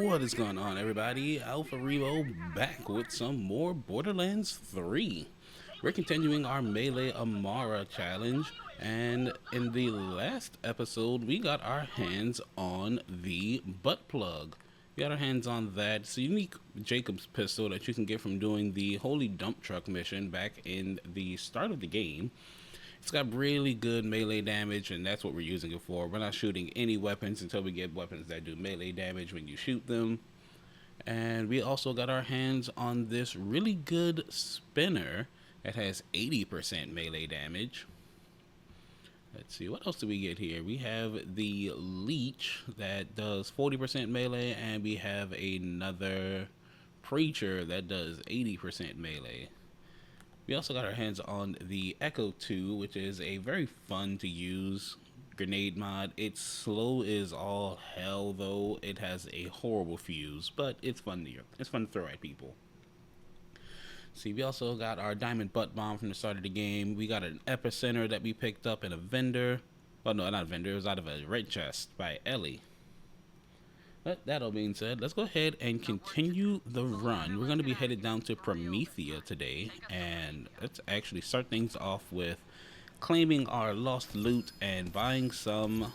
What is going on, everybody? Alpha Revo back with some more Borderlands 3. We're continuing our Melee Amara challenge, and in the last episode, we got our hands on the butt plug. We got our hands on that. It's a unique Jacob's pistol that you can get from doing the Holy Dump Truck mission back in the start of the game. It's got really good melee damage, and that's what we're using it for. We're not shooting any weapons until we get weapons that do melee damage when you shoot them. And we also got our hands on this really good spinner that has 80% melee damage. Let's see, what else do we get here? We have the leech that does 40% melee, and we have another preacher that does 80% melee. We also got our hands on the Echo 2, which is a very fun to use grenade mod. It's slow as all hell, though. It has a horrible fuse, but it's fun to throw at people. See, we also got our diamond butt bomb from the start of the game. We got an epicenter that we picked up in a vendor. Well, no, not a vendor. It was out of a red chest by Ellie. But that all being said, let's go ahead and continue the run. We're going to be headed down to Prometha today, and let's actually start things off with claiming our lost loot and buying some,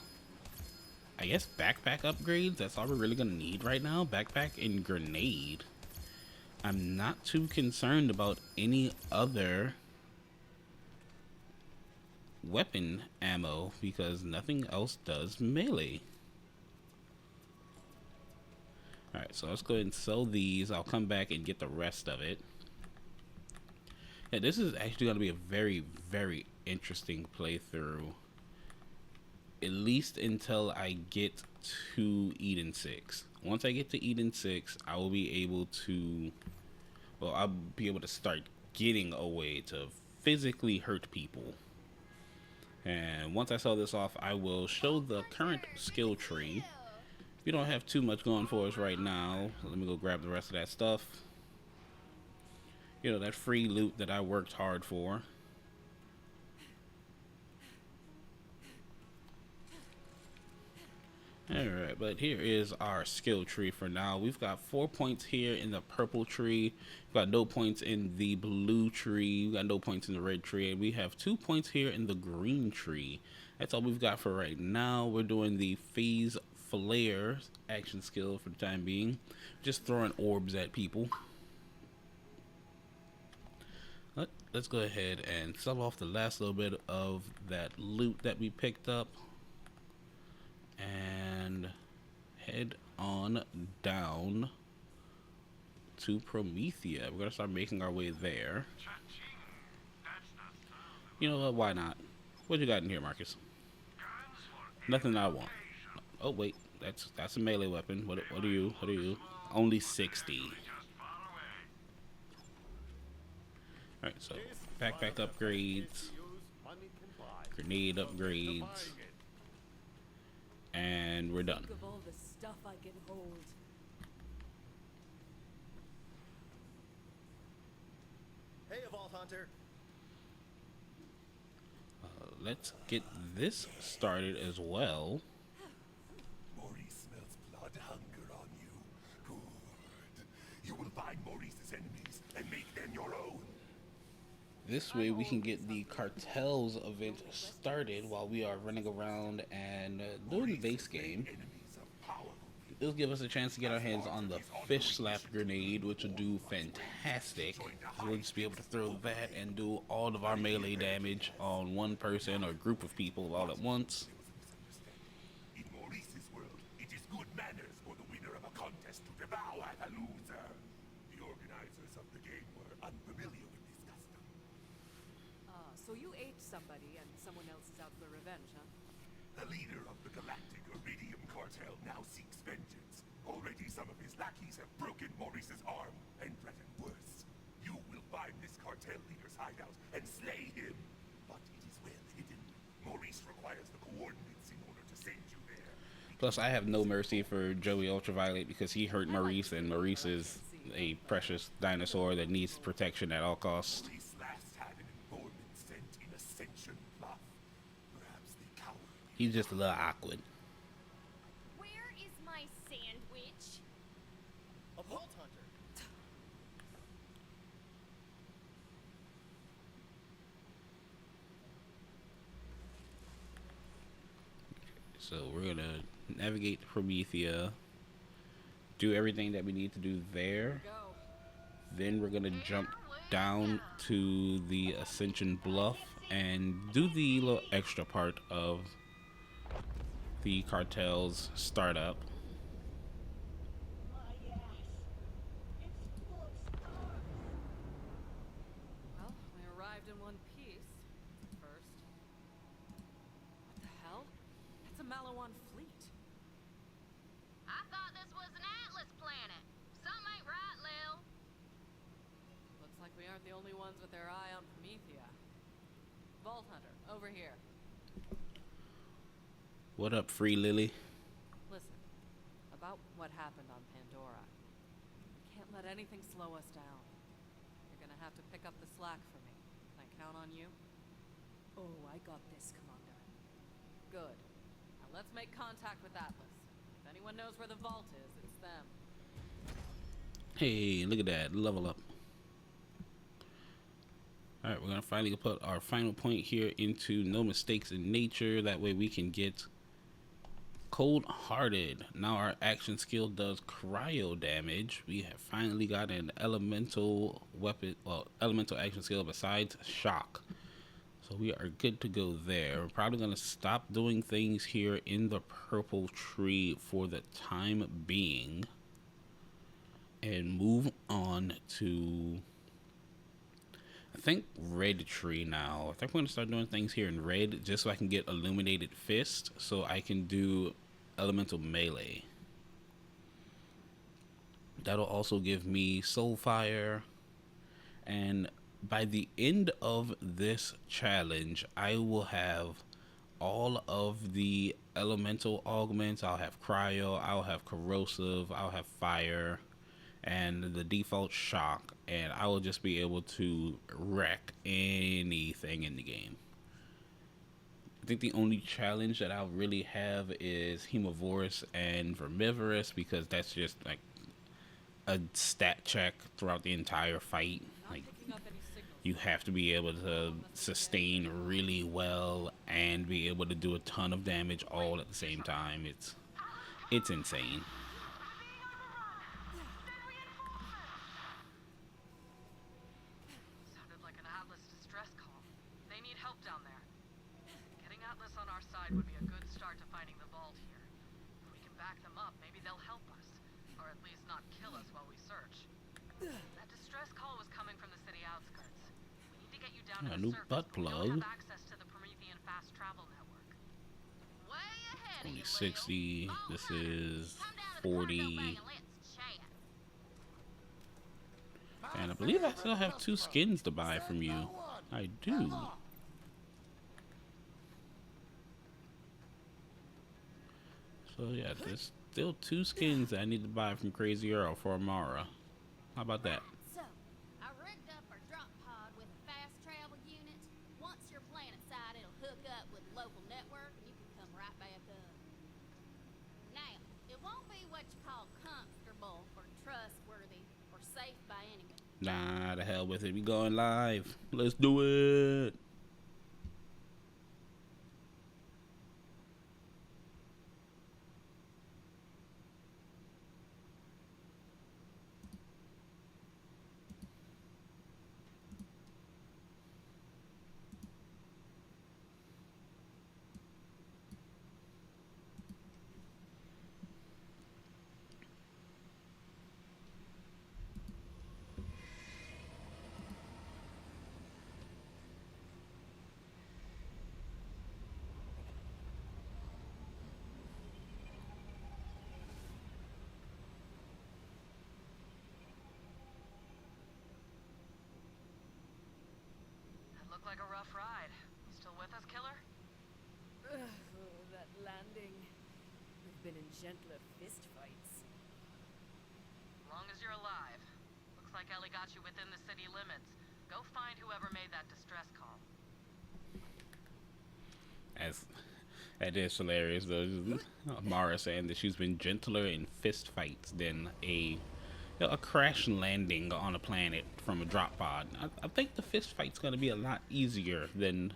I guess, backpack upgrades. That's all we're really going to need right now, backpack and grenade. I'm not too concerned about any other weapon ammo because nothing else does melee. Alright, so let's go ahead and sell these. I'll come back and get the rest of it. Yeah, this is actually going to be a very, very interesting playthrough. At least until I get to Eden 6. Once I get to Eden 6, I will be able to... Well, I'll be able to start getting a way to physically hurt people. And once I sell this off, I will show the current skill tree. We don't have too much going for us right now. Let me go grab the rest of that stuff. You know, that free loot that I worked hard for. Alright, but here is our skill tree for now. We've got 4 points here in the purple tree. We've got no points in the blue tree. We've got no points in the red tree. And we have 2 points here in the green tree. That's all we've got for right now. We're doing the phase flare action skill for the time being, just throwing orbs at people. Let's go ahead and sell off the last little bit of that loot that we picked up and head on down to Prometha. We're gonna start making our way there. You know what, why not? What you got in here, Marcus? Nothing I want. Oh wait, that's a melee weapon. What are you? What are you? Only 60. Alright, so backpack upgrades, grenade upgrades, and we're done. Hey, Vault Hunter. Let's get this started as well. Hunger on you. Good. You will find Maurice's enemies and make them your own. This way we can get the cartels event started while we are running around and doing the base game. It'll give us a chance to get our hands on the fish slap grenade, which will do fantastic. We'll just be able to throw that and do all of our melee damage on one person or group of people all at once. So you ate somebody and someone else is out for revenge, huh? The leader of the Galactic Iridium Cartel now seeks vengeance. Already some of his lackeys have broken Maurice's arm and threaten worse. You will find this cartel leader's hideout and slay him. But it is well hidden. Maurice requires the coordinates in order to send you there. Plus, I have no mercy for Joey Ultraviolet because he hurt Maurice, and Maurice is a precious dinosaur that needs protection at all costs. He's just a little awkward. Where is my sandwich? So we're gonna navigate Prometha, do everything that we need to do there. Go. Then we're gonna jump down to the Ascension Bluff and do the little extra part of the cartel's startup. Well, we arrived in one piece. First. What the hell? That's a Malawan fleet. I thought this was an Atlas planet. Something ain't right, Lil. Looks like we aren't the only ones with their eye on Prometha. Vault Hunter, over here. What up, Free Lily? Listen, about what happened on Pandora. We can't let anything slow us down. You're gonna have to pick up the slack for me. Can I count on you? Oh, I got this, Commander. Good. Now let's make contact with Atlas. If anyone knows where the vault is, it's them. Hey, look at that, level up. Alright, we're gonna finally put our final point here into no mistakes in nature. That way we can get cold-hearted. Now our action skill does cryo damage. We have finally got an elemental weapon, well, elemental action skill besides shock. So we are good to go there. We're probably gonna stop doing things here in the purple tree for the time being and move on to, I think, red tree now. I think we're gonna start doing things here in red just so I can get illuminated fist, so I can do elemental melee. That'll also give me soul fire, and by the end of this challenge I will have all of the elemental augments. I'll have cryo, I'll have corrosive, I'll have fire, and the default shock, and I will just be able to wreck anything in the game. I think the only challenge that I'll really have is Hemovorous and Vermivorous, because that's just like a stat check throughout the entire fight. Like, Picking up any signals. you have to be able to sustain really well and be able to do a ton of damage all at the same time. It's insane. Sounded like an Atlas distress call. They need help down there. Getting Atlas on our side would be a good start to finding the vault here. If we can back them up, maybe they'll help us. Or at least not kill us while we search. That distress call was coming from the city outskirts. We need to get you down to A the new surface, butt but we don't plug. have access to the Promethean fast travel network. Way ahead of Only you, 60. Lil. This Vault Hunter, is come down to the cargo 40. bay and let's chat. And I believe I still have 2 skins to buy from you. I do. So yeah, there's still 2 skins that I need to buy from Crazy Earl for Amara. How about that? So, I rigged up our drop pod with a fast travel unit. Once you're planet side, it'll hook up with local network and you can come right back up. Now, it won't be what you call comfortable or trustworthy or safe by any means. Nah, the hell with it. We going live. Let's do it. That looked like a rough ride. You still with us, killer? That landing. We've been in gentler fist fights. As long as you're alive. Looks like Ellie got you within the city limits. Go find whoever made that distress call. That is hilarious though. Amara saying that she's been gentler in fist fights than a crash landing on a planet from a drop pod. I think the fist fight's gonna be a lot easier than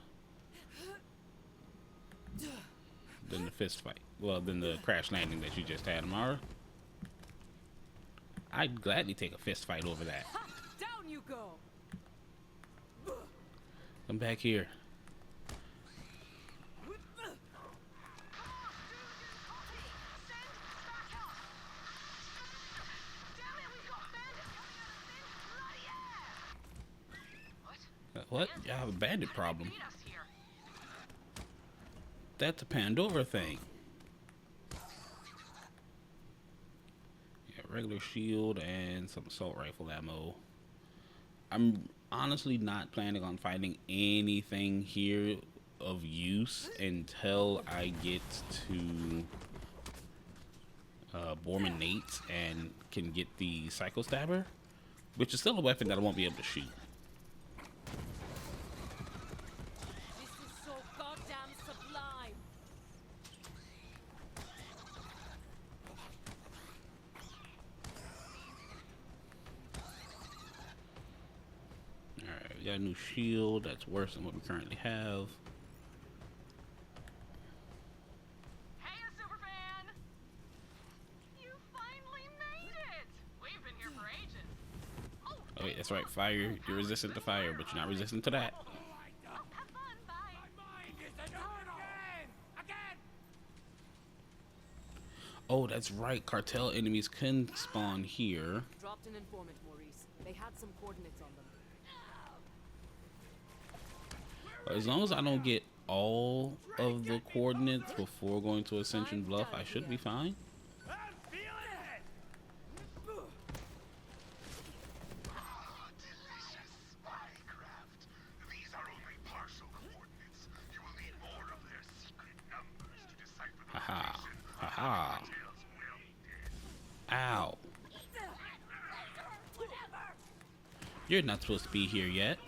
than the fist fight. Well, than the crash landing that you just had, Amara. I'd gladly take a fist fight over that. Ha! Down you go. Come back here. What? You have a bandit problem. That's a Pandora thing. Yeah, regular shield and some assault rifle ammo. I'm honestly not planning on finding anything here of use until I get to Borman Nates and can get the Psycho Stabber, which is still a weapon that I won't be able to shoot. This is so goddamn sublime. Alright, we got a new shield that's worse than what we currently have. Hey, Superfan! You finally made it! We've been here for ages. Oh wait, that's right, fire. You're resistant to fire, but you're not resistant to that. Oh, have fun, bye. Oh, that's right, cartel enemies can spawn here. Dropped an informant, Maurice. They had some coordinates on them. As long as I don't get all of the coordinates before going to Ascension Bluff, I should be fine. I'm feeling it! Delicious spycraft. These are only partial coordinates. You will need more of their secret numbers to decipher the Haha. location of Haha. cartel's well-dead. Ow. You're not supposed to be here yet.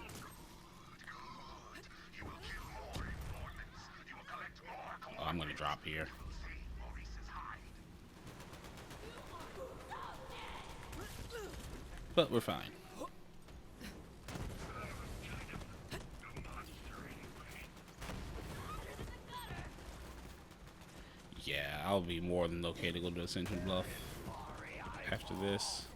You will kill more informants. You will collect more coordinates. Oh, I'm gonna drop here. You will save Maurice's hide. But we're fine. Yeah, I'll be more than okay to go to Ascension Bluff after this.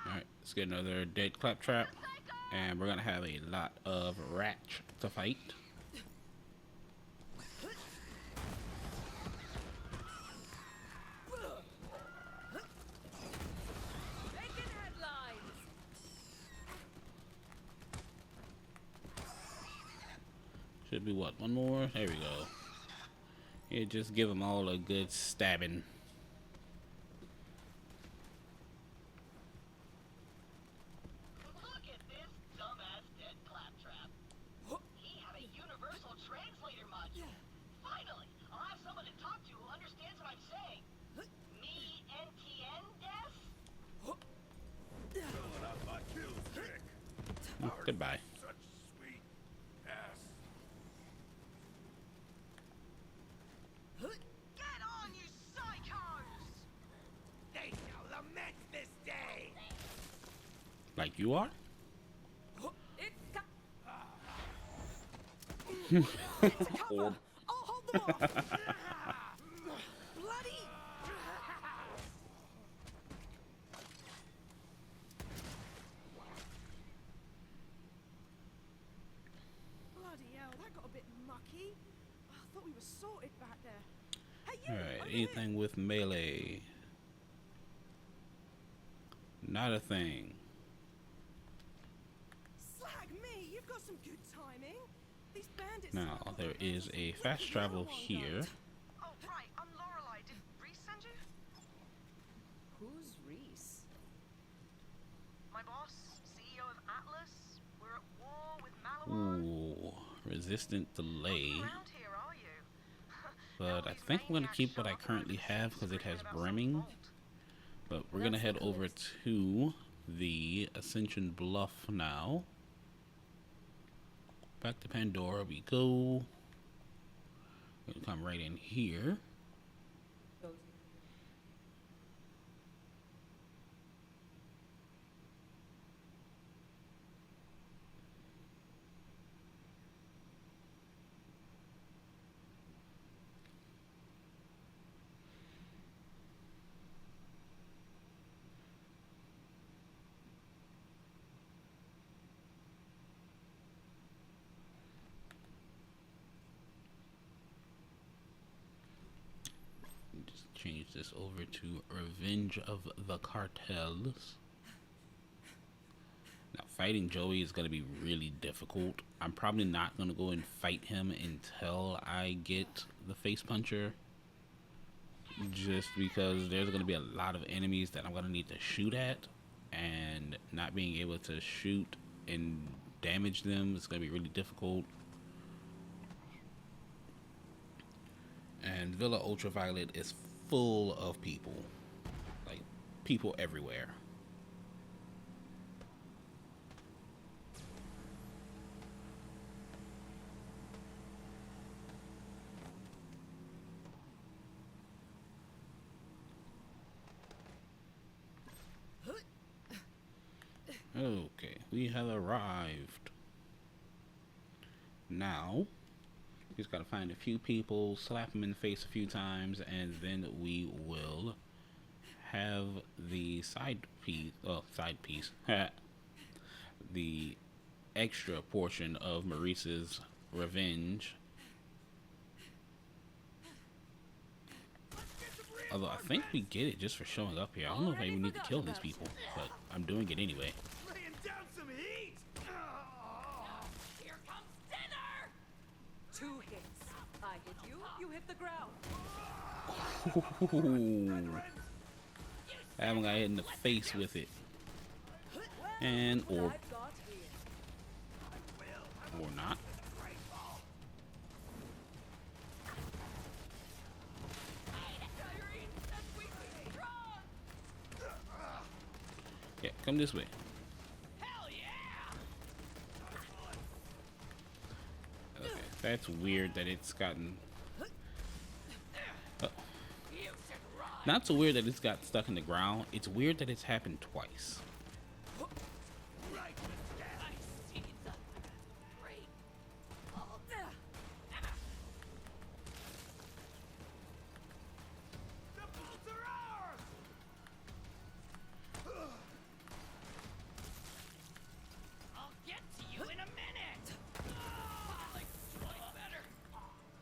Alright, let's get another dead claptrap. And we're gonna have a lot of rats to fight. Making headlines. Should be what? One more? There we go. Yeah, just give them all a good stabbing. Look at this dumbass dead claptrap. He had a universal translator module. Finally, I'll have someone to talk to who understands what I'm saying. Me NTN des? Filling up my kill streak. Goodbye. Such sweet ass. Get on, you psychos! They shall lament this day. Like you are? Or I'll hold them off. Bloody. Bloody hell, that got a bit mucky. I thought we were sorted back there. Hey, you! Alright, over here. anything with melee? Not a thing. Slag me, you've got some good timing. These bandits. Now, there is a fast travel here. Oh, right, I'm Lorelei. Did Reese send you? Who's Reese? My boss, CEO of Atlas. We're at war with Maliwan. Ooh, resistant delay. Around here, are you? But I think I'm going to keep what I currently have because it has brimming. But we're going to head over to the Ascension Bluff now. Back to Pandora we go. We're going to come right in here. change this over to Revenge of the Cartels. Now, fighting Joey is going to be really difficult. I'm probably not going to go and fight him until I get the face puncher. Just because there's going to be a lot of enemies that I'm going to need to shoot at. And not being able to shoot and damage them is going to be really difficult. And Villa Ultraviolet is full of people. Like, people everywhere. Okay, we have arrived. Now, we just gotta find a few people, slap them in the face a few times, and then we will have the side piece, the extra portion of Maurice's revenge. Although I think we get it just for showing up here. I don't know if I even need to kill these people, but I'm doing it anyway. Laying down some heat. Here comes dinner! 2 hits. I hit you, you hit the ground. I haven't got hit in the face with it. And or not. Yeah, come this way. Hell yeah! Okay, that's weird that it's gotten. Not so weird that it's got stuck in the ground. It's weird that it's happened twice. Right, I see the great. The bolts are ours. I'll get to you in a minute. I like better.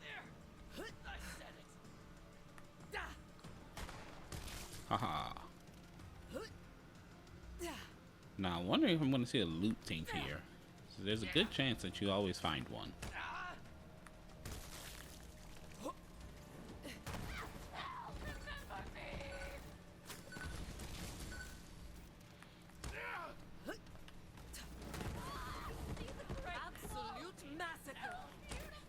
There, I said it. Haha. Now, I'm wondering if I'm going to see a loot tank here. So there's a good chance that you always find one. Absolute massacre.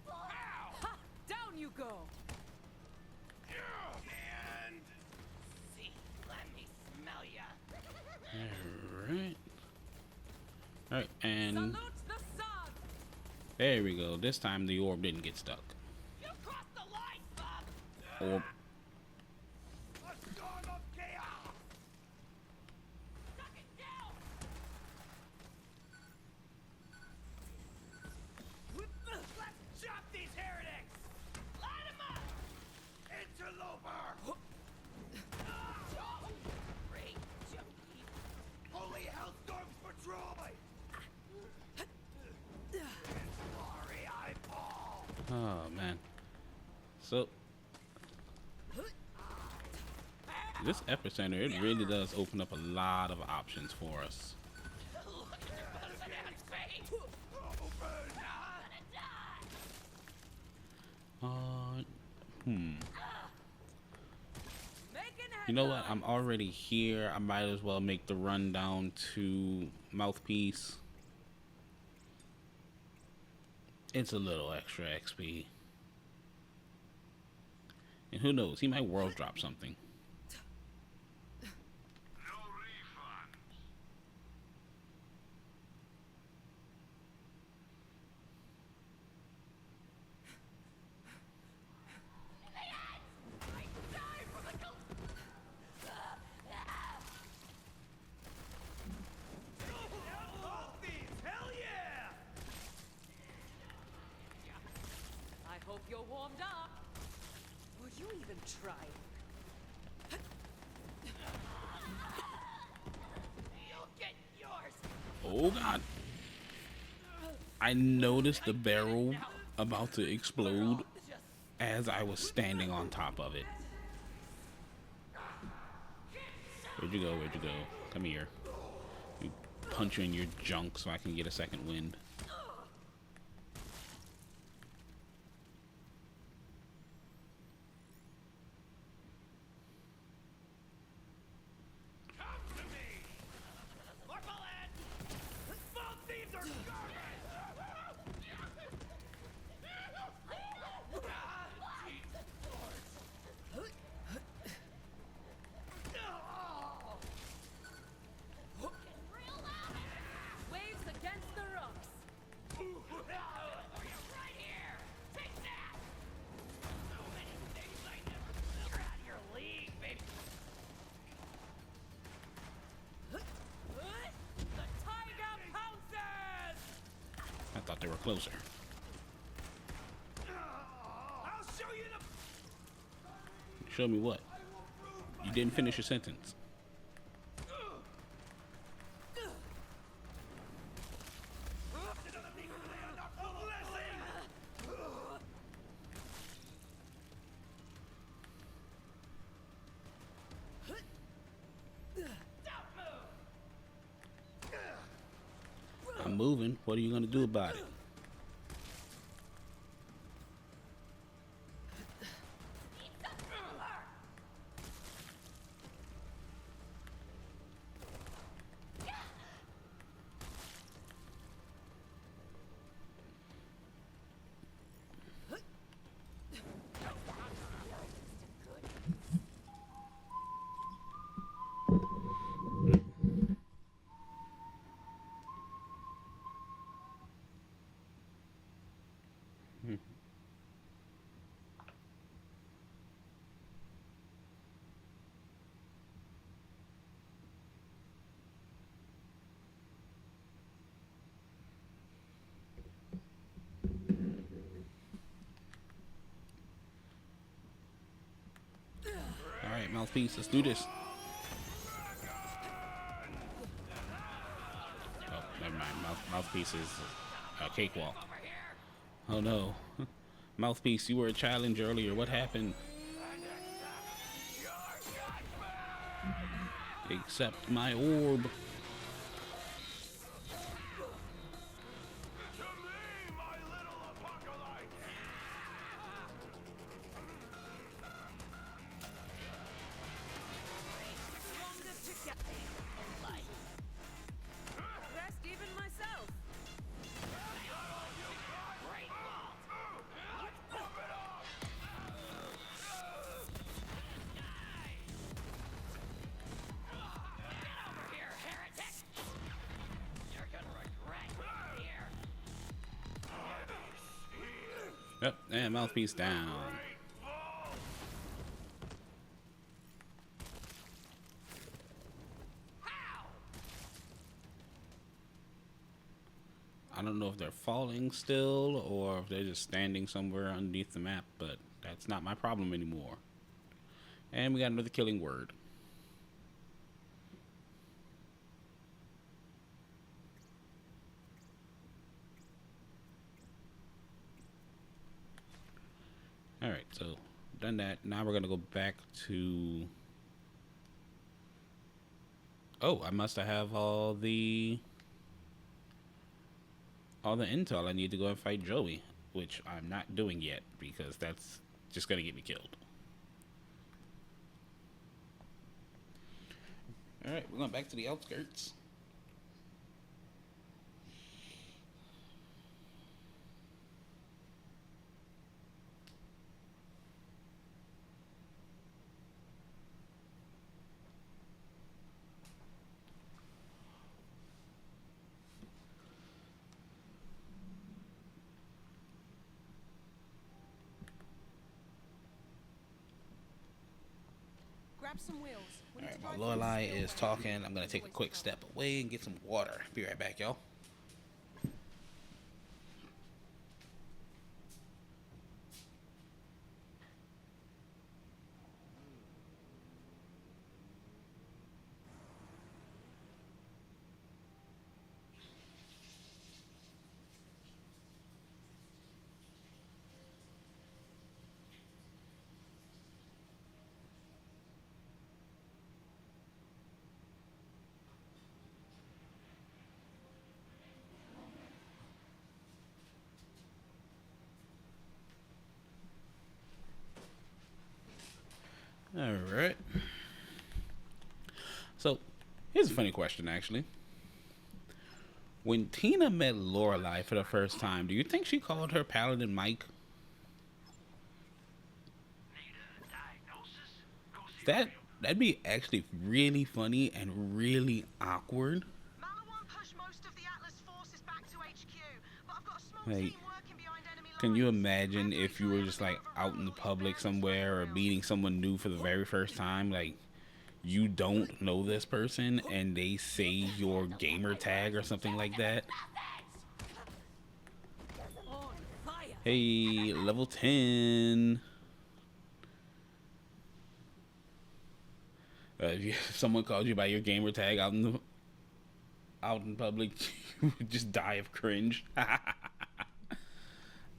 Ha! Down you go. And see, let me smell ya. Alright. Alright, and Salute the sun. there we go. This time the orb didn't get stuck. You crossed the line, Bob. Orb. A storm of chaos. Knock it down. Let's chop these heretics. Light him up. Interloper. Great junkie. Holy hellstorms for Troy. Sorry, I fall. Oh, man. So, this epicenter, it really does open up a lot of options for us. Look at your buzzing-ass face. You know what? I'm already here. I might as well make the run down to Mouthpiece. It's a little extra XP. And who knows? He might world drop something. No refunds. Hold these. Hell yeah. I hope you're warmed up. Would you even try? You'll get yours. Oh, God. I noticed the barrel about to explode as I was standing on top of it. Where'd you go? Where'd you go? Come here. You punch you in your junk so I can get a second wind. Come to me! More bullet! Small thieves are garbage! Real loud. Waves against the rocks. Right here! Take that! So many things I never... You're out of your league, baby! The tiger pounces! I thought they were closer. I'll show you the... Show me what? You didn't finish your sentence. Another piece of land, a blessing! I'm moving. What are you gonna do about it? All right, mouthpiece. Let's do this. Oh, never mind. Mouthpiece is a cakewalk. Oh no. Mouthpiece, you were a challenge earlier. What happened? Accept my orb. To me, my little apocalypse! Stronger together. Rest even myself. Here, heretic! You're gonna regret here! Yep, and mouthpiece down. How? I don't know if they're falling still or if they're just standing somewhere underneath the map, but that's not my problem anymore. And we got another killing word. Alright, so done that. Now we're going to go back to... Oh, I must have all the intel I need to go and fight Joey, which I'm not doing yet because that's just going to get me killed. Alright, we're going back to the outskirts. Grab some wheels. We need Alright, to my drive through Lorelei the is spillway. talking. I'm going to take a quick step away and get some water. Be right back, y'all. All right. So, here's a funny question, actually. When Tina met Lorelai for the first time, do you think she called her paladin Mike? Need a diagnosis? Go see That Ram. that'd be actually really funny and really awkward. Malawan pushed most of the Atlas forces back to HQ, but I've got a small Like, team working behind enemy lines. can you imagine if you were just like out in the public somewhere or meeting someone new for the very first time? Like, you don't know this person and they say your gamer tag or something like that. On fire! Hey, level 10. If someone called you by your gamer tag out in public, you would just die of cringe.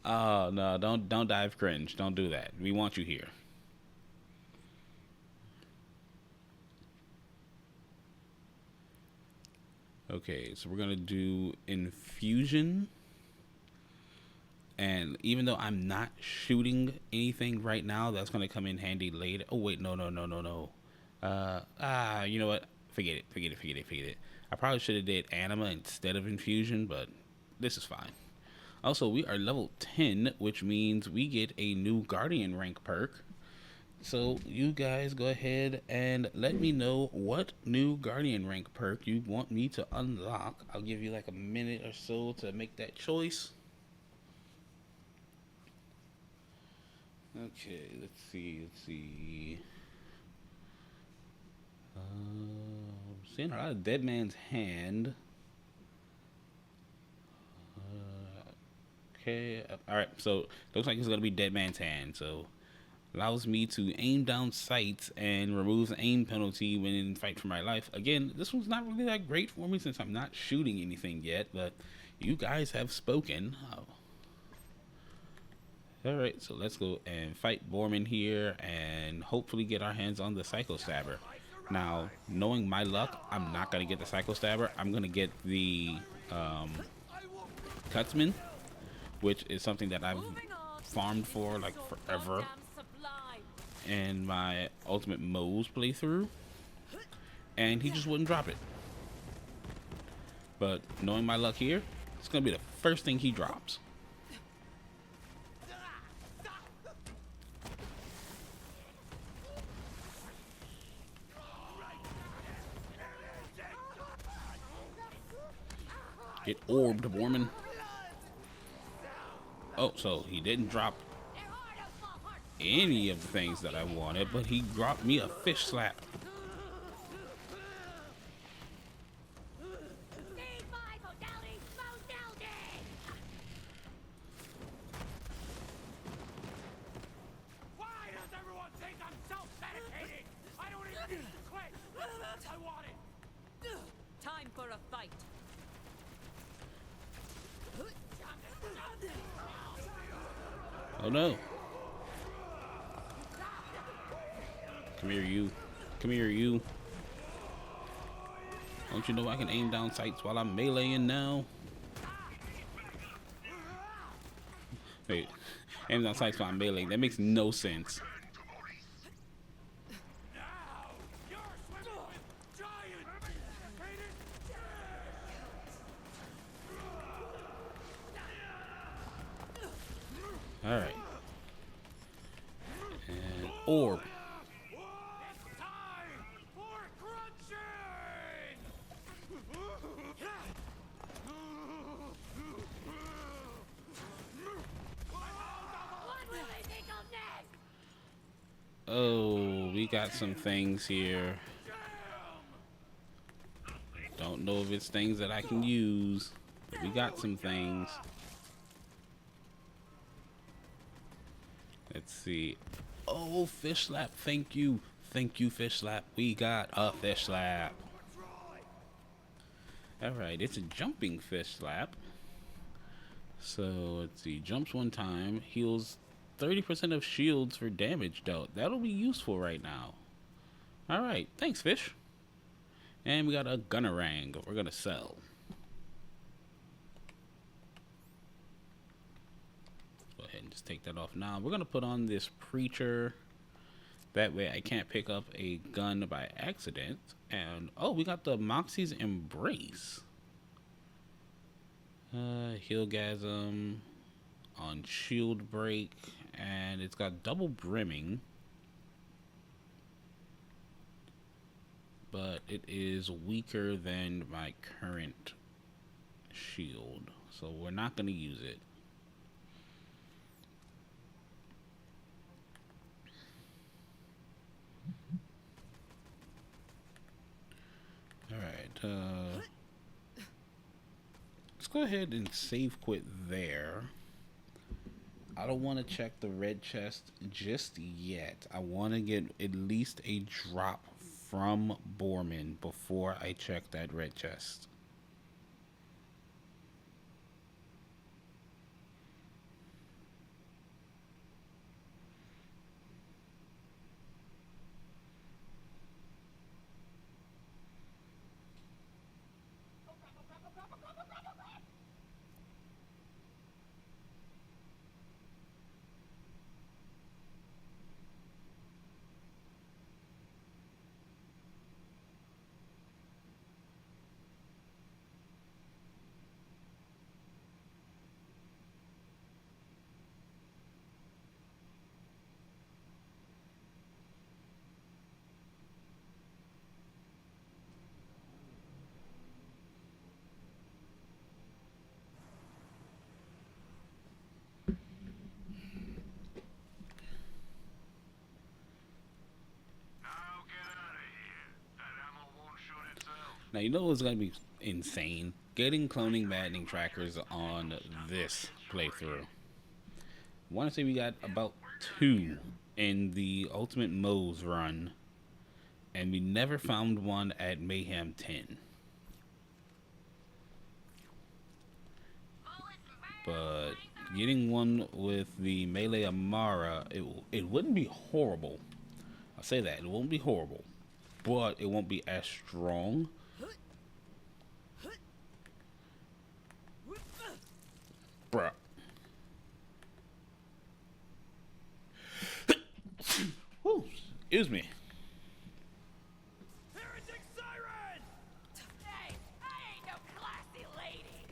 Oh no, don't die of cringe. Don't do that. We want you here. Okay, so we're gonna do infusion. And even though I'm not shooting anything right now, that's gonna come in handy later. Oh wait, no. You know what? Forget it. I probably should have did anima instead of infusion, but this is fine. Also, we are level 10, which means we get a new guardian rank perk. So you guys go ahead and let me know what new guardian rank perk you want me to unlock. I'll give you like a minute or so to make that choice. Okay, let's see. Seeing a lot of Dead Man's Hand. Okay, alright, so looks like it's gonna be Dead Man's Hand. So allows me to aim down sights and removes the aim penalty when in fight for my life. Again, this one's not really that great for me since I'm not shooting anything yet, but you guys have spoken. Alright, so let's go and fight Borman here and hopefully get our hands on the Psycho Stabber. Now, knowing my luck, I'm not going to get the Psycho Stabber. I'm going to get the Cutsman, which is something that I've farmed for like forever in my Ultimate Moe's playthrough. And he just wouldn't drop it. But knowing my luck here, it's going to be the first thing he drops. Get orbed, Borman. Oh, so he didn't drop any of the things that I wanted, but he dropped me a fish slap. Why does everyone think I'm self-medicating? I don't even need to quit. I want it. Time for a fight. Oh no. Come here, you. Come here, you. Don't you know I can aim down sights while I'm meleeing now? Wait, aim down sights while I'm meleeing. That makes no sense. Now you're swimming with giant. Alright. And orb. It's time for crunching. What will they think of next? Oh, we got some things here. Don't know if it's things that I can use, but we got some things. Let's see. Oh, fish slap. Thank you. Thank you, fish slap. We got a fish slap. Alright, it's a jumping fish slap. So, let's see. Jumps one time. Heals 30% of shields for damage dealt. That'll be useful right now. Alright, thanks, fish. And we got a gunnerang we're gonna sell. Go ahead and just take that off now. We're gonna put on this preacher. That way I can't pick up a gun by accident. And oh, we got the Moxie's Embrace. Healgasm on Shield Break, and it's got double brimming, but it is weaker than my current shield, so we're not going to use it. Alright, let's go ahead and save quit there. I don't want to check the red chest just yet. I want to get at least a drop from Borman before I check that red chest. Now, you know what's going to be insane? Getting cloning maddening trackers on this playthrough. I want to say we got about 2 in the Ultimate Moe's run, and we never found one at Mayhem 10. But getting one with the Melee Amara, it wouldn't be horrible. I'll say that. It won't be horrible, but it won't be as strong. Bruh. Whew, excuse me. Heretic siren! Hey, I ain't no classy lady.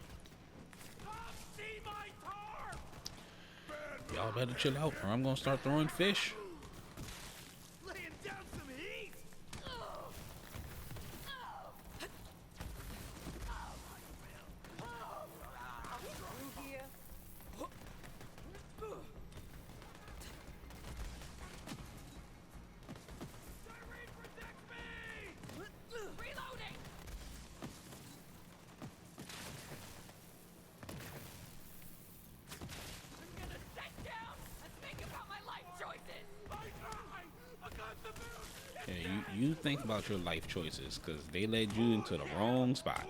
Come see my tar! Y'all better chill out or I'm gonna start throwing fish. Laying down some heat! Through here. Siren, protect me! Reloading! I'm gonna sit down and think about my life choices. I got the boot! Yeah, you think about your life choices, because they led you into the wrong spot.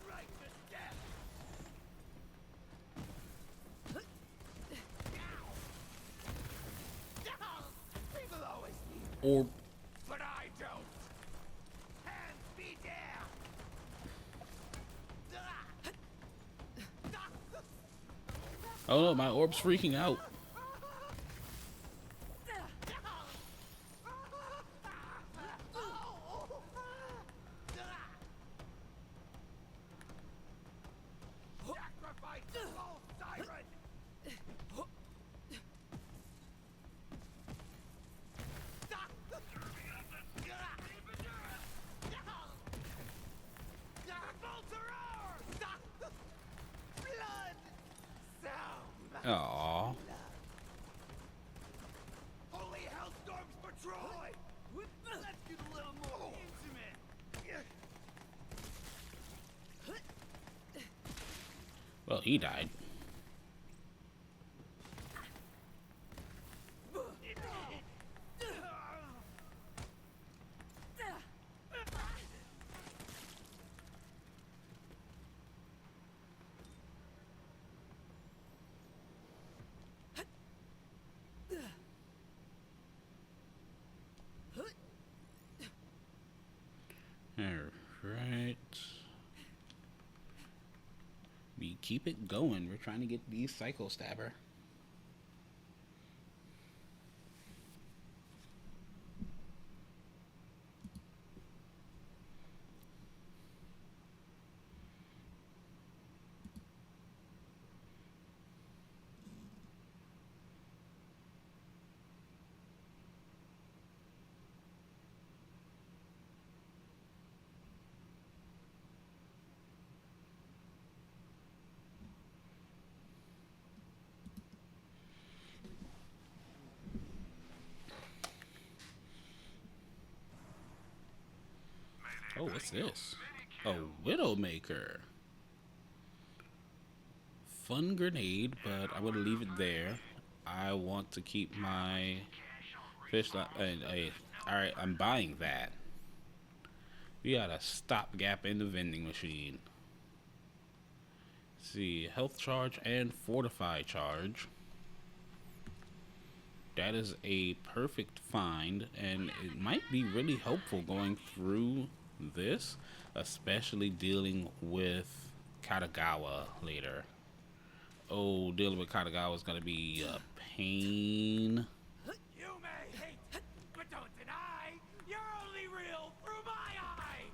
Righteous death! People always need, Or but I don't! Hands be down! oh no, my orb's freaking out. Sacrifice the false siren! Bolts are ours! Blood! So Aww. Holy hellstorms for Troy! Let's get a little more intimate! Well, he died. keep it going. We're trying to get the Psycho Stabber. Oh, what's this? A Widowmaker. Fun grenade, but I'm gonna leave it there. I want to keep my fish. Alright, I'm buying that. We got a stopgap in the vending machine. Let's see, health charge and fortify charge. That is a perfect find, and it might be really helpful going through this, especially dealing with Katagawa later. Oh, dealing with Katagawa is gonna be a pain. You may hate, but don't deny you're only real through my eye.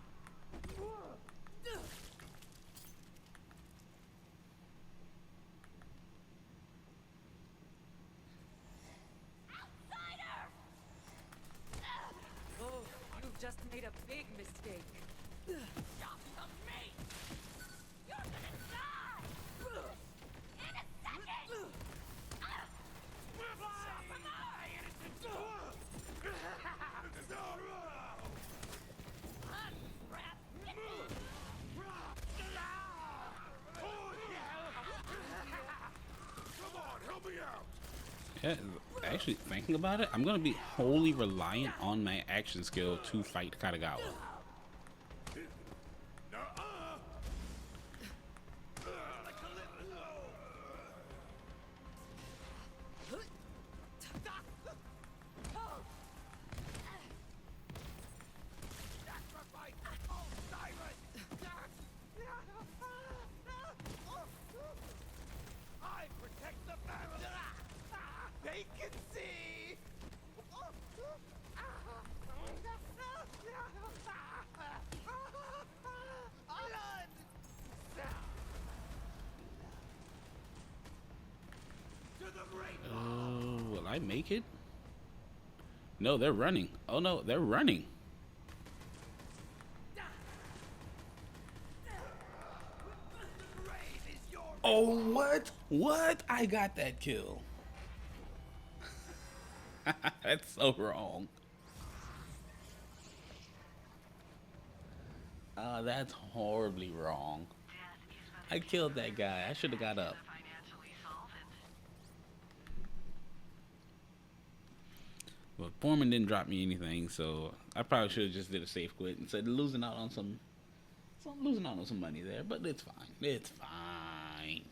Oh, you just made a big mistake. Stop the meat. You're gonna die in a second. Stop my innocent. Come on, help me out! Yeah, actually, thinking about it, I'm gonna be wholly reliant on my action skill to fight Katagawa. I protect the family. They can see. Oh, will I make it? No, they're running. Oh no, they're running. Oh, what? What? I got that kill. That's so wrong. That's horribly wrong. I killed that guy. I should have got up. But Foreman didn't drop me anything, so I probably should have just did a safe quit instead of losing out on some money there. But it's fine. It's fine.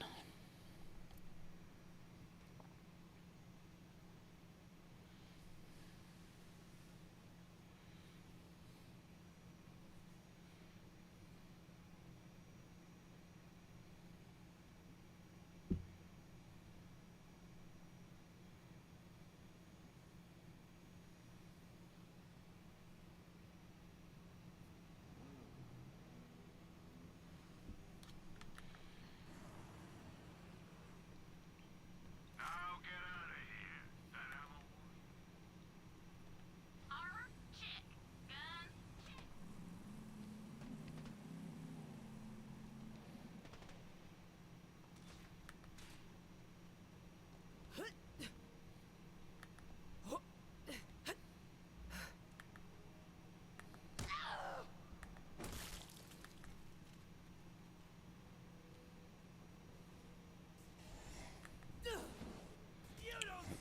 Now get out of here. That ammo. Armor, check. Gun, check.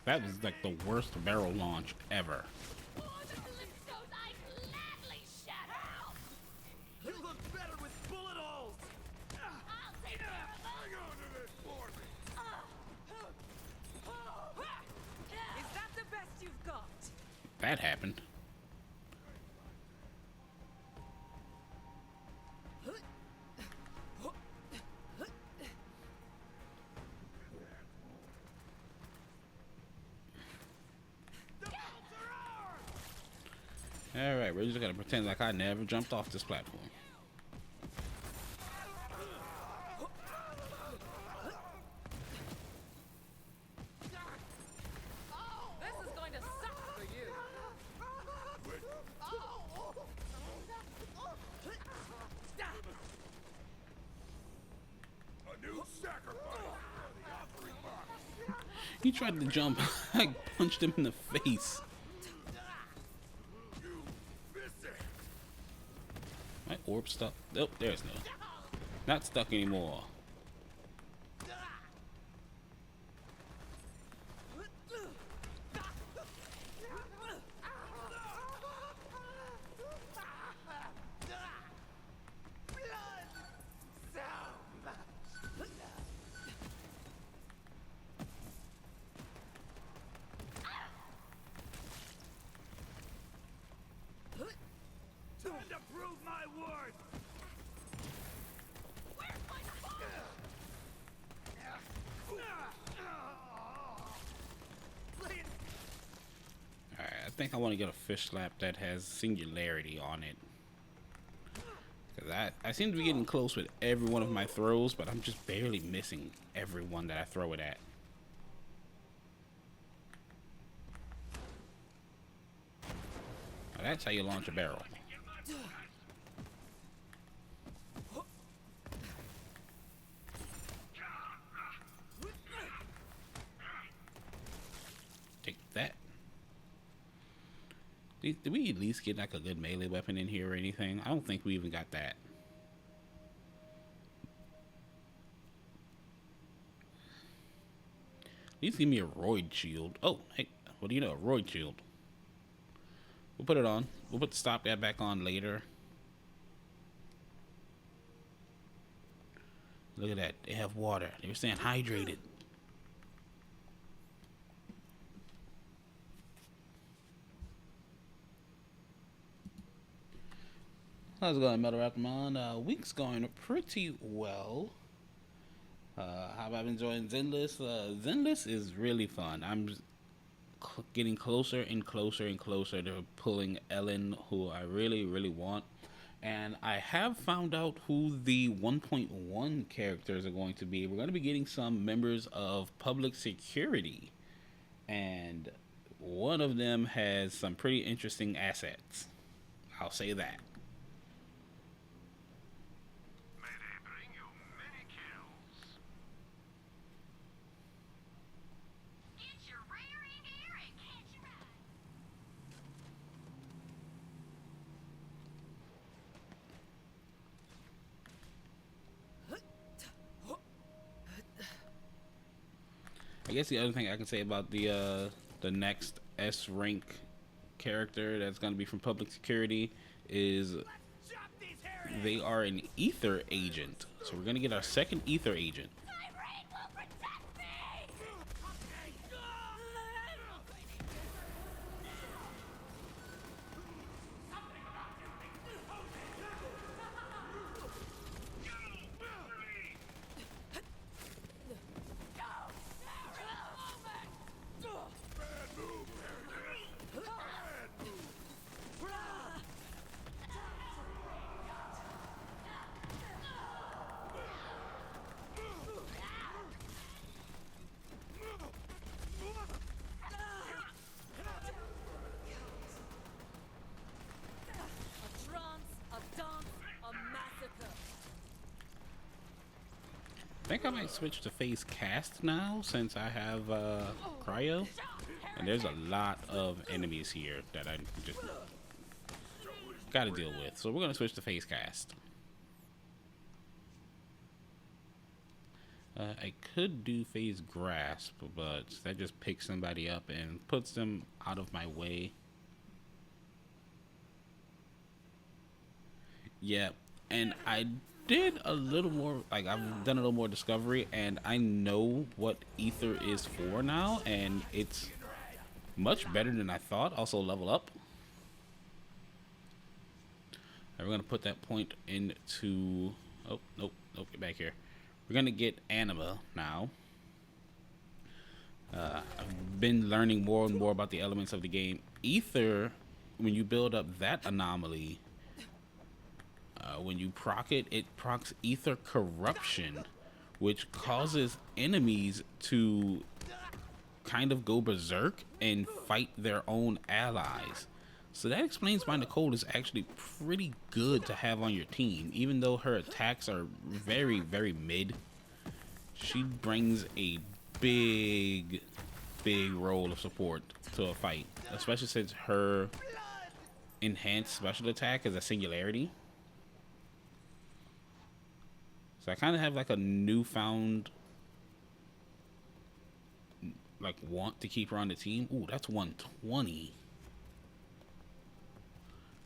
That was like the worst barrel launch ever. For the Calypsos I gladly shatter. You look better with bullet holes. I'll take care of Hang them. on to this for me! Is that the best you've got? That happened. Alright, we're just gonna pretend like I never jumped off this platform. This is going to suck for you. A new sacrifice for the offering box. He tried to jump. I punched him in the face. You miss it. My orb stuck. Nope, there's no. Not stuck anymore. Time to prove my worth. Alright, I think I want to get a fish slap that has singularity on it. Because I seem to be getting close with every one of my throws, but I'm just barely missing every one that I throw it at. Now that's how you launch a barrel. Take that. Did we at least get like a good melee weapon in here or anything? I don't think we even got that. At least give me a roid shield. Oh, hey, what do you know? A roid shield. We'll put it on. We'll put the stopgap back on later. Look at that. They have water. They were saying hydrated. How's it going, Metal Raptormon? Week's going pretty well. How have I been enjoying Zenless? Zenless is really fun. I'm getting closer and closer and closer to pulling Ellen, who I really, really want. And I have found out who the 1.1 characters are going to be. We're going to be getting some members of public security. And one of them has some pretty interesting assets. I'll say that. I guess the other thing I can say about the next S rank character that's going to be from public security is they are an ether agent. So we're going to get our second ether agent. I think I might switch to phase cast now since I have cryo, and there's a lot of enemies here that I just gotta deal with. So we're gonna switch to phase cast. I could do phase grasp, but that just picks somebody up and puts them out of my way. Yeah, and I did a little more, like I've done a little more discovery, and I know what ether is for now, and it's much better than I thought. Also level up. We're gonna put that point into, oh nope, get back here. We're gonna get anima now. I've been learning more and more about the elements of the game. Ether when you build up that anomaly, when you proc it, it procs ether corruption, which causes enemies to kind of go berserk and fight their own allies. So that explains why Nicole is actually pretty good to have on your team. Even though her attacks are very, very mid, she brings a big role of support to a fight, especially since her enhanced special attack is a singularity. So I kind of have like a newfound like want to keep her on the team. Ooh, that's 120.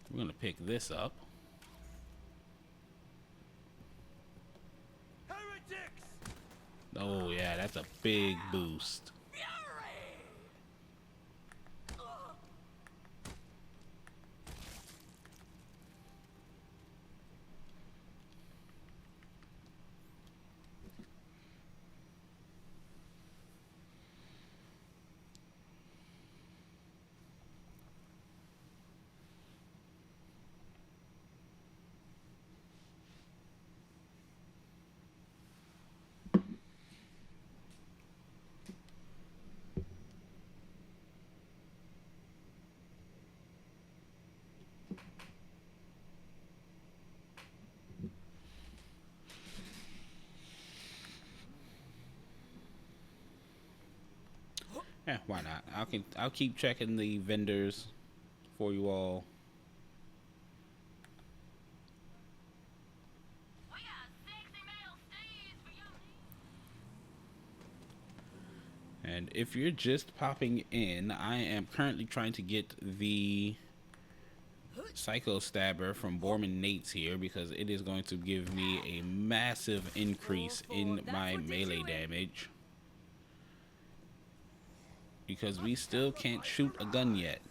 We're gonna pick this up. Heretics! Oh yeah, that's a big boost. Yeah, why not? I'll keep checking the vendors for you all. We got sexy male steeds for your And if you're just popping in, I am currently trying to get the Psycho Stabber from Borman Nates here because it is going to give me a massive increase in my melee damage. Because we still can't shoot a gun yet.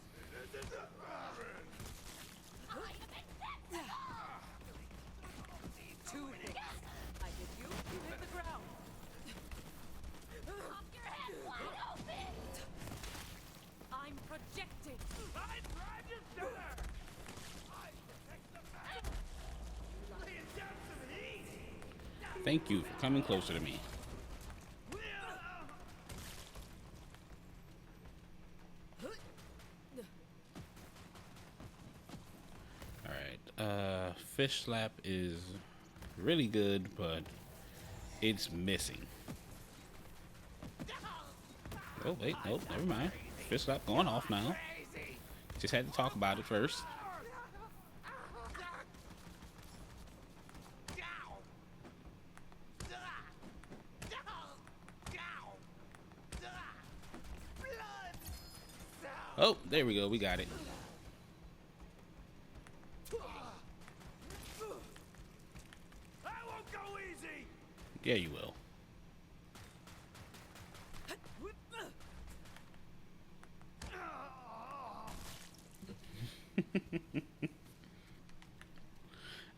Two hits. I hit you, you hit the ground. Pop your head wide open! I'm projecting. I'm register! I protect the man! Laying down some heat! Thank you for coming closer to me. Alright, Fish Slap is really good, but it's missing. Oh, wait, nope, never mind. Fish Slap going off now. Just had to talk about it first. Oh, there we go, we got it. I won't go easy! Yeah, you will.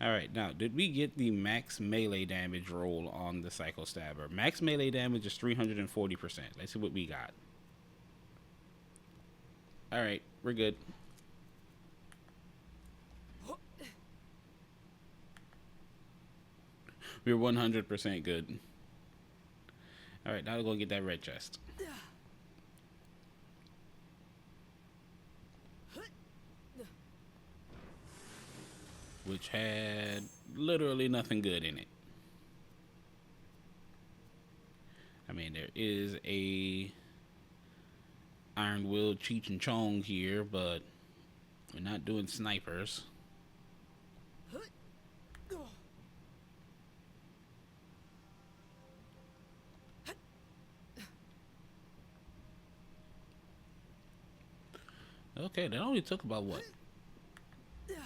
Alright, now, did we get the max melee damage roll on the Psycho Stabber? Max melee damage is 340%. Let's see what we got. Alright, we're good. We're 100% good. Alright, now we're going to get that red chest. Which had literally nothing good in it. I mean, there is a Iron Will Cheech and Chong here, but we're not doing snipers. Okay, that only took about what?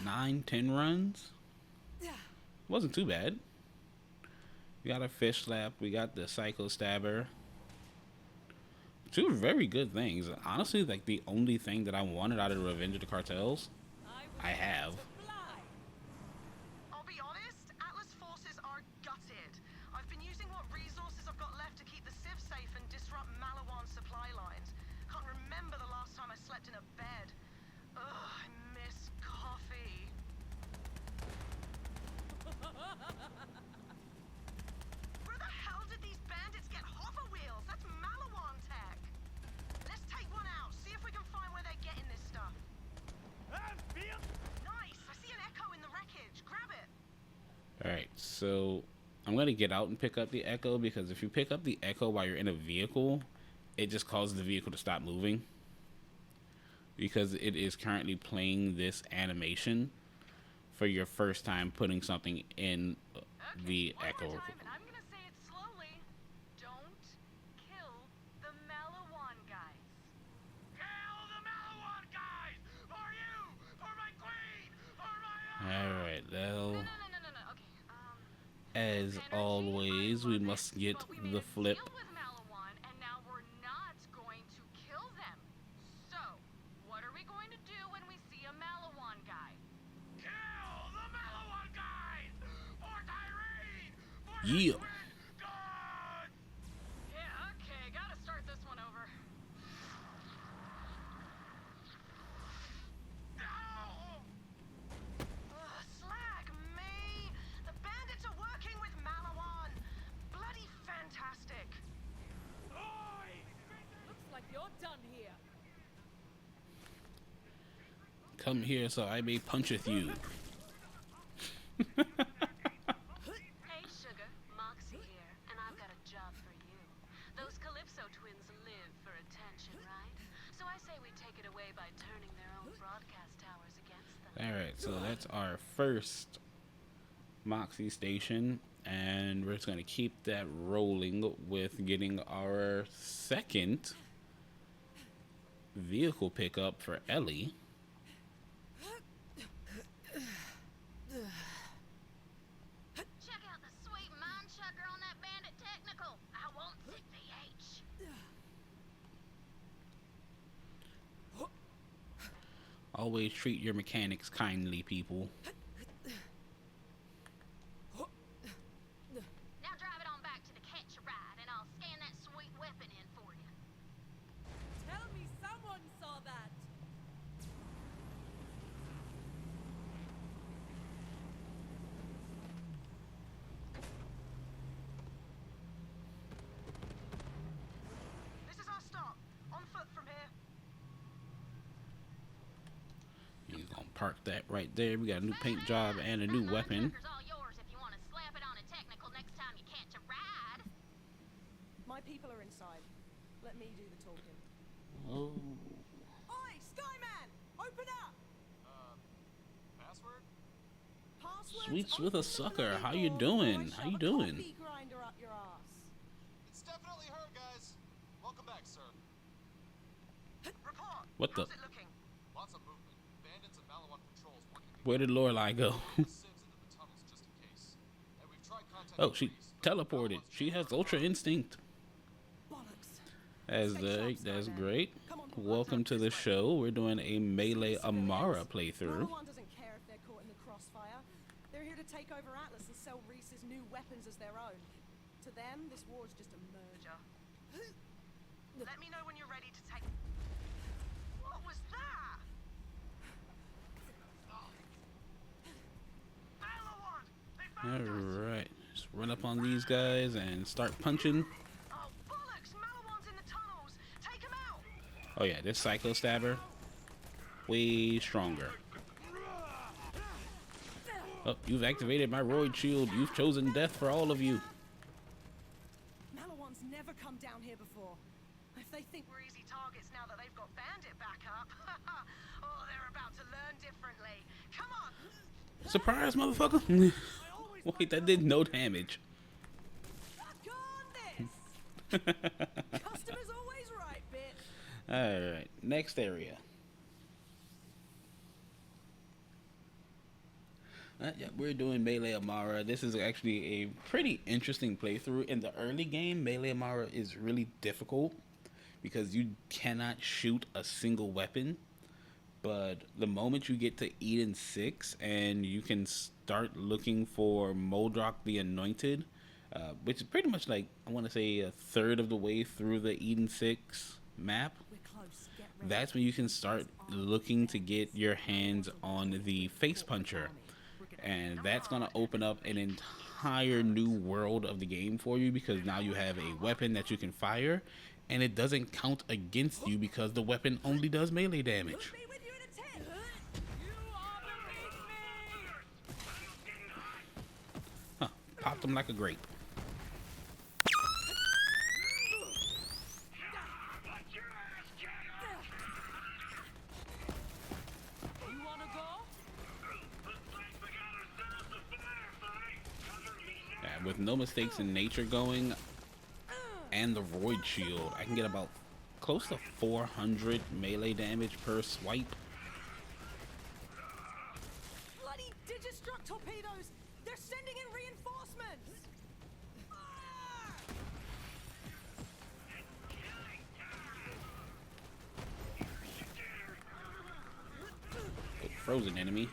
9-10 runs? Wasn't too bad. We got a Fish Slap, we got the Psycho Stabber. Two very good things. Honestly, like the only thing that I wanted out of Revenge of the Cartels, I have. I'll be honest, Atlas forces are gutted. I've been using what resources I've got left to keep the Civ safe and disrupt Malawan's supply lines. Can't remember the last time I slept in a bed. Ugh, I So I'm gonna get out and pick up the Echo, because if you pick up the Echo while you're in a vehicle, it just causes the vehicle to stop moving, because it is currently playing this animation for your first time putting something in the One Echo. more time, and I'm gonna say it slowly. Don't kill the Malawan guys. Kill the Malawan guys! For you! For my queen! For my Alright, well, No. Okay. as Energy, always, I we love must it, get but we made the a flip. deal with Malawan, and now we're not going to kill them. So, what are we going to do when we see a Malawan guy? Kill the Malawan guys! For Tyrene! For Yeah. God! Yeah, okay, gotta start this one over. No! Slag me! The bandits are working with Malawan! Bloody fantastic! Oi! Looks like you're done here. Come here so I may puncheth you. Hey, Sugar, Moxie here, and I've got a job for you. Those Calypso twins live for attention, right? So I say we take it away by turning their own broadcast towers against them. Alright, so that's our first Moxie station, and we're just going to keep that rolling with getting our second vehicle pickup for Ellie. Check out the sweet mind chucker on that bandit technical. I won't take PH. Always treat your mechanics kindly, people. Now drive it on back to the catch a ride, and I'll scan that sweet weapon in for you. Tell me someone saw that. This is our stop. On foot from here. He's gonna park that right there. We got a new paint job and a new That weapon. mind chucker's all yours if you want to slap it on a technical next time you catch a ride. My people are inside. Let me do the talking. Oh, Oi, Skyman! Open up! Password? Passwords Sweets with a open the sucker. bloody How you door doing? before I How you shove a doing? coffee grinder up your ass. It's definitely her, guys. Welcome back, sir. Report. What the? How's it looking? Lots of movement. Bandits and Malawan patrols working Where did Lorelai go? Sieves into the tunnels just in case. And we've tried contacting Oh, she police, but teleported. Malawan's She has ultra instinct. Bollocks. That's great. Welcome to the show. We're doing a Melee Amara playthrough. No one doesn't care if they're caught in the crossfire. They're here to take over Atlas and sell Reese's new weapons as their own. To them, this war's just a merger. Let me know when you're ready to take... What was that? Malawan! They found us! Alright. Just run up on these guys and start punching. Oh, bollocks! Malawan's in the tunnels! Take him out! Oh yeah, this Psycho Stabber, way stronger. Oh, you've activated my Roid Shield. You've chosen death for all of you. Malawan's never come down here before. If they think We're easy targets now that they've got Bandit back up. Oh, they're about to learn differently. Come on! Surprise, motherfucker! Wait, that did no damage. Fuck on this! Customer's always right, bitch. Alright, next area. Yeah, we're doing Melee Amara. This is actually a pretty interesting playthrough. In the early game, Melee Amara is really difficult because you cannot shoot a single weapon. But the moment you get to Eden 6 and you can start looking for Moldrock the Anointed, which is pretty much like, I want to say, a third of the way through the Eden 6 map, We're close. Get ready. that's when you can start looking to get your hands on the Face Puncher. And that's going to open up an entire new world of the game for you, because now you have a weapon that you can fire, and it doesn't count against you because the weapon only does melee damage. Be with you in a tick. You are beneath me. cracked him like a grape. You wanna go? Yeah, with no mistakes in nature going and the void shield, I can get about close to 400 melee damage per swipe. Bloody Digistruct torpedoes! They're sending in reinforcements! Oh, frozen enemy.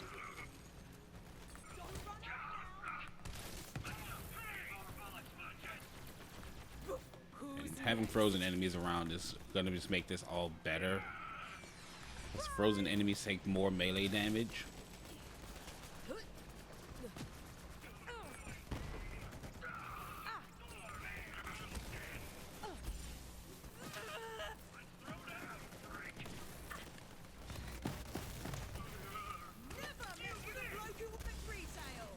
And having frozen enemies around is gonna just make this all better. As frozen enemies take more melee damage. Never mess with a bloke who wants retail!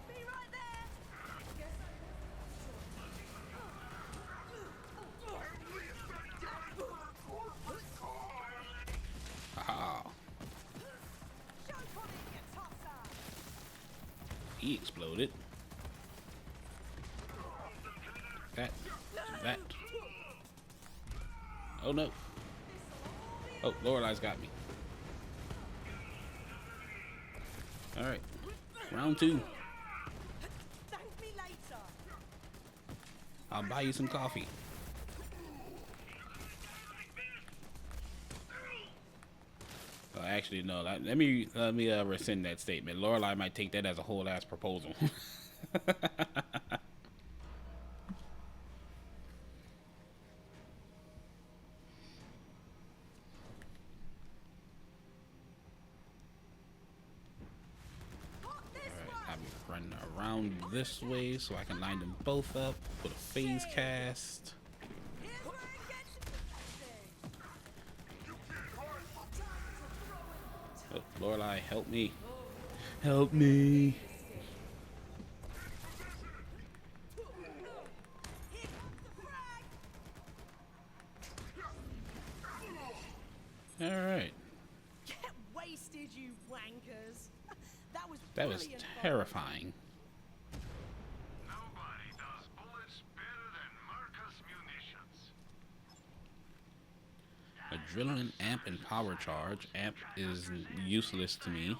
Be right there! Haha. Show Connie, you tosser! He exploded. That. Oh no. Oh, Lorelei's got me. Alright. Round 2. Thank me later! I'll buy you some coffee. Oh, actually, no. Let me rescind that statement. Lorelei might take that as a whole ass proposal. I'm running around this way so I can line them both up. Put a phase cast. Here's where it gets interesting! Oh, Lorelei, help me. Help me. Here comes the frag! Alright. Get wasted, you wankers! That was brilliant, Bob. terrifying. Nobody does bullets better than Marcus munitions. Adrenaline amp and power charge. Amp is useless to me.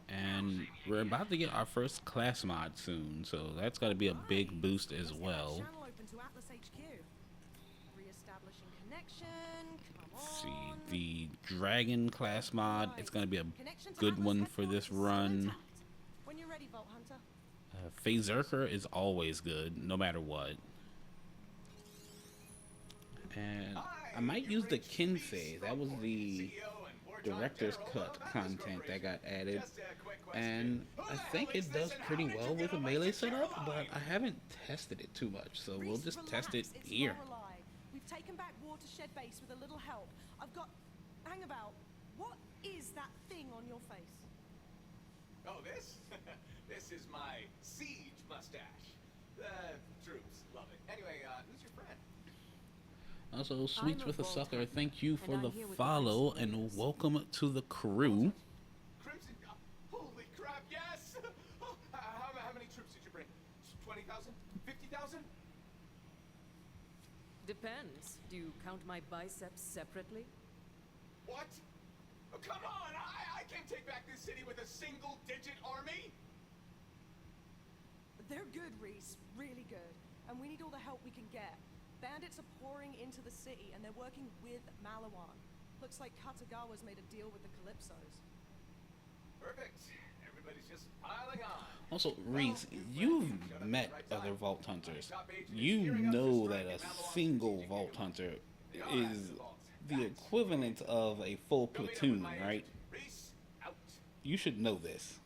And we're about to get our first class mod soon, so that's got to be a big boost as well. Channel open to Atlas HQ. Re-establishing connection. Come Let's see, on. the Dragon class mod, it's going to be a Connection to good Atlas one for this headquarters. run. Contact. When you're ready, Vault Hunter. Phaserker is always good, no matter what. And I might use the Kinsei. That was the director's cut content that got added. And I think it does pretty well with a melee setup, but I haven't tested it too much, so we'll Reese, just relax, test it it's here. Lorelei. We've taken back Watershed Base with a little help. I've got... Hang about. What is that thing on your face? Oh, this? This is my siege mustache. The troops love it. Anyway, who's your friend? Also, Sweets a with a Vault Sucker, Hunter, thank you for and the I'm here with the follow Crimson and Raiders. welcome to the crew. Crimson? Holy crap, yes! Oh, how many troops did you bring? 20,000? 50,000? Depends. Do you count my biceps separately? What? Oh, come on! I can't take back this city with a single-digit army! They're good, Reese. Really good. And we need all the help we can get. Bandits are pouring into the city, and they're working with Malawan. Looks like Katagawa's made a deal with the Calypsos. Perfect. Everybody's just piling on. Also, Reese, you've met other Vault Hunters. You know that a single Vault Hunter is the equivalent of a full platoon, right? Reese, out. You should know this.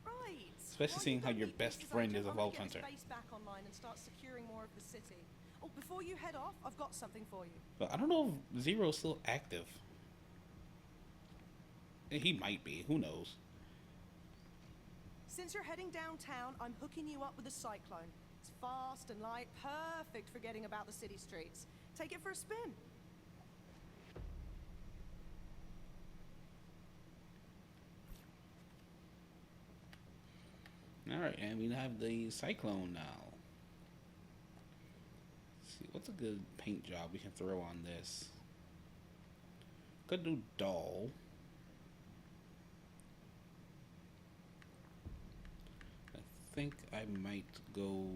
Right. Especially While seeing how you go your meet best Mrs. friend Agent, is a I'm Vault gonna get Hunter. his base back online and start securing more of the city. Oh, before you head off, I've got something for you. But I don't know if Zero's still active. He might be. Who knows? Since you're heading downtown, I'm hooking you up with a cyclone. It's fast and light, perfect for getting about the city streets. Take it for a spin. Alright, and we have the Cyclone now. Let's see, what's a good paint job we can throw on this? Could do doll. I think I might go,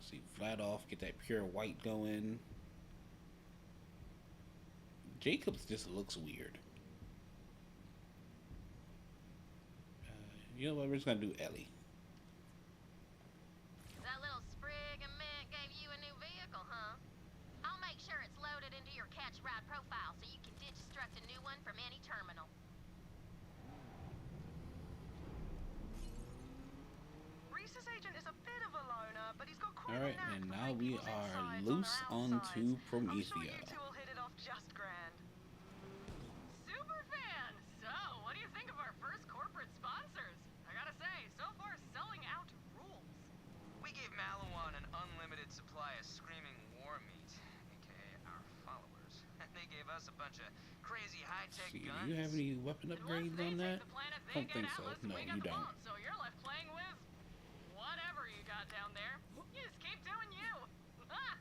see, flat off, get that pure white going. Jacobs just looks weird. You know what, we're just gonna do Ellie. That little sprig of mint gave you a new vehicle, huh? I'll make sure it's loaded into your catch ride profile so you can destruct a new one from any terminal. Reese's agent is a bit of a loner, but he's got quite Alright, and now we are loose onto Prometha. will hit it off just grand. Super fan! So, what do you think of our first corporate sponsors? I gotta say, so far selling out rules. We gave Malawan an unlimited supply of screaming war meat, aka our followers. And they gave us a bunch of crazy high-tech See, do guns. you have any weapon And once upgrades they on take that? the planet, I they don't get think so. Atlas, and No, we got you the don't. vault, so you're left playing with whatever you got down there. You just keep doing you. Ah!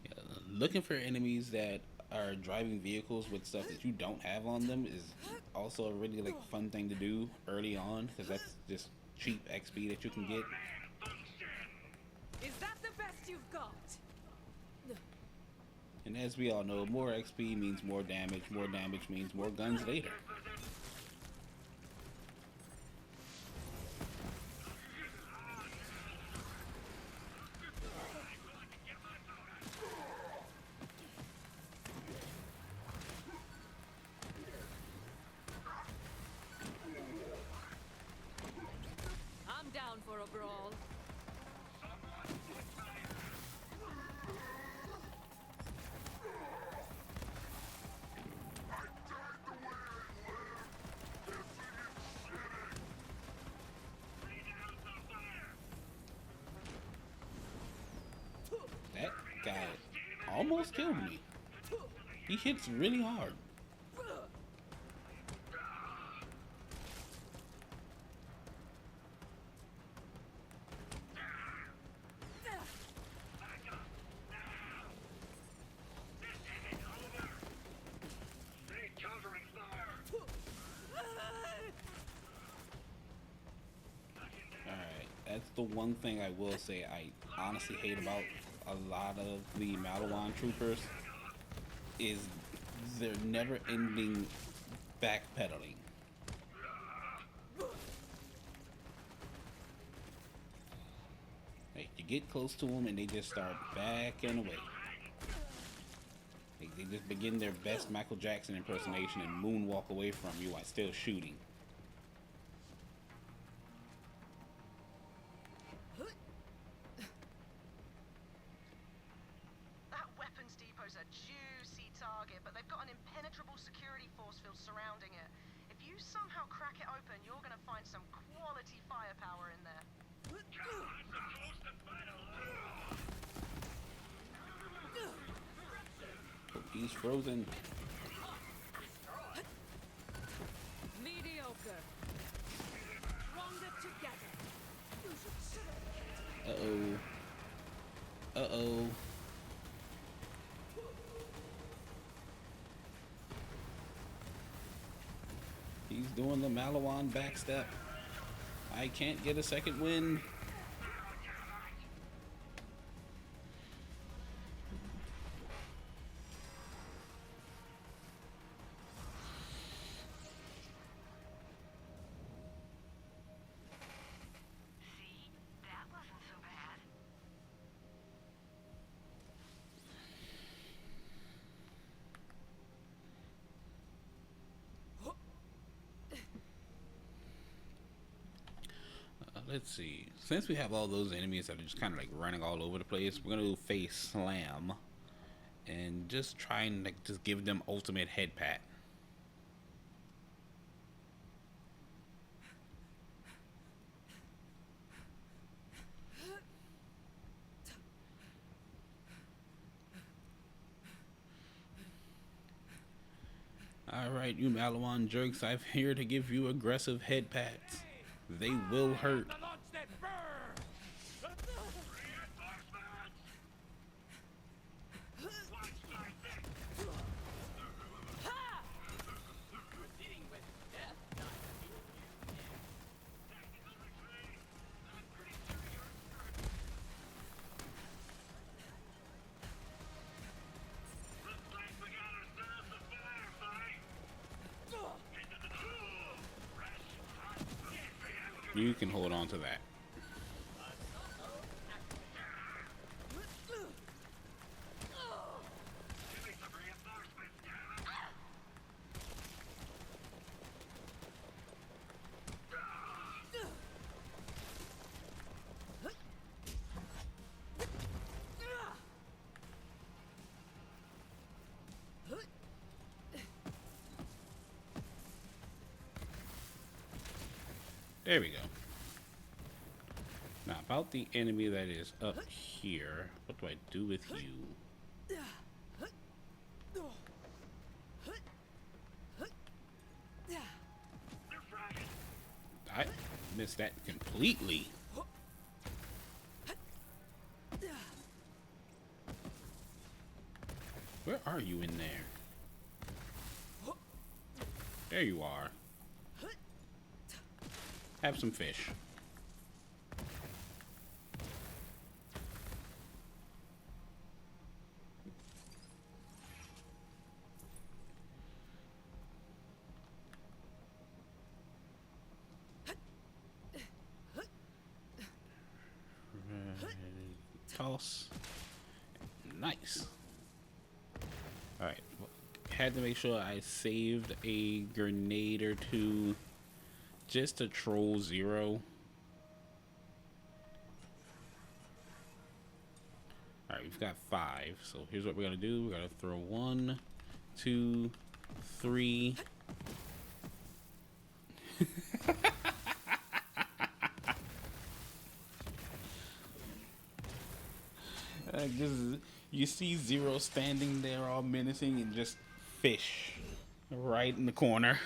Yeah, looking for enemies that are driving vehicles with stuff that you don't have on them is also a really like fun thing to do early on, because that's just cheap XP that you can get. Is that the best you've got? And as we all know, more XP means more damage means more guns later. I'm down for a brawl. That guy almost killed me. He hits really hard. Alright, that's the one thing I will say I honestly hate about a lot of the Malawan troopers is their never-ending backpedaling. Hey, you get close to them and they just start backing away. They just begin their best Michael Jackson impersonation and moonwalk away from you while still shooting. That weapons depot's a juicy target, but they've got an impenetrable security force field surrounding it. If you somehow crack it open, you're gonna find some quality firepower in there. Oh, he's frozen. Mediocre. Stronger together. Uh-oh. Uh-oh. He's doing the Malawan backstep. I can't get a second win. See, that wasn't so bad. let's see. Since we have all those enemies that are just kind of like running all over the place, we're gonna do face slam and just try and like just give them ultimate head pat. Alright, you Malawan jerks, I'm here to give you aggressive head pats. They will hurt. The launch that burn! You can hold on to that. There we go. Now, about the enemy that is up here, what do I do with you? I missed that completely. Where are you in there? There you are. Have some fish. Toss. Nice. Alright. Had to make sure I saved a grenade or two just to troll Zero. Alright, we've got 5. So here's what we're gonna do. We're gonna throw 1, 2, 3. Just, you see Zero standing there all menacing and just fish right in the corner.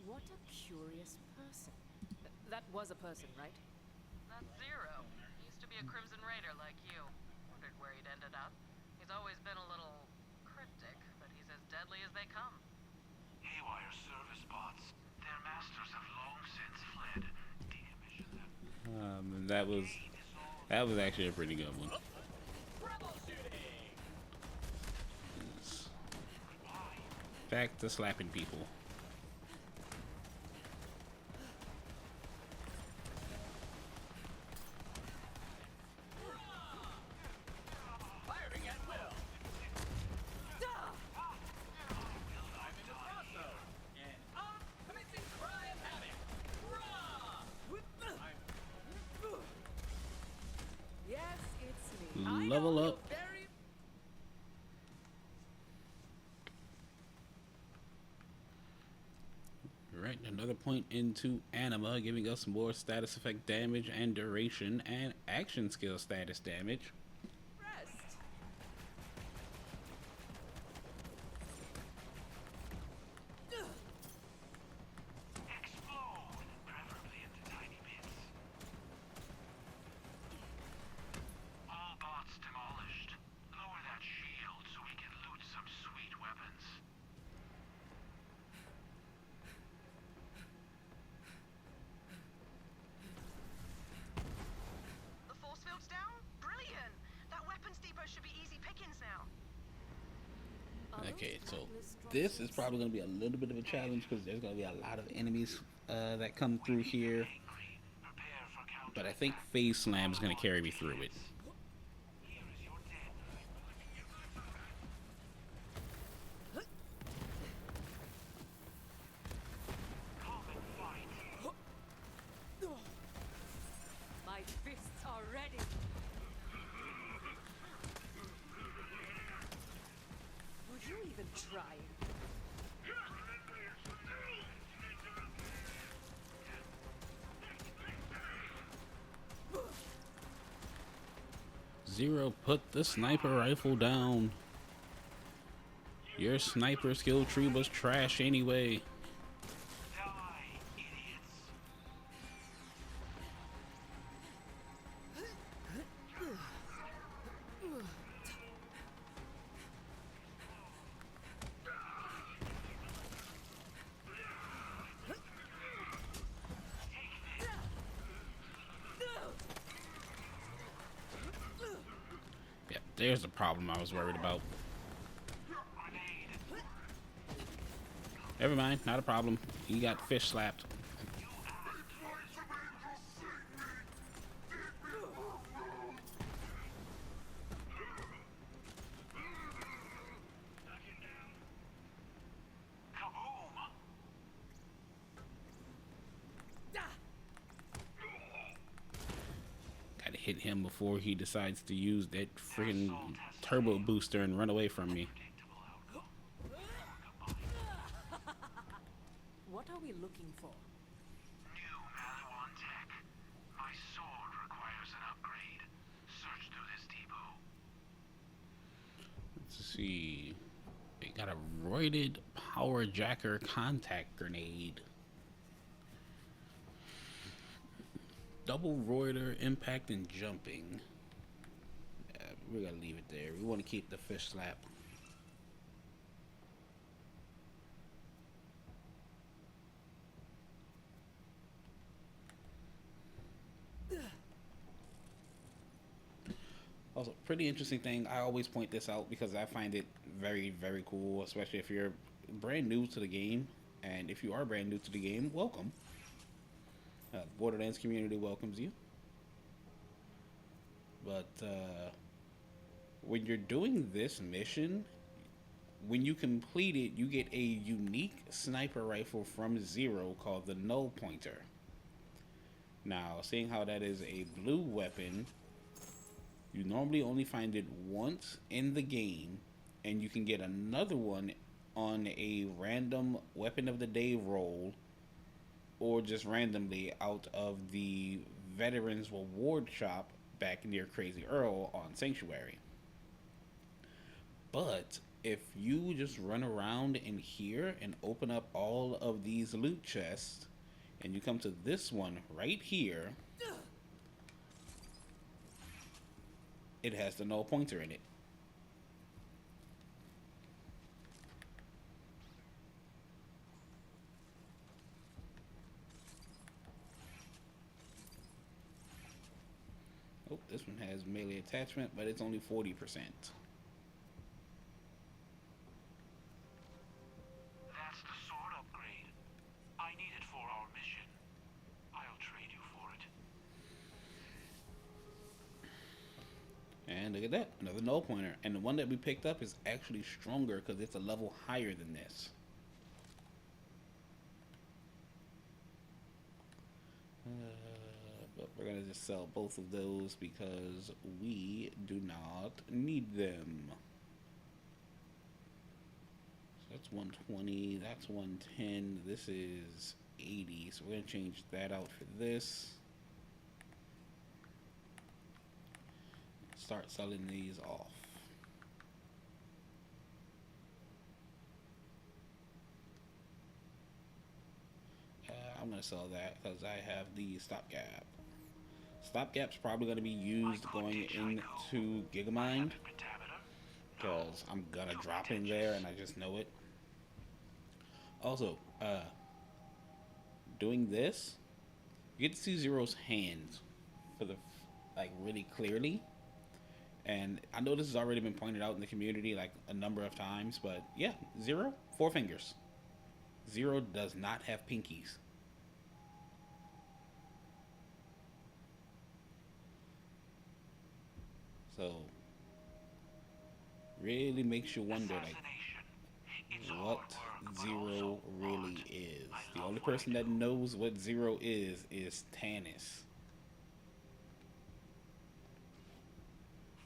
What a curious person. That was a person, right? That's Zero. He used to be a Crimson Raider like you. Wondered where he'd ended up. He's always been a little cryptic, but he's as deadly as they come. Haywire service bots. Their masters have long since fled. Decommission them. That was actually a pretty good one. Back to slapping people. Level up. Right, another point into Anima, giving us more status effect damage and duration and action skill status damage. Okay, so this is probably going to be a little bit of a challenge because there's going to be a lot of enemies that come through here. But I think Phase Slam is going to carry me through it. My fists are ready. Were you even trying? Zero, put the sniper rifle down. Your sniper skill tree was trash anyway. Yep, there's the problem I was worried about. Never mind, not a problem. He got fish slapped. Gotta hit him before he decides to use that freaking turbo booster and run away from me. What are we looking for? New Maliwan tech. My sword requires an upgrade. Search through this depot. Let's see. They got a roided power jacker contact grenade. Double roider, impact, and jumping. Yeah, we're gonna leave it there. We want to keep the fish slap. Also, pretty interesting thing. I always point this out because I find it very, very cool, especially if you're brand new to the game. And if you are brand new to the game, welcome. Borderlands community welcomes you. But when you're doing this mission, when you complete it, you get a unique sniper rifle from Zero called the Null Pointer. Now, seeing how that is a blue weapon, you normally only find it once in the game, and you can get another one on a random weapon of the day roll, or just randomly out of the Veterans Reward Shop back near Crazy Earl on Sanctuary. But if you just run around in here and open up all of these loot chests, and you come to this one right here, it has the Null Pointer in it. Oh, this one has melee attachment, but it's only 40%. That's the sword upgrade. I need it for our mission. I'll trade you for it. And look at that, another Null Pointer. And the one that we picked up is actually stronger because it's a level higher than this. But we're gonna just sell both of those because we do not need them. So that's 120, that's 110, this is 80, so we're gonna change that out for this. Start selling these off. I'm gonna sell that because I have the stopgap. Stopgap's probably gonna be used going into Gigamind because I'm gonna drop in there and I just know it. Also, doing this, you get to see Zero's hands for the really clearly. And I know this has already been pointed out in the community like a number of times, but yeah, Zero, 4 fingers. Zero does not have pinkies. So, really makes you wonder, like, what Zero really is. The only person that knows what Zero is Tannis.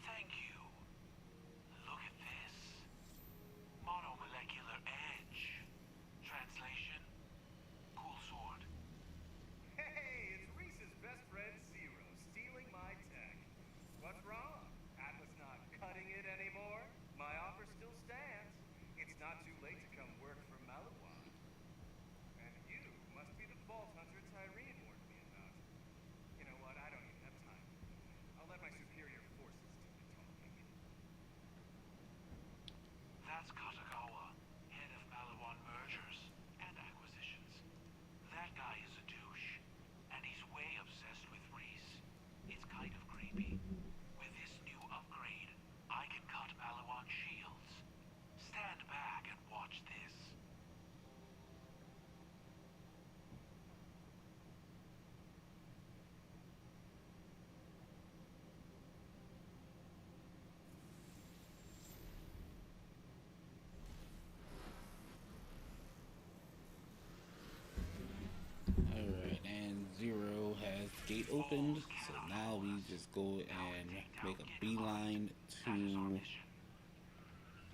Thank you. Look at this. Monomolecular edge. Translation: cool sword. Hey, it's Reese's best friend Zero stealing my tech. What's wrong? Atlas not cutting it anymore? My offer still stands. It's not too late to come work for Malawan. And you must be the vault hunter Tyrene warned me about. You know what? I don't even have time. I'll let my superior forces do the talking. That's Katagawa, head of Malawan mergers and acquisitions. That guy is a douche, and he's way obsessed with Reese. It's kind of creepy. With this new upgrade, I can cut Malawan shields. Stand back and watch this. Alright, and Zero has gate opened, so now we just go and make a beeline to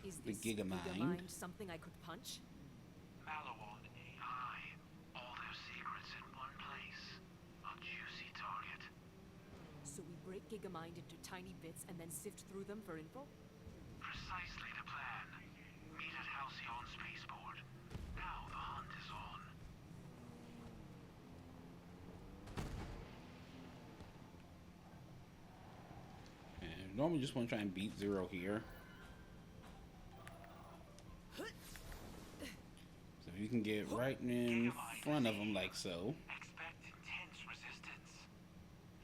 Is the this Gigamind. something I could punch? Malawan AI. All their secrets in one place. A juicy target. So we break Gigamind into tiny bits and then sift through them for info? Precisely the plan. Meet at Halcyon Spaceport. Now the hunt is on. And normally just want to try and beat Zero here. So if you can get right in front of him like so, Expect intense resistance.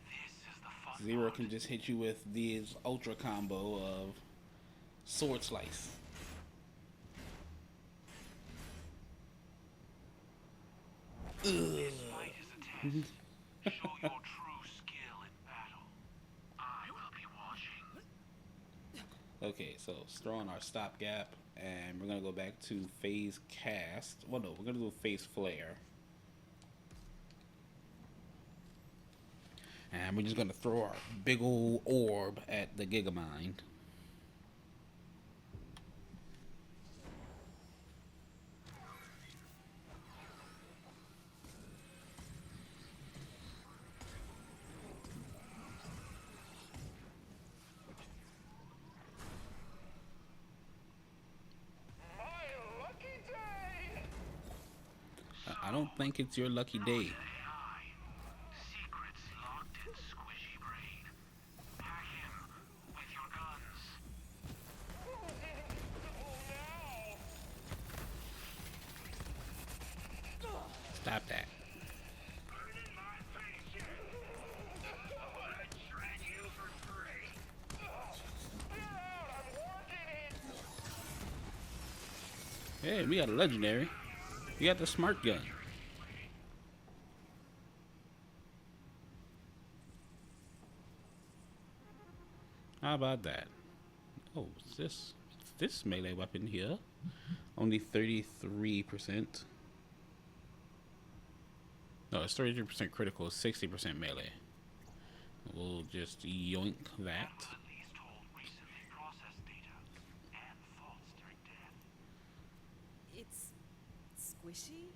This is the fun Zero part. can just hit you with this ultra combo of Sword Slice. This fight is a test. Show your true skill in battle. I will be watching. Okay, so let's throw on our stopgap, and we're gonna go back to phase cast. Well, no, we're gonna do phase flare, and we're just gonna throw our big old orb at the Gigamind. My lucky day! I don't think it's your lucky day. AI. Secrets locked in squishy brain. Hack him with your guns. Who's invincible now? Stop that. Burn in my face, you. I want to shred you for free. Get out! I'm working it! Hey, we got a legendary. We got the smart gun. How about that? Oh, is this melee weapon here? Only 33%. No, it's 33% critical, 60% melee. We'll just yoink that. At least hold recently processed data and thoughts during death. It's squishy?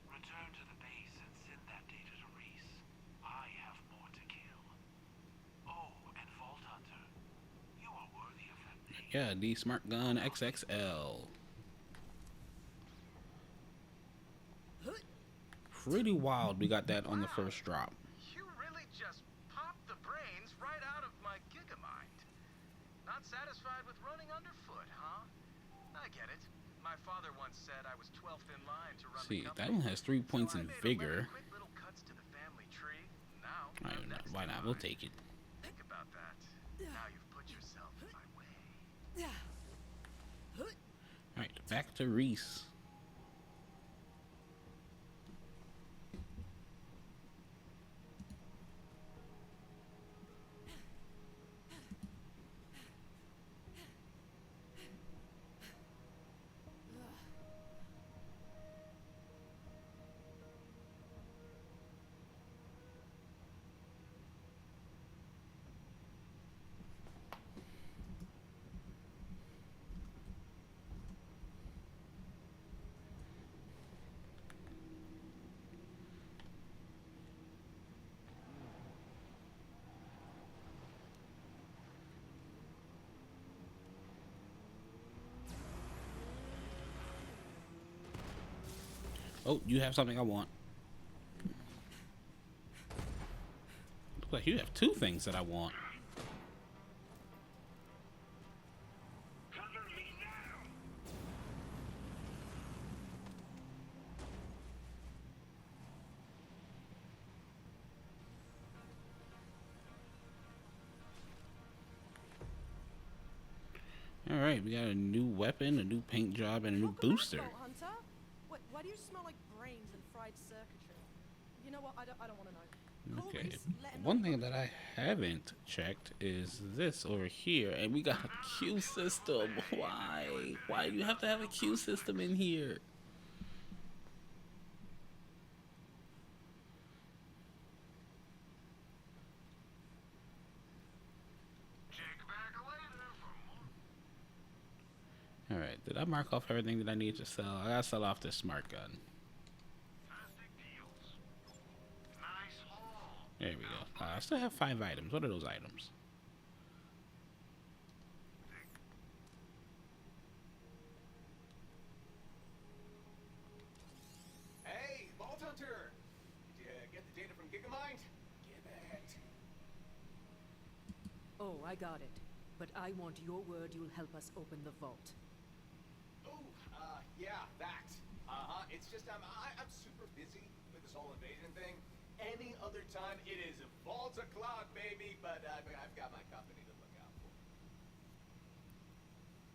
Return to the base and send that data to Reese. I have more to kill. Oh, and Vault Hunter, you are worthy of that name. Yeah, the smart gun XXL. Pretty wild we got that on the first drop. You really just popped the brains right out of my Gigamind. Not satisfied with running underfoot, huh? I get it. My father once said I was 12th in line to run See, the that company. one has 3 points So I in made 11 vigor. quick little cuts to the family tree. Now, I I'm don't know. next Why in not? We'll line. take it. Think about that. Now you've put yourself Alright, back to Reese. Oh, you have something I want. Looks like you have two things that I want. Cover me now. Alright, we got a new weapon, a new paint job, and a new Welcome back, booster. Vault Hunter. Why do you smell like brains and fried circuitry? You know what? I don't want to know. Call Okay, Reese, let him know one you're thing coming. that I haven't checked is this over here, and we got a queue system. Why? Why do you have to have a queue system in here? Check back later for more Alright, did I mark off everything that I need to sell? I gotta sell off this smart gun. fantastic deals. Nice haul. There we go. I still have 5 items. What are those items? Hey, Vault Hunter! Did you get the data from Gigamind? Give it. Oh, I got it. But I want your word you'll help us open the vault. Oh, yeah, that. It's just I'm super busy with this whole invasion thing. Any other time, it is vault o'clock, baby. But I've got my company to look out for.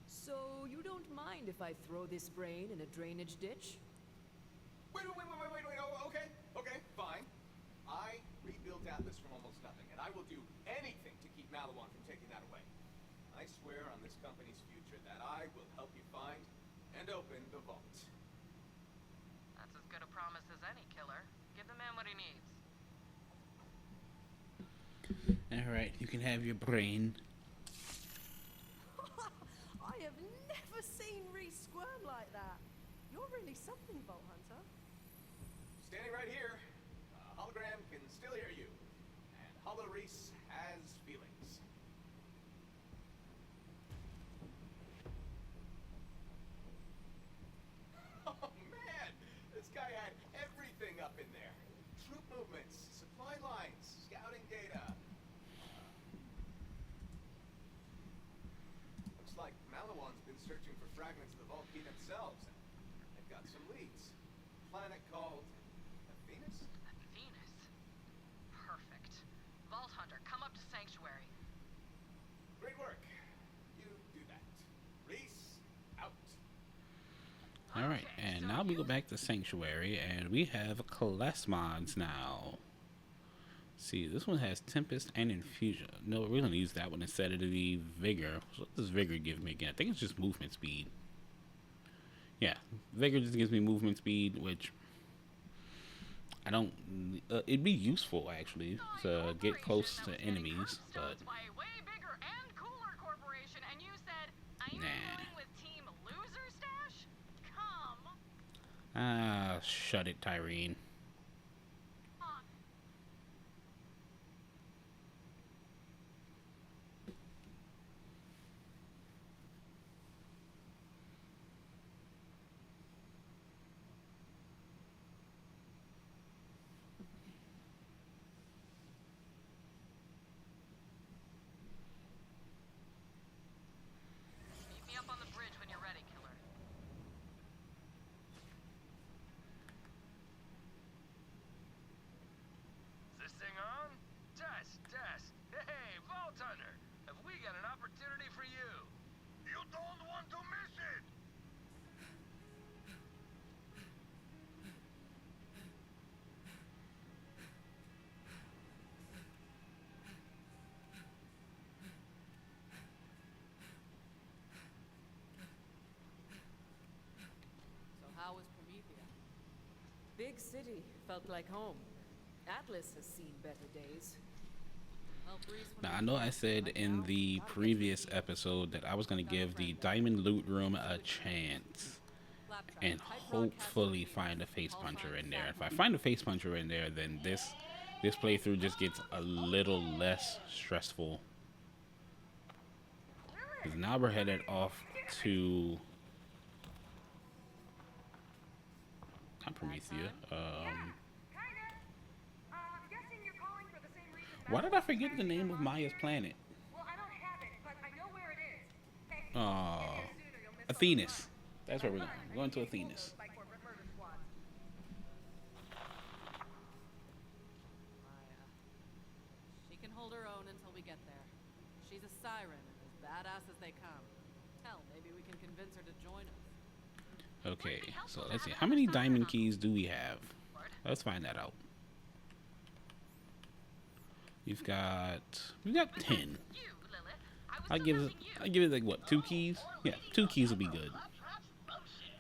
So you don't mind if I throw this brain in a drainage ditch? Wait. Okay, fine. I rebuilt Atlas from almost nothing, and I will do anything to keep Malawan from taking that away. I swear on this company's future that I will help you find and open the vault. That's as good a promise as any, killer. Give the man what he needs. Alright, you can have your brain. I have never seen Reese squirm like that. You're really something, Vault Hunter. Standing right here, hologram can still hear you, and Holo Reese has feelings. Oh man, this guy had everything up in there. Troop movements, supply lines, scouting data. Looks like Malawan's been searching for fragments of the vault key themselves. They've got some leads. Planet called Venus? Venus. Perfect. Vault Hunter, come up to Sanctuary. Great work. You do that. Reese, out. Alright, and now we go back to Sanctuary, and we have class mods now. See, this one has Tempest and Infusion. No, we're going to use that one instead of the Vigor. So what does Vigor give me again? I think it's just movement speed. Yeah, Vigor just gives me movement speed, which I don't... it'd be useful, actually, to get close to enemies, but... By a way bigger and cooler corporation, and you said, are you Nah. going with Team Loser Stash? Come Ah, shut it, Tyrene. on. Meet me up on the bridge when you're ready, killer. Is this thing on? Test. Hey, Vault Hunter, have we got an opportunity for you? You don't want to miss it. big city felt like home. Atlas has seen better days. Help Reese when Now, we I know can. I said Right in now, the gotta get previous through the episode that I was going to Got a give the friend. Diamond Loot Room a chance Claptrap, and type broadcast hopefully review. find a face Call puncher sign in there. If I Sapphire. find a face puncher in there, then this playthrough just gets a little less stressful. 'Cause now we're headed off to not Prometha. Why did I forget the name of Maya's planet? Athenas. That's where we're going. We're going to Athenas. Maya. She can hold her own until we get there. She's a siren and as badass as they come. Hell, maybe we can convince her to join us. Okay, so let's see. How many diamond keys do we have? Let's find that out. We've got 10. I give it like what, 2 keys? Yeah, 2 keys will be good.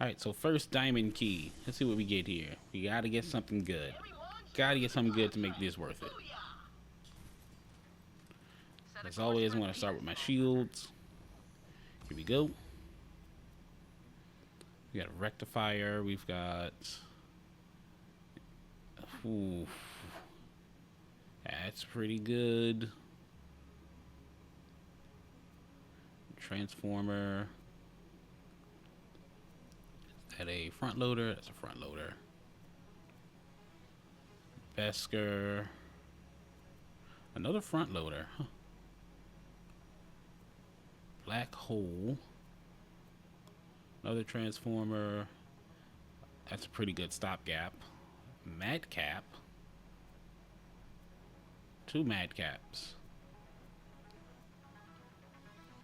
All right, so first diamond key. Let's see what we get here. We gotta get something good. Gotta get something good to make this worth it. As always, I'm gonna start with my shields. Here we go. We got a rectifier. We've got. Ooh, that's pretty good. Transformer. Is that a front loader? That's a front loader. Besker. Another front loader. Huh. Black hole. Another transformer. That's a pretty good stopgap. Madcap. 2 madcaps.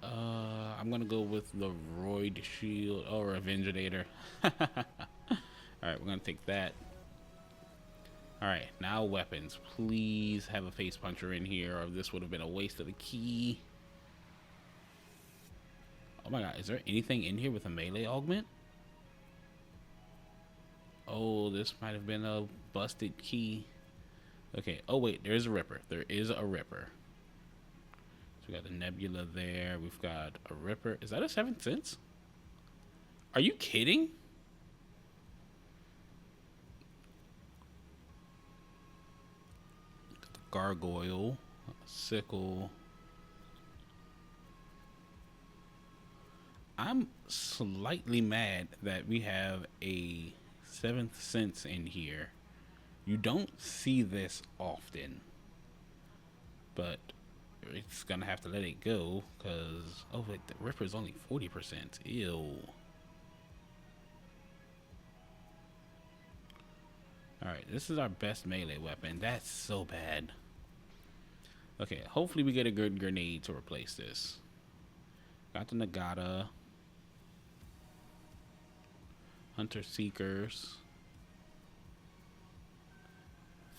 I'm gonna go with the Roid Shield or Avengedator. Alright, we're gonna take that. Alright, now weapons. Please have a face puncher in here, or this would have been a waste of a key. Oh my god, is there anything in here with a melee augment? Oh, this might have been a busted key. Okay, oh wait, there's a Ripper. There is a Ripper. So we got the Nebula there. We've got a Ripper. Is that a 7th Sense? Are you kidding? Got the Gargoyle, Sickle. I'm slightly mad that we have a 7th Sense in here. You don't see this often, but it's gonna have to let it go because oh wait, the Ripper's only 40%. Ew. Alright, this is our best melee weapon. That's so bad. Okay, hopefully we get a good grenade to replace this. Got the Nagata. Hunter Seekers.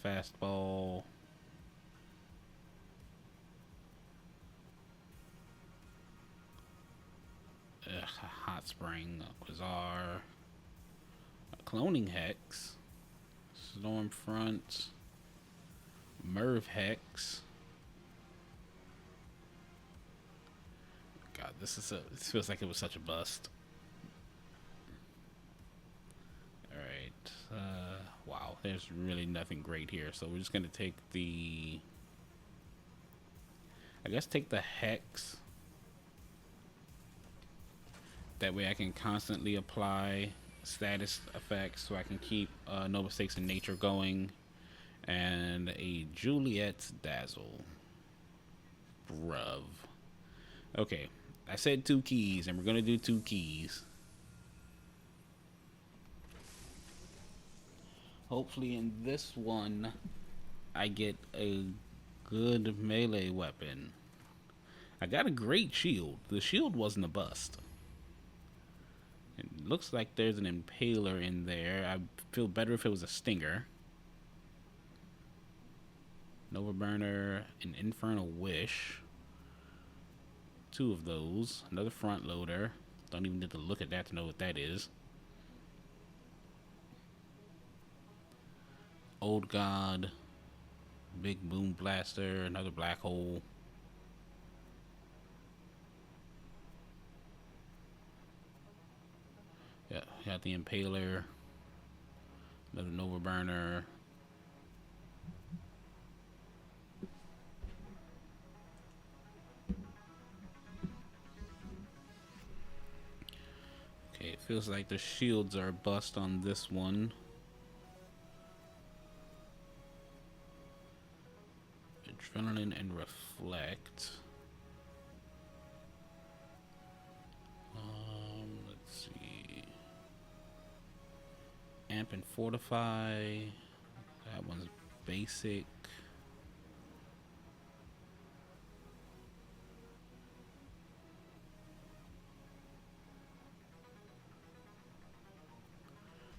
Fastball. Hot Spring, Quasar, Cloning Hex, Stormfront, Merv Hex. God, this feels like it was such a bust. Alright, wow, there's really nothing great here, so we're just gonna take the, I guess take the Hex. That way I can constantly apply status effects so I can keep No Mistakes in Nature going. And a Juliet's Dazzle. Bruv. Okay, I said 2 keys and we're gonna do 2 keys. Hopefully in this one I get a good melee weapon. I got a great shield. The shield wasn't a bust. It looks like there's an impaler in there. I'd feel better if it was a stinger. Nova Burner, an Infernal Wish. 2 of those. Another front loader. Don't even need to look at that to know what that is. Old God, big boom blaster, another black hole. Yeah, got the Impaler, another Nova Burner. Okay, it feels like the shields are bust on this one. Adrenaline and Reflect. Let's see. Amp and Fortify. That one's basic.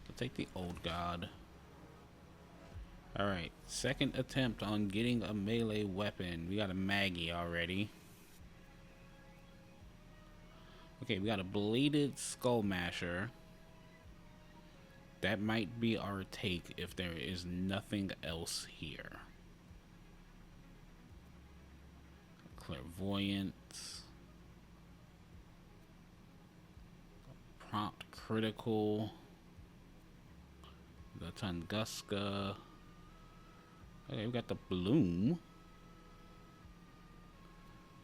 I'll take the Old God. Alright, second attempt on getting a melee weapon. We got a Maggie already. Okay, we got a Bladed Skull Masher. That might be our take if there is nothing else here. Clairvoyant. Prompt Critical. The Tunguska. Okay, we got the Bloom.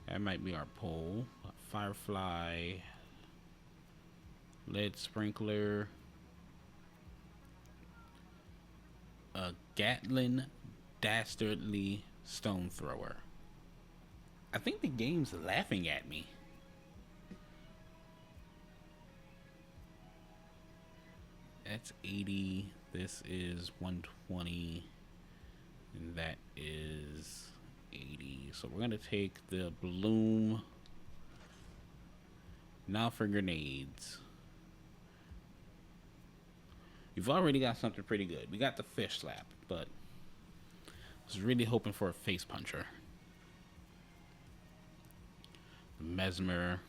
That might be our pull. Firefly. Lead Sprinkler. A Gatlin Dastardly Stone Thrower. I think the game's laughing at me. That's 80. This is 120. And that is 80. So we're gonna take the Bloom. Now for grenades. You've already got something pretty good. We got the Fish Slap, but I was really hoping for a Face Puncher. Mesmer.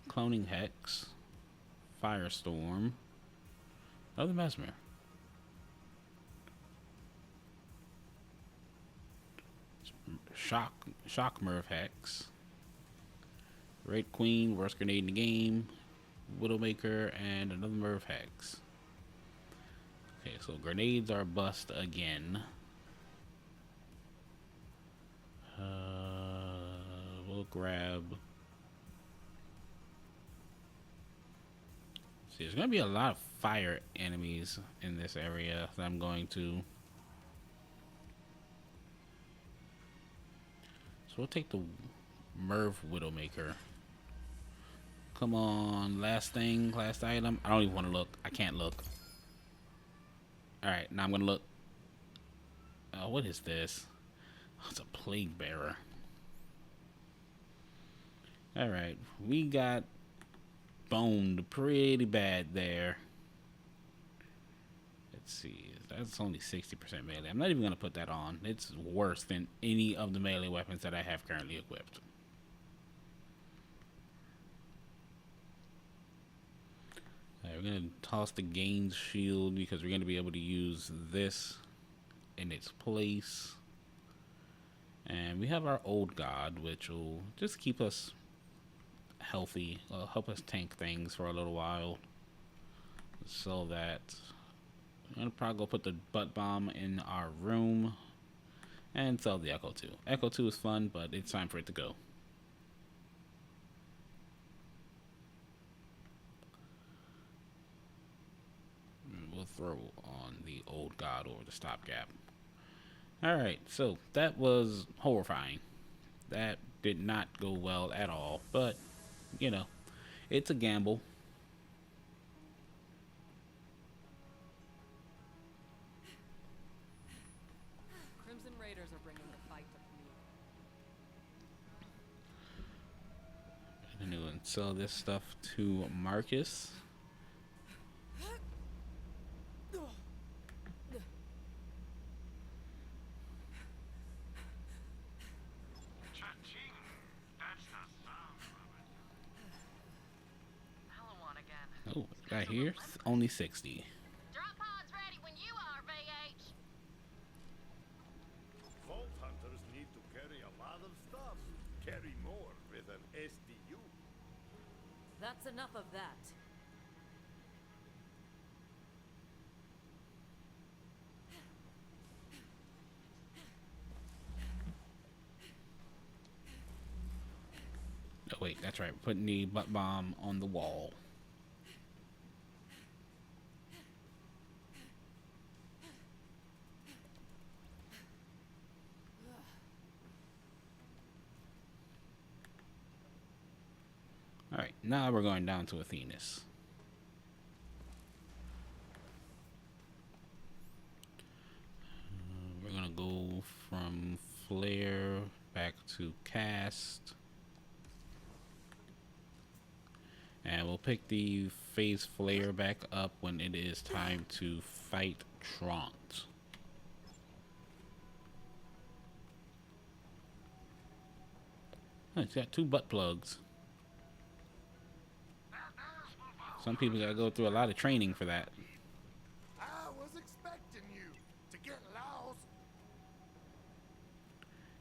Cloning Hex. Firestorm. Another Mesmer. Shock Merv Hex. Red Queen, worst grenade in the game. Widowmaker, and another Merv Hex. Okay, so grenades are bust again. We'll grab. See, there's gonna be a lot of fire enemies in this area that I'm going to. So we'll take the Merv Widowmaker. Come on, last thing, last item. I don't even want to look. I can't look. Alright, now I'm gonna look. Oh, what is this? Oh, it's a Plague Bearer. Alright, we got boned pretty bad there. Let's see. That's only 60% melee. I'm not even gonna put that on. It's worse than any of the melee weapons that I have currently equipped. Alright, we're gonna toss the Gaines shield because we're gonna be able to use this in its place. And we have our Old God, which will just keep us healthy, help us tank things for a little while. So that I'm gonna probably go put the butt bomb in our room and sell the Echo 2. Echo 2 is fun, but it's time for it to go. We'll throw on the Old God over the stopgap. Alright, so that was horrifying. That did not go well at all, but you know, it's a gamble. Crimson Raiders are bringing the fight to me. And sell this stuff to Marcus. Oh, guy here, only 60. Drop pod's ready when you are, carry a lot of stuff. Carry more with an SDU. That's enough of that. Oh wait, that's right. Putting the butt bomb on the wall. Alright, now we're going down to Athena's. We're gonna go from flare back to cast. And we'll pick the phase flare back up when it is time to fight Trant. Oh, it's got 2 butt plugs. Some people gotta go through a lot of training for that. I was expecting you to get lost.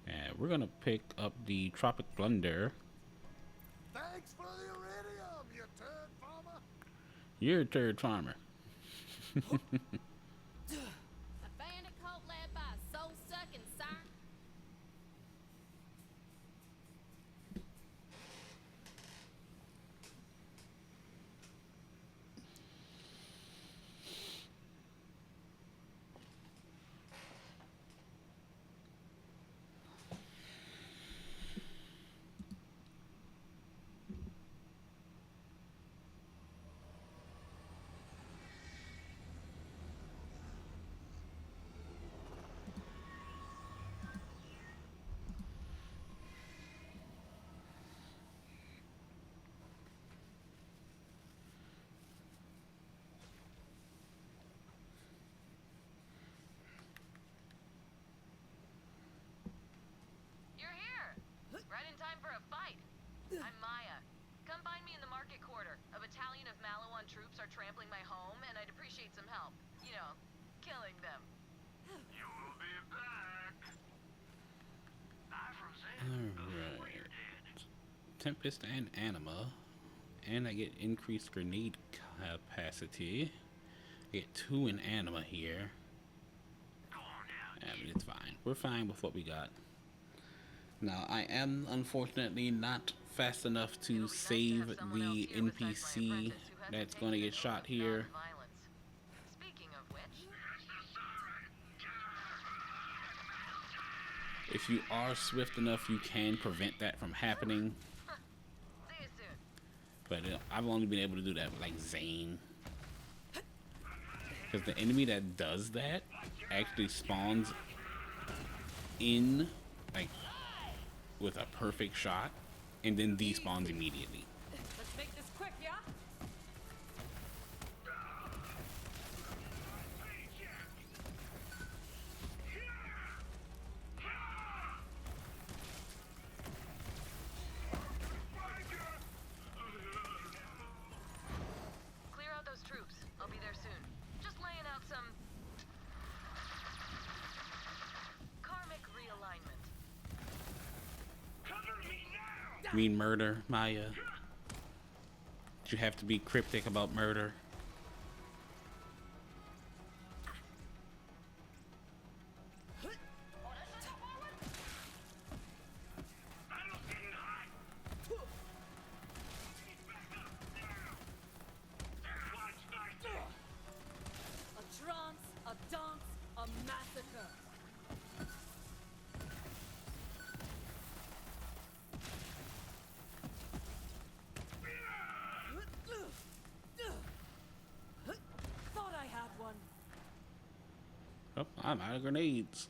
And we're gonna pick up the Tropic Blunder. Thanks for the iridium, you turd farmer. You're a turd farmer. A bandit cult led by a soul-sucking siren. You're here! Right in time for a fight. I'm Maya. Come find me in the market quarter. A battalion of Malawan troops are trampling my home, and I'd appreciate some help. You know, killing them. You will be back. I've Roseanne before you're Alright. dead. Tempest and Anima. And I get increased grenade capacity. I get 2 in Anima here. Go on now. Yeah, but it's fine. We're fine with what we got. Now, I am unfortunately not fast enough to save the NPC that's going to get shot here. Speaking of which, If you are swift enough, you can prevent that from happening. see you soon. But I've only been able to do that with like Zane. Because the enemy that does that actually spawns in like with a perfect shot and then despawns immediately. Let's make this quick, yeah? Clear out those troops. I'll be there soon. Just laying out some karmic realignment. You mean murder, Maya? Did you have to be cryptic about murder? A trance, a dance, a massacre. Thought I had one. Oh, I'm out of grenades.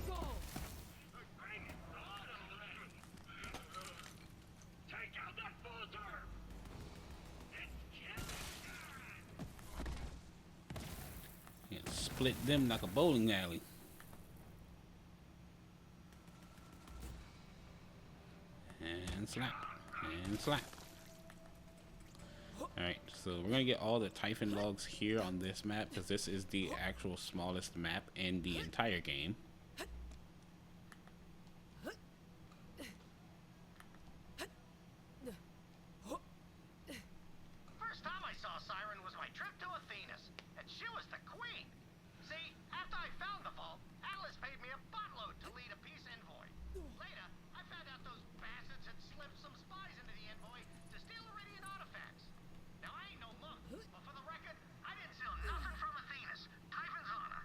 Go! Take out that bulldozer. Yeah, split them like a bowling alley. And slap. And slap. Alright, so we're gonna get all the Typhon logs here on this map because this is the actual smallest map in the entire game. First time I saw Siren was my trip to Athena's, and she was the queen. See, after I found the vault, Atlas paid me a buttload to lead a peace envoy. Later, I found out those bastards had slipped some spies into the envoy to steal Iridian artifacts. Now, I ain't no monk, but for the record, I didn't steal nothing from Athena's. Typhon's honor.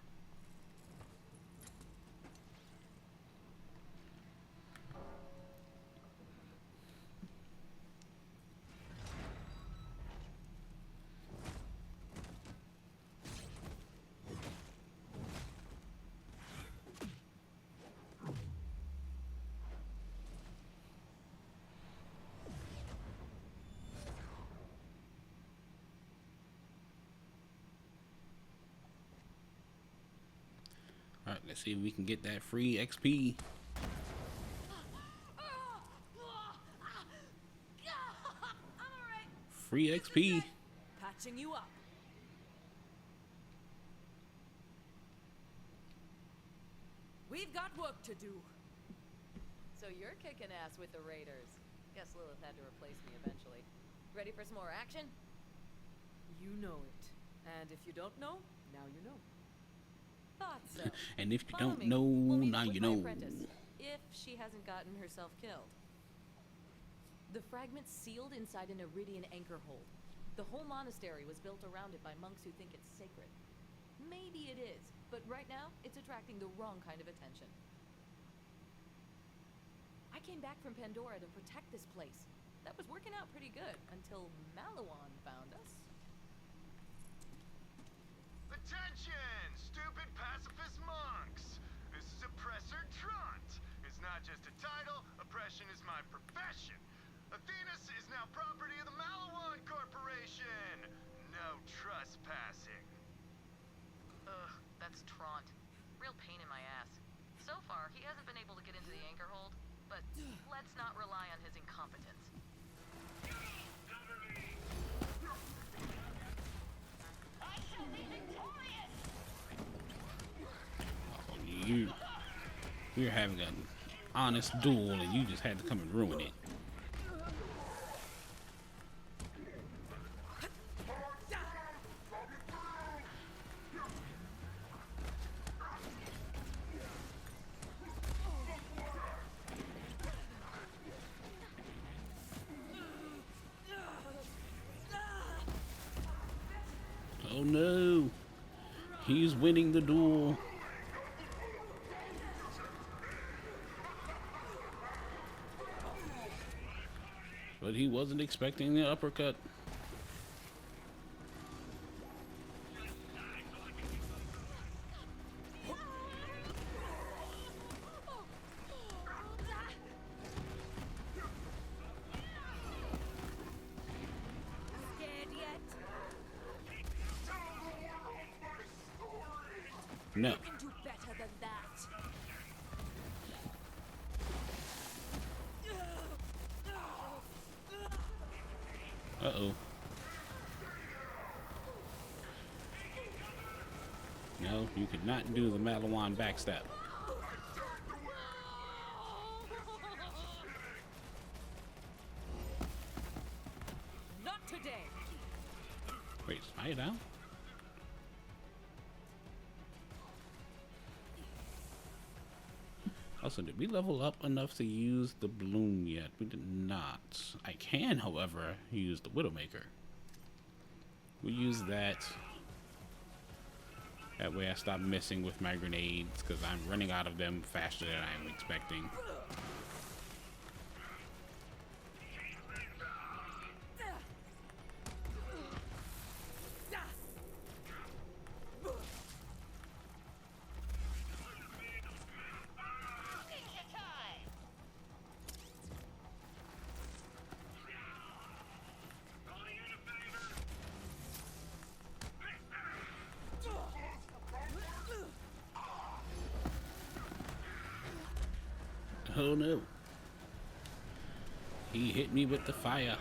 Alright, let's see if we can get that free XP. Free XP. Patching you up. We've got work to do. So you're kicking ass with the Raiders. Guess Lilith had to replace me eventually. Ready for some more action? You know it. And if you don't know, now you know. Thought so. And if you Follow don't me. know, We'll meet now up with you my know. apprentice, if she hasn't gotten herself killed. The fragment's sealed inside an Iridian anchor hold. The whole monastery was built around it by monks who think it's sacred. Maybe it is, but right now, it's attracting the wrong kind of attention. I came back from Pandora to protect this place. That was working out pretty good until Malawan found us. Attention, stupid pacifist monks! This is Oppressor Trunt. It's not just a title, oppression is my profession. Athenas is now property of the Malawan Corporation. No trespassing. Ugh, that's Traunt. Real pain in my ass. So far, he hasn't been able to get into the anchor hold, but let's not rely on his incompetence. I shall be victorious! You're having an honest duel and you just had to come and ruin it. Oh no, he's winning the duel. But he wasn't expecting the uppercut. Scared yet? No. You can do better than that. Uh-oh. No, you could not do the Malawan backstab. Not today. Wait, is Maya down? Also, did we level up enough to use the bloom yet? We did not. I can, however, use the Widowmaker. We use that. That way I stop messing with my grenades because I'm running out of them faster than I'm expecting. Ninja time! Oh no. He hit me with the fire.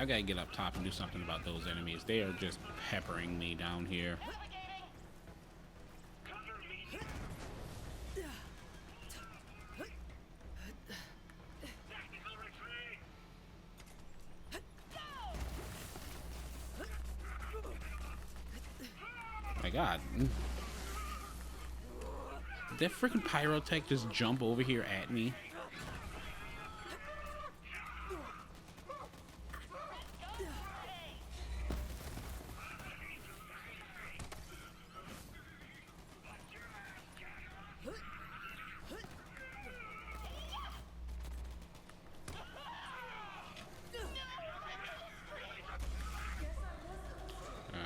I gotta get up top and do something about those enemies. They are just peppering me down here. My God. Did that freaking pyrotech just jump over here at me?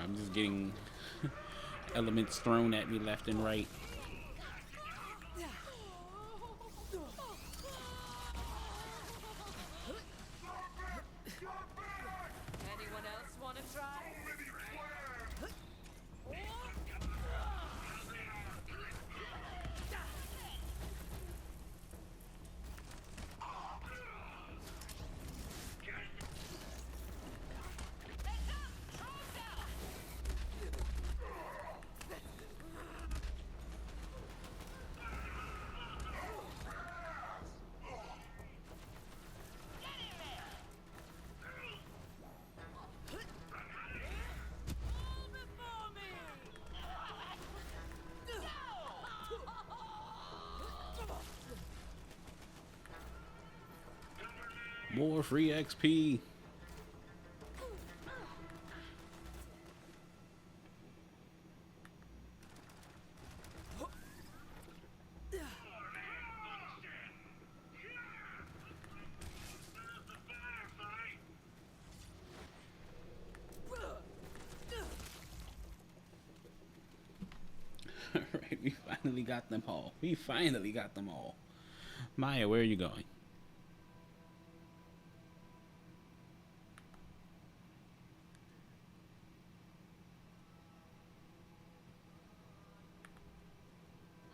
I'm just getting elements thrown at me left and right. Anyone else want to try? More free XP. Alright, we finally got them all. We finally got them all. Maya, where are you going?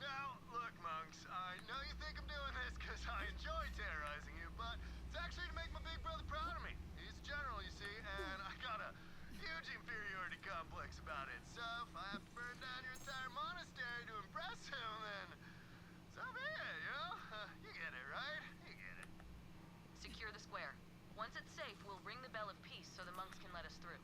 Now, look, monks, I know you think I'm doing this because I enjoy terrorizing you, but it's actually to make my big brother proud of me. He's a general, you see, and I got a huge inferiority complex about it. So if I have to burn down your entire monastery to impress him, then so be it, you know? You get it, right? You get it. Secure the square. Once it's safe, we'll ring the bell of peace so the monks can let us through.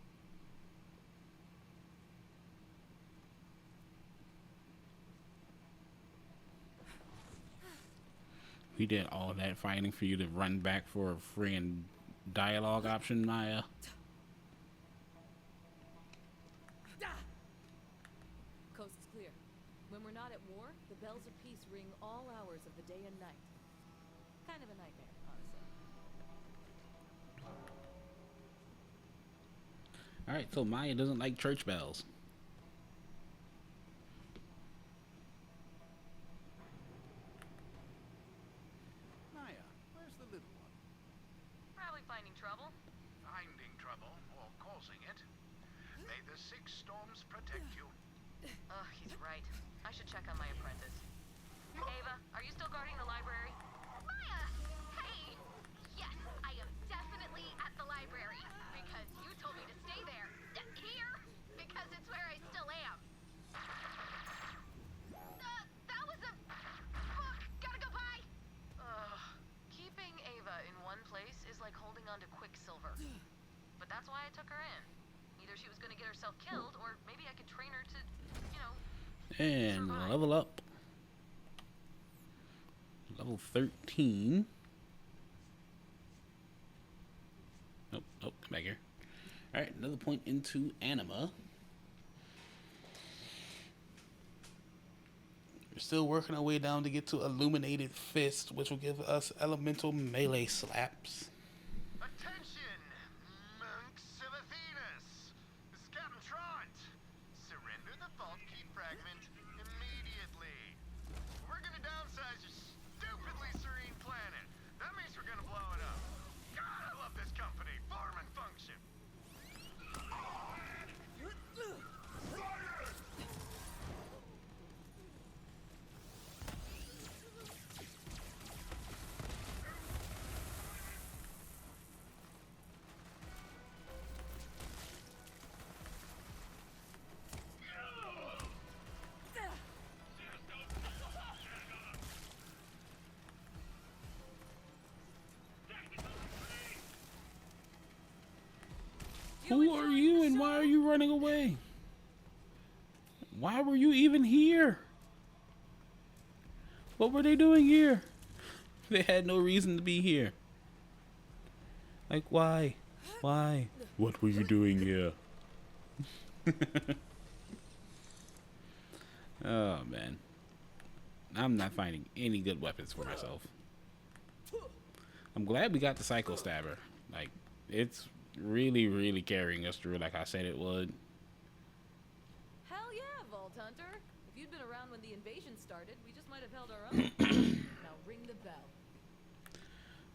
We did all that fighting for you to run back for a friggin' dialogue option, Maya. Coast is clear. When we're not at war, the bells of peace ring all hours of the day and night. Kind of a nightmare, honestly. Alright, so Maya doesn't like church bells. Maya, where's the little one? Probably finding trouble. Finding trouble or causing it. May the six storms protect you. Ugh, he's right. I should check on my apprentice. Ava, are you still guarding the library? Maya! Hey! Yes, I am definitely at the library. Because you told me to stay there. Here? Because it's where I still am. That was a book. Gotta go buy. Keeping Ava in one place is like holding on to Quicksilver. But that's why I took her in. Either she was gonna get herself killed, or maybe I could train her to, you know, And survive. level up. Level 13. Nope, nope, come back here. Alright, another point into Anima. We're still working our way down to get to Illuminated Fist, which will give us elemental melee slaps. Attention, monks of Athenas! This is Captain Trot. Surrender the vault key fragment immediately. We're gonna downsize your stupidly serene planet. That means we're gonna blow it up. God, I love this company. Form and function. Who are you and why are you running away? Why were you even here? What were they doing here? They had no reason to be here. Like, why? Why? What were you doing here? Oh, man. I'm not finding any good weapons for myself. I'm glad we got the Psycho Stabber. Like, it's really, really carrying us through like I said it would. Hell yeah, Vault Hunter. If you'd been around when the invasion started, we just might have held our own. Now ring the bell.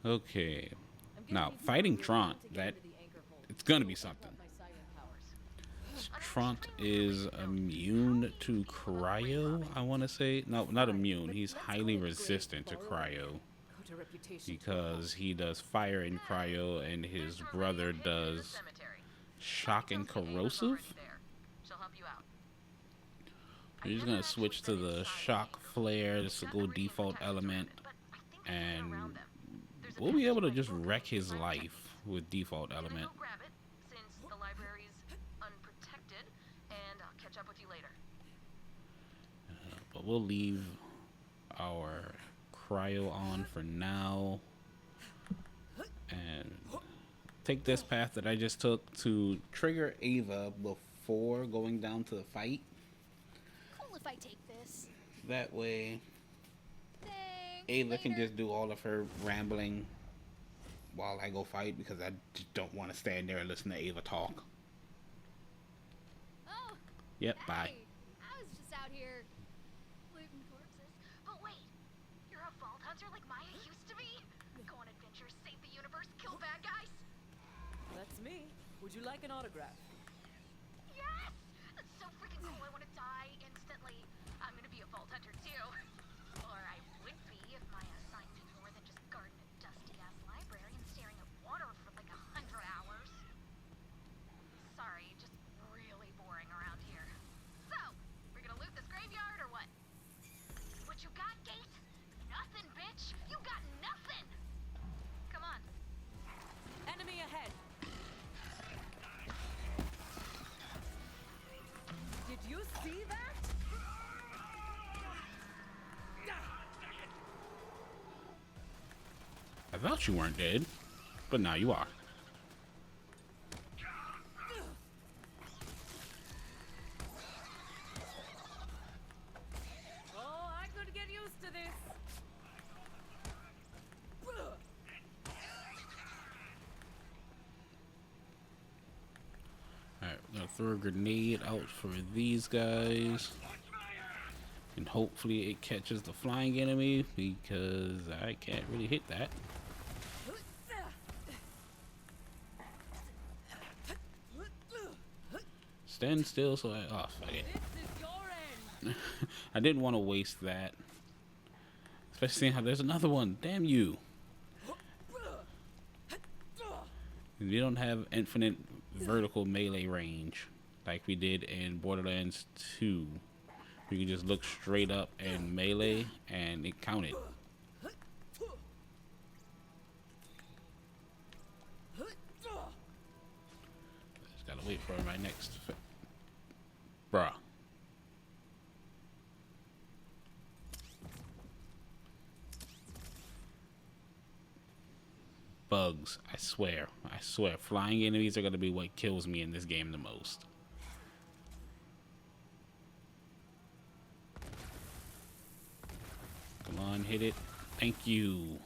Okay. Now, fighting Trant, it's gonna be something. Trant is immune to cryo, I want to say. No, not immune. He's highly resistant to cryo because he does fire and cryo, and his brother does shock and corrosive. We're just gonna switch to the shock flare. This will go default element, and we'll be able to just wreck his life with default element. But we'll leave our cryo on for now and take this path that I just took to trigger Ava before going down to the fight. Cool if I take this. That way Thanks, Ava can later. just do all of her rambling while I go fight, because I just don't want to stand there and listen to Ava talk. Oh. Yep, Hey, bye. I was just out here looting corpses. But wait, you're a vault hunter like Maya used to be? Go on adventures, save the universe, kill bad guys? That's me. Would you like an autograph? Yes! That's so freaking cool, I want to die instantly. I'm gonna be a vault hunter too. Or I would be if Maya assigned me more than just guarding a dusty-ass library and staring at water for like 100 hours. Sorry, just really boring around here. So, we're gonna loot this graveyard or what? What you got, Gate? Nothing, bitch! You got nothing! Come on. Enemy ahead. Did you see that? I thought you weren't dead, but now you are. Oh, I could get used to this. Alright, we're gonna throw a grenade out for these guys. And hopefully it catches the flying enemy, because I can't really hit that. Stand still so I... Oh, fuck it. I didn't want to waste that. Especially seeing how there's another one. Damn you. We don't have infinite vertical melee range like we did in Borderlands 2. You can just look straight up and melee and it counted. Just gotta wait for my next... Bruh. Bugs, I swear. I swear. Flying enemies are gonna be what kills me in this game the most. Come on, hit it. Thank you.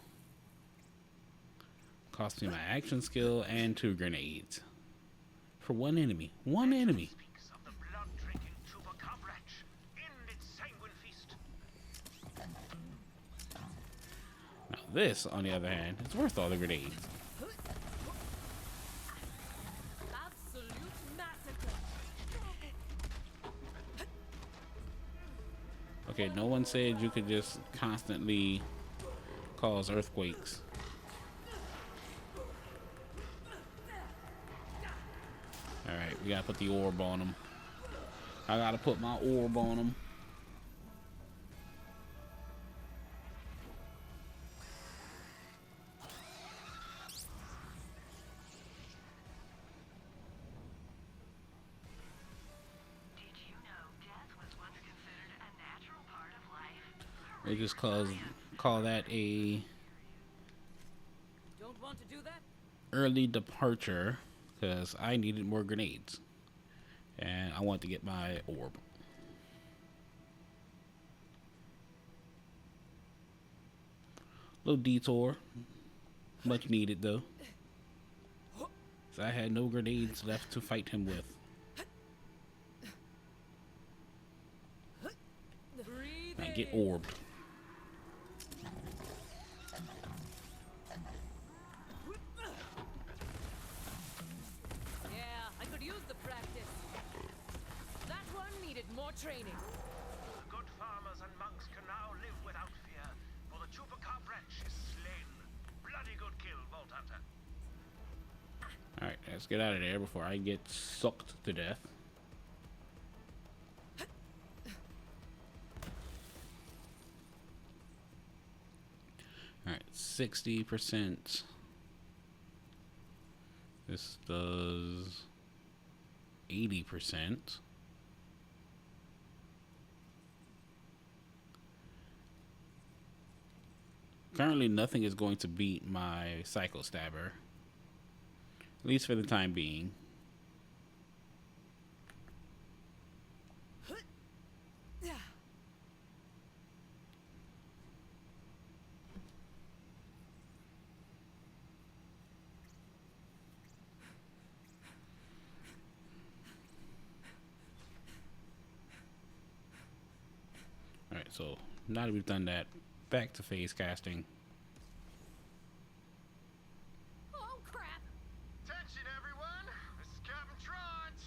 Cost me my action skill and 2 grenades. For one enemy. One enemy. Now this, on the other hand, is worth all the grenades. Absolute massacre. Okay, no one said you could just constantly cause earthquakes. Alright, we gotta put the orb on them. I gotta put my orb on them. They just call that a Don't want to do that? early departure because I needed more grenades and I want to get my orb. Little detour, much needed though. So I had no grenades left to fight him with. I get orbed. Yeah, I could use the practice. That one needed more training. The good farmers and monks can now live without fear, for the Chupacabra wretch is slain. Bloody good kill, Vault Hunter. Alright, let's get out of there before I get sucked to death. Alright, 60%. This does 80%. Currently, nothing is going to beat my Psycho Stabber. At least for the time being. Alright, so now that we've done that, back to phase casting. Oh, crap! Attention, everyone! This is Captain Trot.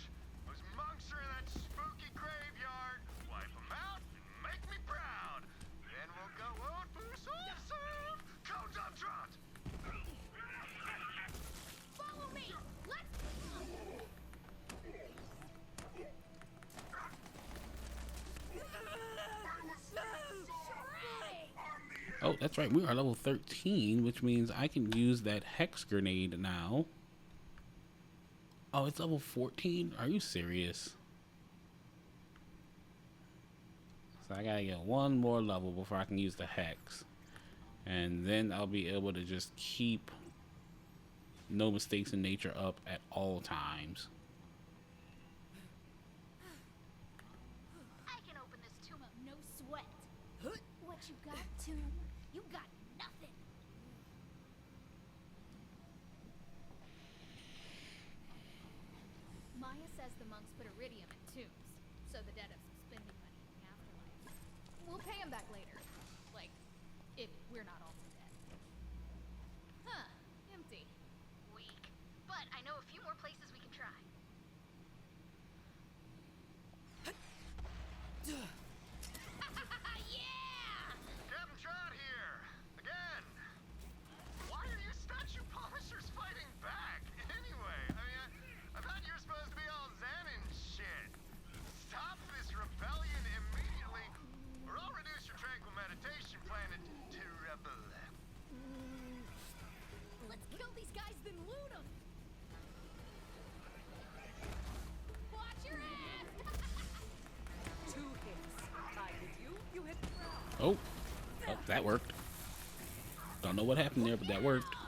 Those monks are in that spooky graveyard. Wipe them out and make me proud. Then we'll go out for some Codes on Trot! Follow me! Let's... Oh, that's right. We are level 13, which means I can use that hex grenade now. Oh, it's level 14? Are you serious? So I gotta get one more level before I can use the hex. And then I'll be able to just keep no mistakes in nature up at all times. I can open this tomb up, no sweat. What you got, tomb? You got nothing. Maya says the monks put iridium in tombs, so the dead have some spending money in the afterlife. We'll pay them back later. Like, if we're not also dead. Huh. Empty. Weak. But I know a few more places we can try. Yeah! Captain Trot here! Again! Why are you statue polishers fighting back? Anyway, I thought you were supposed to be all zen and shit. Stop this rebellion immediately, or I'll reduce your tranquil meditation plan to rebel. Let's kill these guys, then loot them! Watch your ass! 2 hits. I hit you, you hit the ground. Oh, oh, that worked. Don't know what happened there, but that worked. First,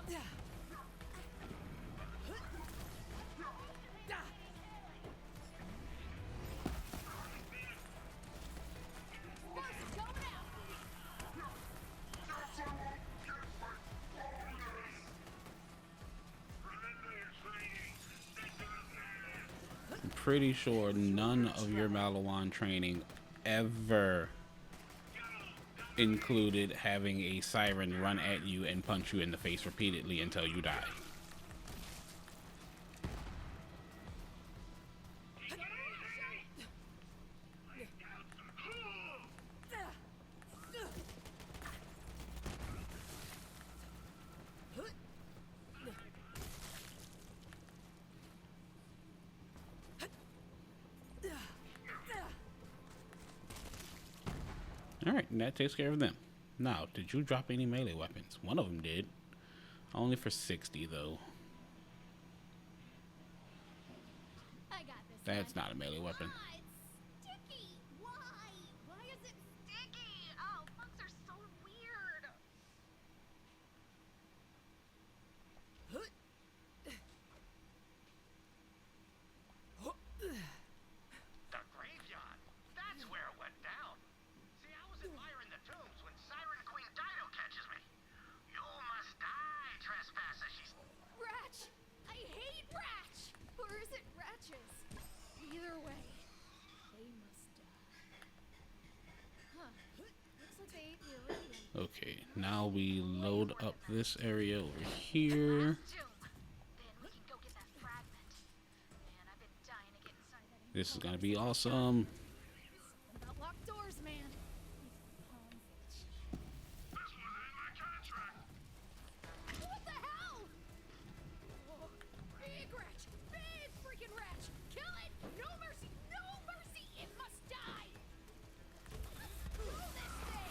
going out! I'm pretty sure none of your Malawan training ever included having a siren run at you and punch you in the face repeatedly until you die. Alright, and that takes care of them. Now, did you drop any melee weapons? One of them did. Only for 60, though. I got this. That's one. not a melee weapon. Ah, it's sticky. Why? Why is it sticky? Oh, monks are so now we load up this area over here. This is gonna be awesome. About locked doors, man. What the hell? Oh, big wretch! Big freaking wretch! Kill it! No mercy! No mercy! It must die! Screw this thing!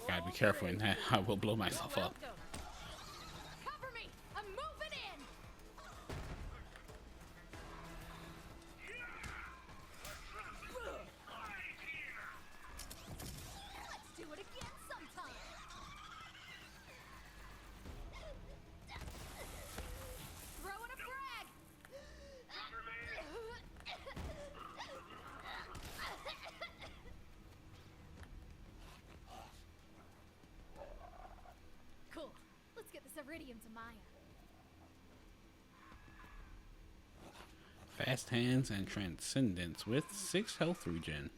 Gotta be careful in that. I will blow myself up. Cover me! I'm moving in! Let's do it again sometime! Throwing a frag! Cool. Let's get this iridium to Maya. Fast hands and transcendence with 6 health regen.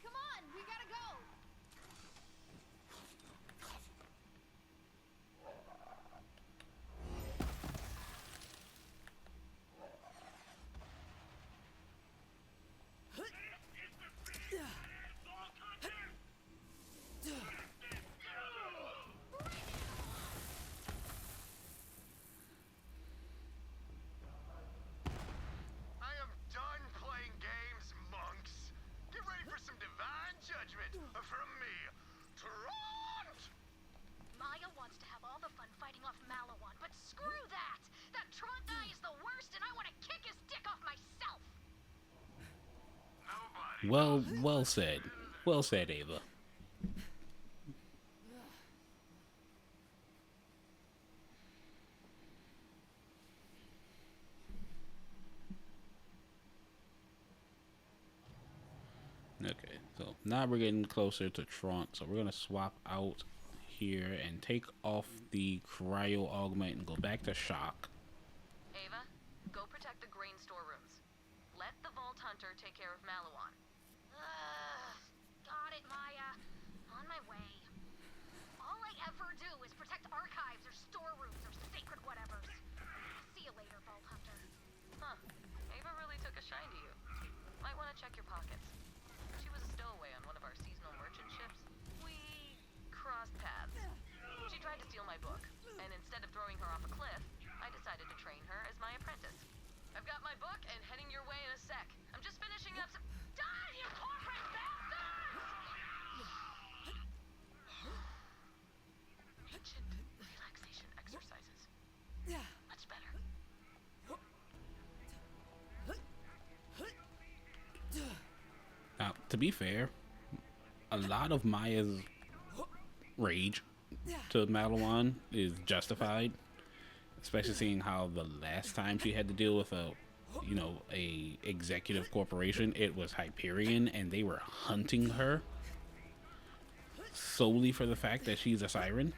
Come on, we gotta go! I am done playing games, monks. Get ready for some divine judgment from me, Trant! Maya wants to have all the fun fighting off Malawan, but screw that! That Tron guy is the worst, and I want to kick his dick off myself! Well said. Well said, Ava. Okay, so now we're getting closer to Trant, so we're gonna swap out here and take off the cryo augment and go back to shock. Ava, go protect the grain storerooms. Let the Vault Hunter take care of Malawan. Got it, Maya. On my way. All I ever do is protect archives or storerooms or sacred whatevers. See you later, Vault Hunter. Huh. Ava really took a shine to you. Might want to check your pockets. She was a stowaway on one of our seasonal merchant ships. We crossed paths. She tried to steal my book, and instead of throwing her off a cliff, I decided to train her as my apprentice. I've got my book and heading your way in a sec. I'm just finishing up some... Die, you corporate bastards! Ancient relaxation exercises. Much better. Now, to be fair, a lot of Maya's rage to Malawan is justified, especially seeing how the last time she had to deal with a executive corporation, it was Hyperion, and they were hunting her solely for the fact that she's a siren.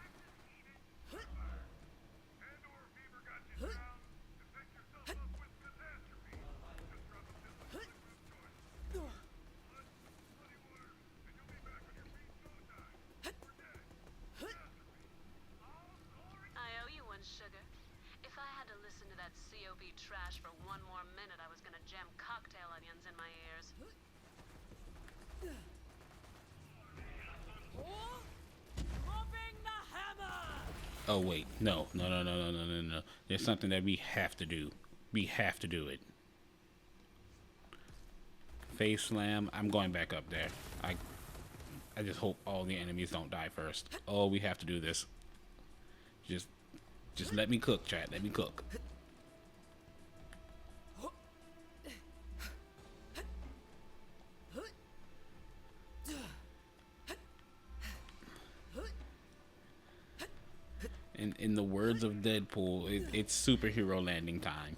I owe you one, sugar. If I had to listen to that COB trash for one more minute, I was gonna jam cocktail onions in my ears. Dropping the hammer! Oh wait, no. There's something that we have to do. We have to do it. Face slam. I'm going back up there. I just hope all the enemies don't die first. Oh, we have to do this. Just let me cook, chat. Let me cook. In the words of Deadpool, it's superhero landing time.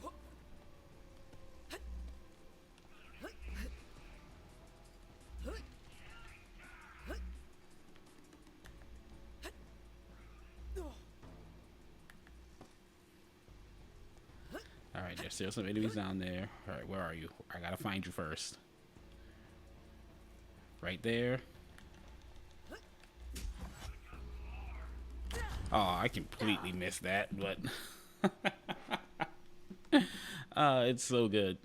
Alright, there's still some enemies down there. Alright, where are you? I gotta find you first. Right there. Oh, I completely missed that, but it's so good.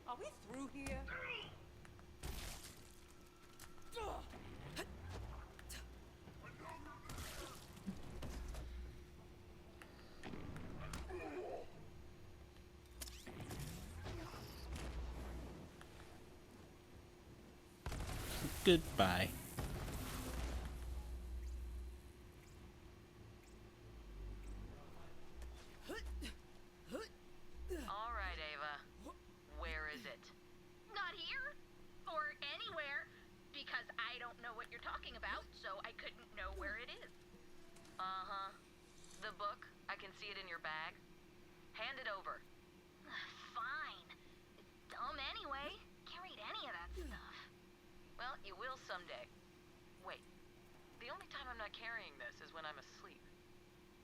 Are we through here? Goodbye. All right, Ava. Where is it? Not here or anywhere because I don't know what you're talking about, so I couldn't know where it is. Uh-huh. The book? I can see it in your bag. Hand it over. Fine. It's dumb anyway. Can't read any of that stuff. Well, you will someday. Wait. The only time I'm not carrying this is when I'm asleep.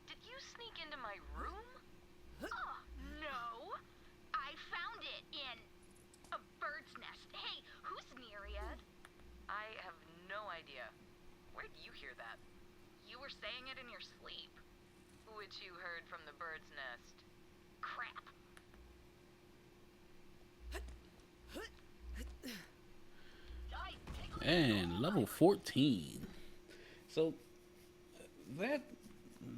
Did you sneak into my room? Oh, no. I found it in a bird's nest. Hey, who's Myriad? I have no idea. Where would you hear that? You were saying it in your sleep. Which you heard from the bird's nest. Crap. And level 14. So that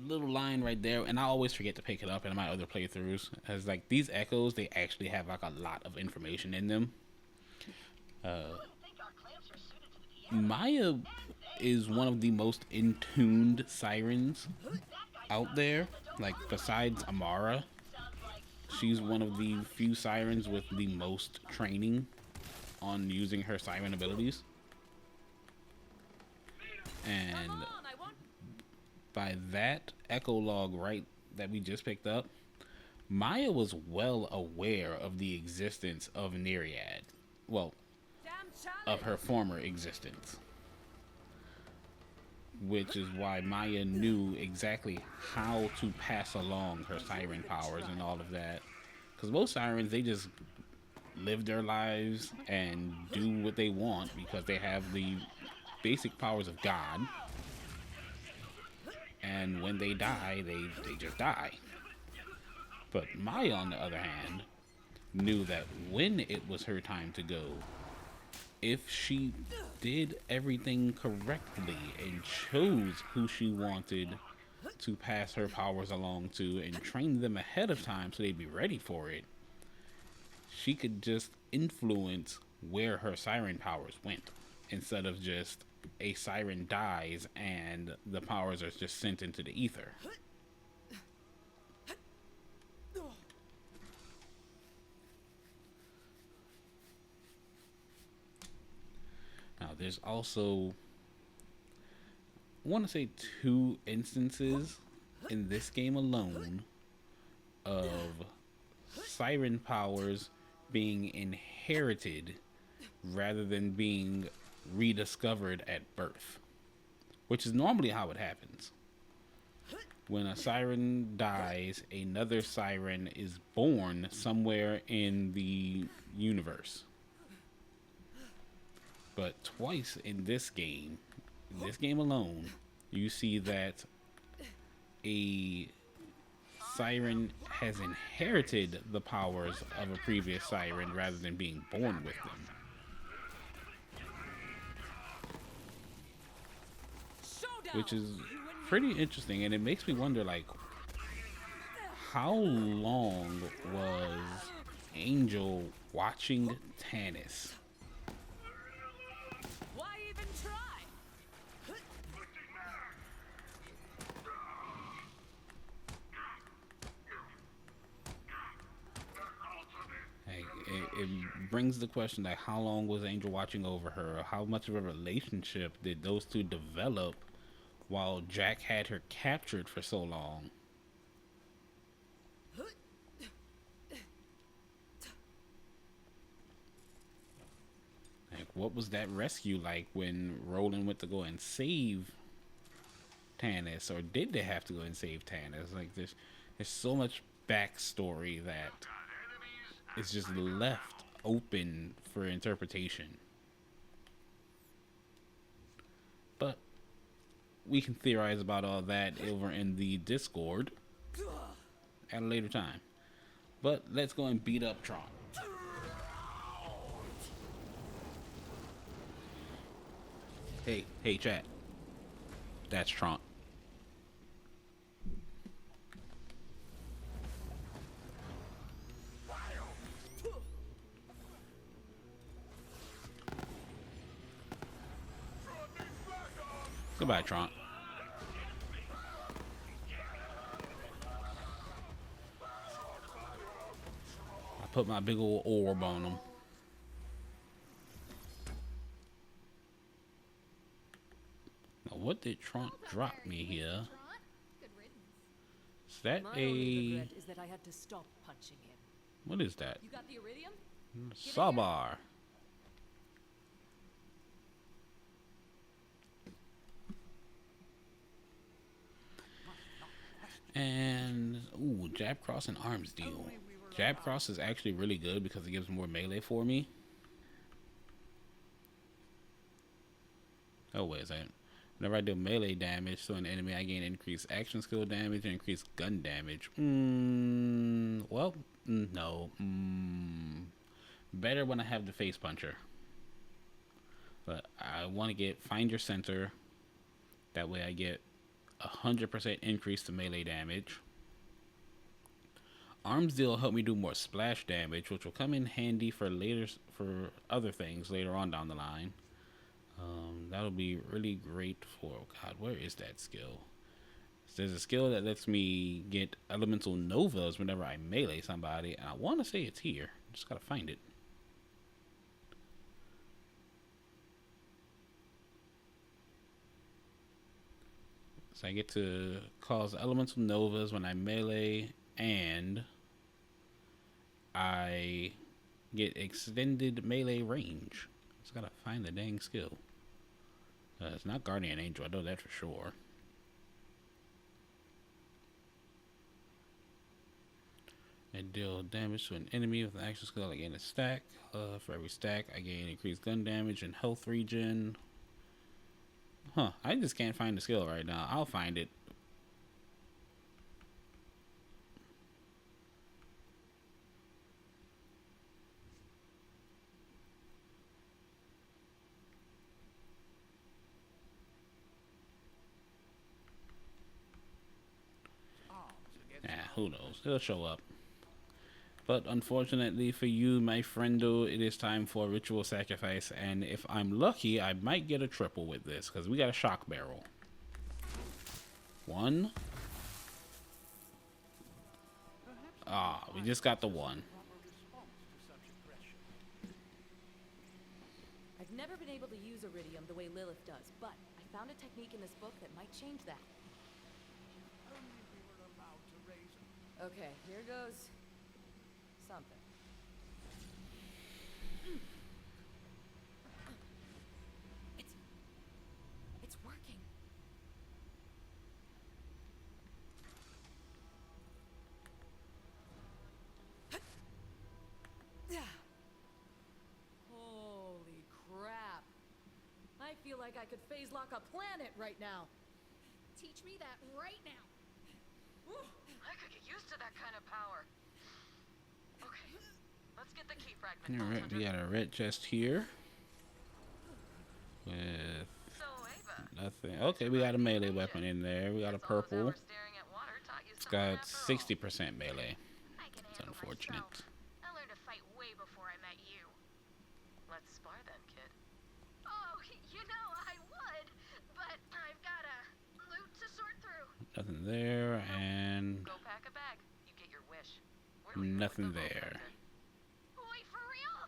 little line right there, and I always forget to pick it up in my other playthroughs, as like these echoes, they actually have like a lot of information in them. Maya is one of the most in-tuned sirens out there. Like besides Amara, she's one of the few sirens with the most training on using her siren abilities. And by that echo log right that we just picked up, Maya was well aware of the existence of Nereid. Well, of her former existence. Which is why Maya knew exactly how to pass along her siren powers and all of that. Because most sirens, they just live their lives and do what they want because they have the basic powers of God. And when they die, they just die. But Maya, on the other hand, knew that when it was her time to go, if she did everything correctly and chose who she wanted to pass her powers along to and train them ahead of time so they'd be ready for it, she could just influence where her siren powers went instead of just a siren dies and the powers are just sent into the ether. Now, there's also, I want to say, 2 instances in this game alone of siren powers being inherited rather than being rediscovered at birth, which is normally how it happens. When a siren dies, another siren is born somewhere in the universe. But twice in this game alone, you see that a siren has inherited the powers of a previous siren rather than being born with them. Which is pretty interesting, and it makes me wonder, like, how long was Angel watching Tannis? It brings the question, like, how long was Angel watching over her? Or how much of a relationship did those two develop while Jack had her captured for so long? Like, what was that rescue like when Roland went to go and save Tannis? Or did they have to go and save Tannis? Like, there's so much backstory that it's just left open for interpretation. But we can theorize about all that over in the Discord at a later time. But let's go and beat up Tron. Hey, chat. That's Tron. Goodbye, Tron. I put my big old orb on him. Now, what did Tron drop me here? Is that My only regret is that I had to stop punching him. What is that? You got the iridium? Sabar. And ooh, jab cross and arms deal. Jab cross is actually really good because it gives more melee for me. Oh wait a second. Whenever I do melee damage to an enemy, I gain increased action skill damage and increased gun damage. Well, no. Better when I have the face puncher. But I want to get find your center. That way I get 100% increase to melee damage. Arms deal help me do more splash damage, which will come in handy for other things later on down the line. That'll be really great for, oh god, where is that skill? There's a skill that lets me get elemental novas whenever I melee somebody, and I want to say it's here. Just gotta find it. So I get to cause elemental novas when I melee, and I get extended melee range. Just gotta find the dang skill. It's not Guardian Angel, I know that for sure. And deal damage to an enemy with an action skill. I gain a stack. For every stack, I gain increased gun damage and health regen. Huh, I just can't find the skill right now. I'll find it. Who knows? It'll show up. But unfortunately for you, my friendo, it is time for ritual sacrifice. And if I'm lucky, I might get a triple with this, because we got a shock barrel. 1. We just got the 1. I've never been able to use iridium the way Lilith does, but I found a technique in this book that might change that. Okay, here goes something. It's working. Holy crap. I feel like I could phase lock a planet right now. Teach me that right now. I could get used to that kind of power. Okay, let's get the key fragment. Alright, we got a red chest here. With nothing. Okay, we got a melee weapon in there. We got a purple. It's got 60% melee. It's unfortunate. I learned to fight way before I met you. Let's spar then, kid. Oh, you know I would, but I've got a loot to sort through. Nothing there, and Go pack a bag. You get your wish. nothing there. Wait, for real?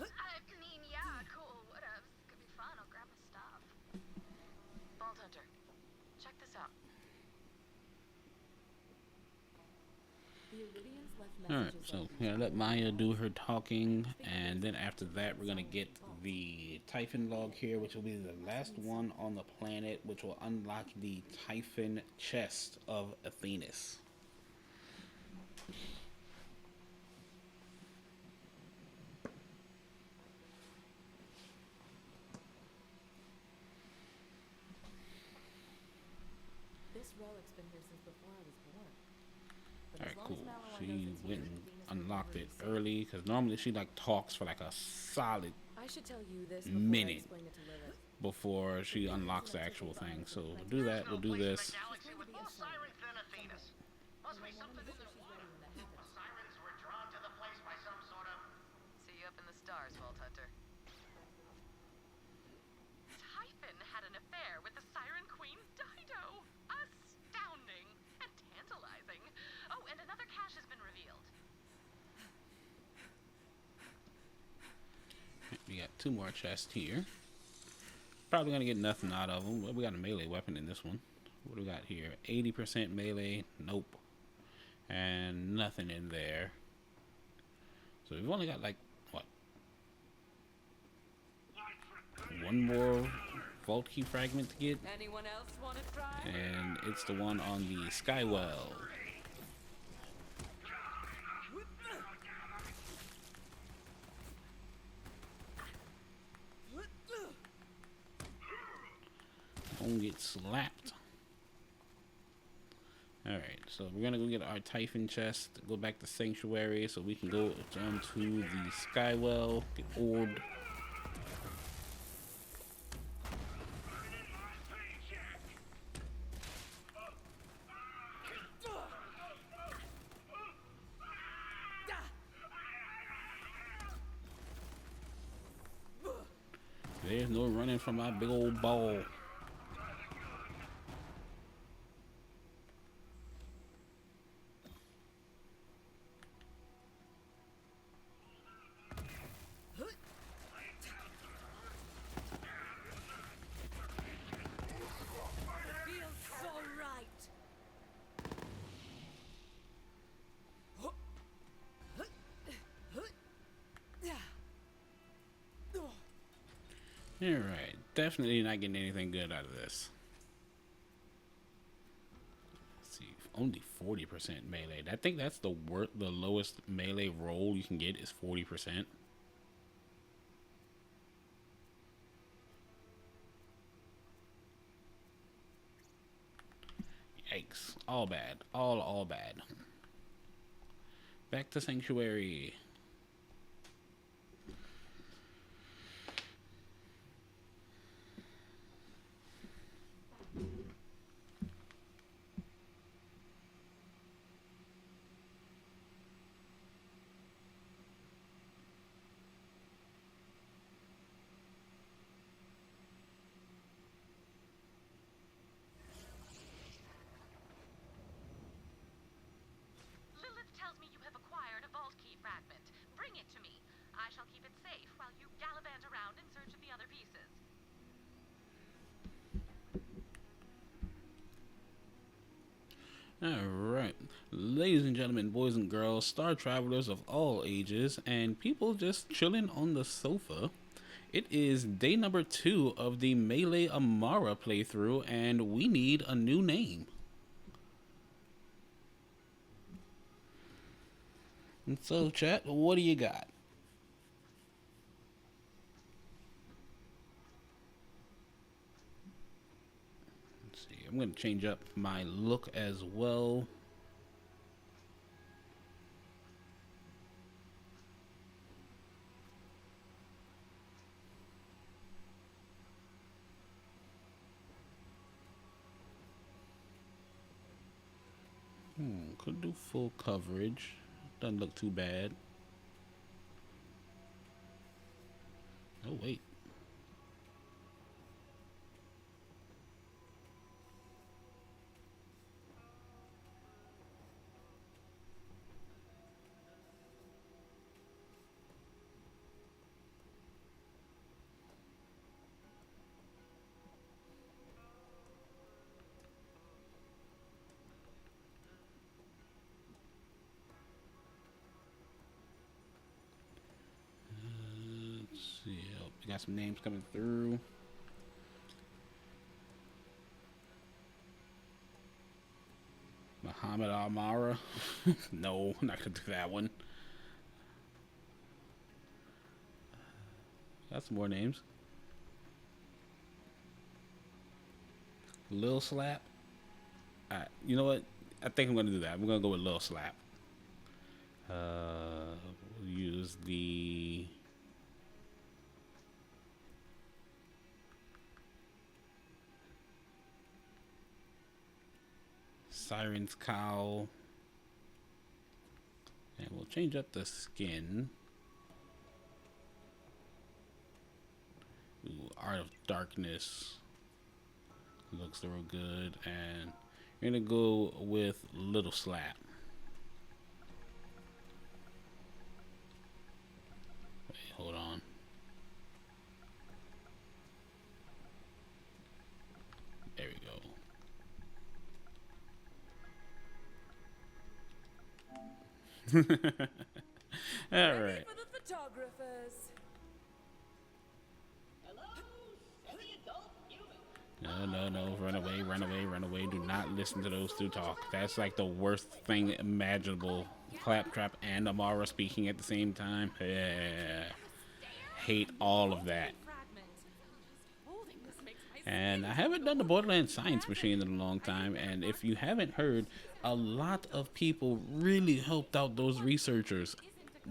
I mean, yeah, cool, whatevs. Could be fun, I'll grab my stuff. Vault Hunter, check this out. The Iridians left Alright, messages. so we're gonna let Maya do her talking, and then after that we're gonna get the Typhon log here, which will be the last one on the planet, which will unlock the Typhon chest of Athenas. This relic's been here since before I was born. But Alright, as long cool. as Malawan She knows it's went here, and Venus will unlocked never it be safe. early because normally she like talks for like a solid I should tell you this before I minute explain it to Lilith. before she unlocks the actual thing. So we'll do that. We'll do this. Galaxy with more sirens than Athena's. Must be something in the water. Sirens were drawn to the place by some sort of... See you up in the stars, Vault Hunter. Typhon had an affair with the Siren Queen Dido. Astounding and tantalizing. Oh, and another cache has been revealed. We got 2 more chests here. Probably gonna get nothing out of them. But we got a melee weapon in this one. What do we got here? 80% melee. Nope. And nothing in there. So we've only got like what? 1 more vault key fragment to get. Anyone else want to try? And it's the one on the Skywell. Don't get slapped. Alright, so we're gonna go get our Typhon chest, go back to Sanctuary so we can go down to the Skywell, get orbed. There's no running from my big old ball. Feels so right. Alright, definitely not getting anything good out of this. Let's see, only 40% melee. I think that's the lowest melee roll you can get is 40%. Yikes. All bad. All bad. Back to Sanctuary. Lilith tells me you have acquired a vault key fragment. Bring it to me. I shall keep it safe while you gallivant around in search of the other pieces. Alright, ladies and gentlemen, boys and girls, star travelers of all ages, and people just chilling on the sofa. It is day number 2 of the Melee Amara playthrough, and we need a new name. And so, chat, what do you got? Let's see, I'm going to change up my look as well. Could do full coverage. Doesn't look too bad. Oh, wait. Let's see. Oh, we got some names coming through. Muhammad Amara. No, I'm not gonna do that one. Got some more names. Lil Slap. You know what? I think I'm gonna do that. I'm gonna go with Lil Slap. We'll use the Siren's Cowl. And we'll change up the skin. Ooh, Art of Darkness. Looks real good. And we're gonna go with Little Slap. Wait, hold on. There we go. All right. For the photographers. No. Run away, run away, run away. Do not listen to those two talk. That's like the worst thing imaginable. Claptrap and Amara speaking at the same time. Hate all of that. And I haven't done the Borderlands Science Machine in a long time. And if you haven't heard, a lot of people really helped out those researchers.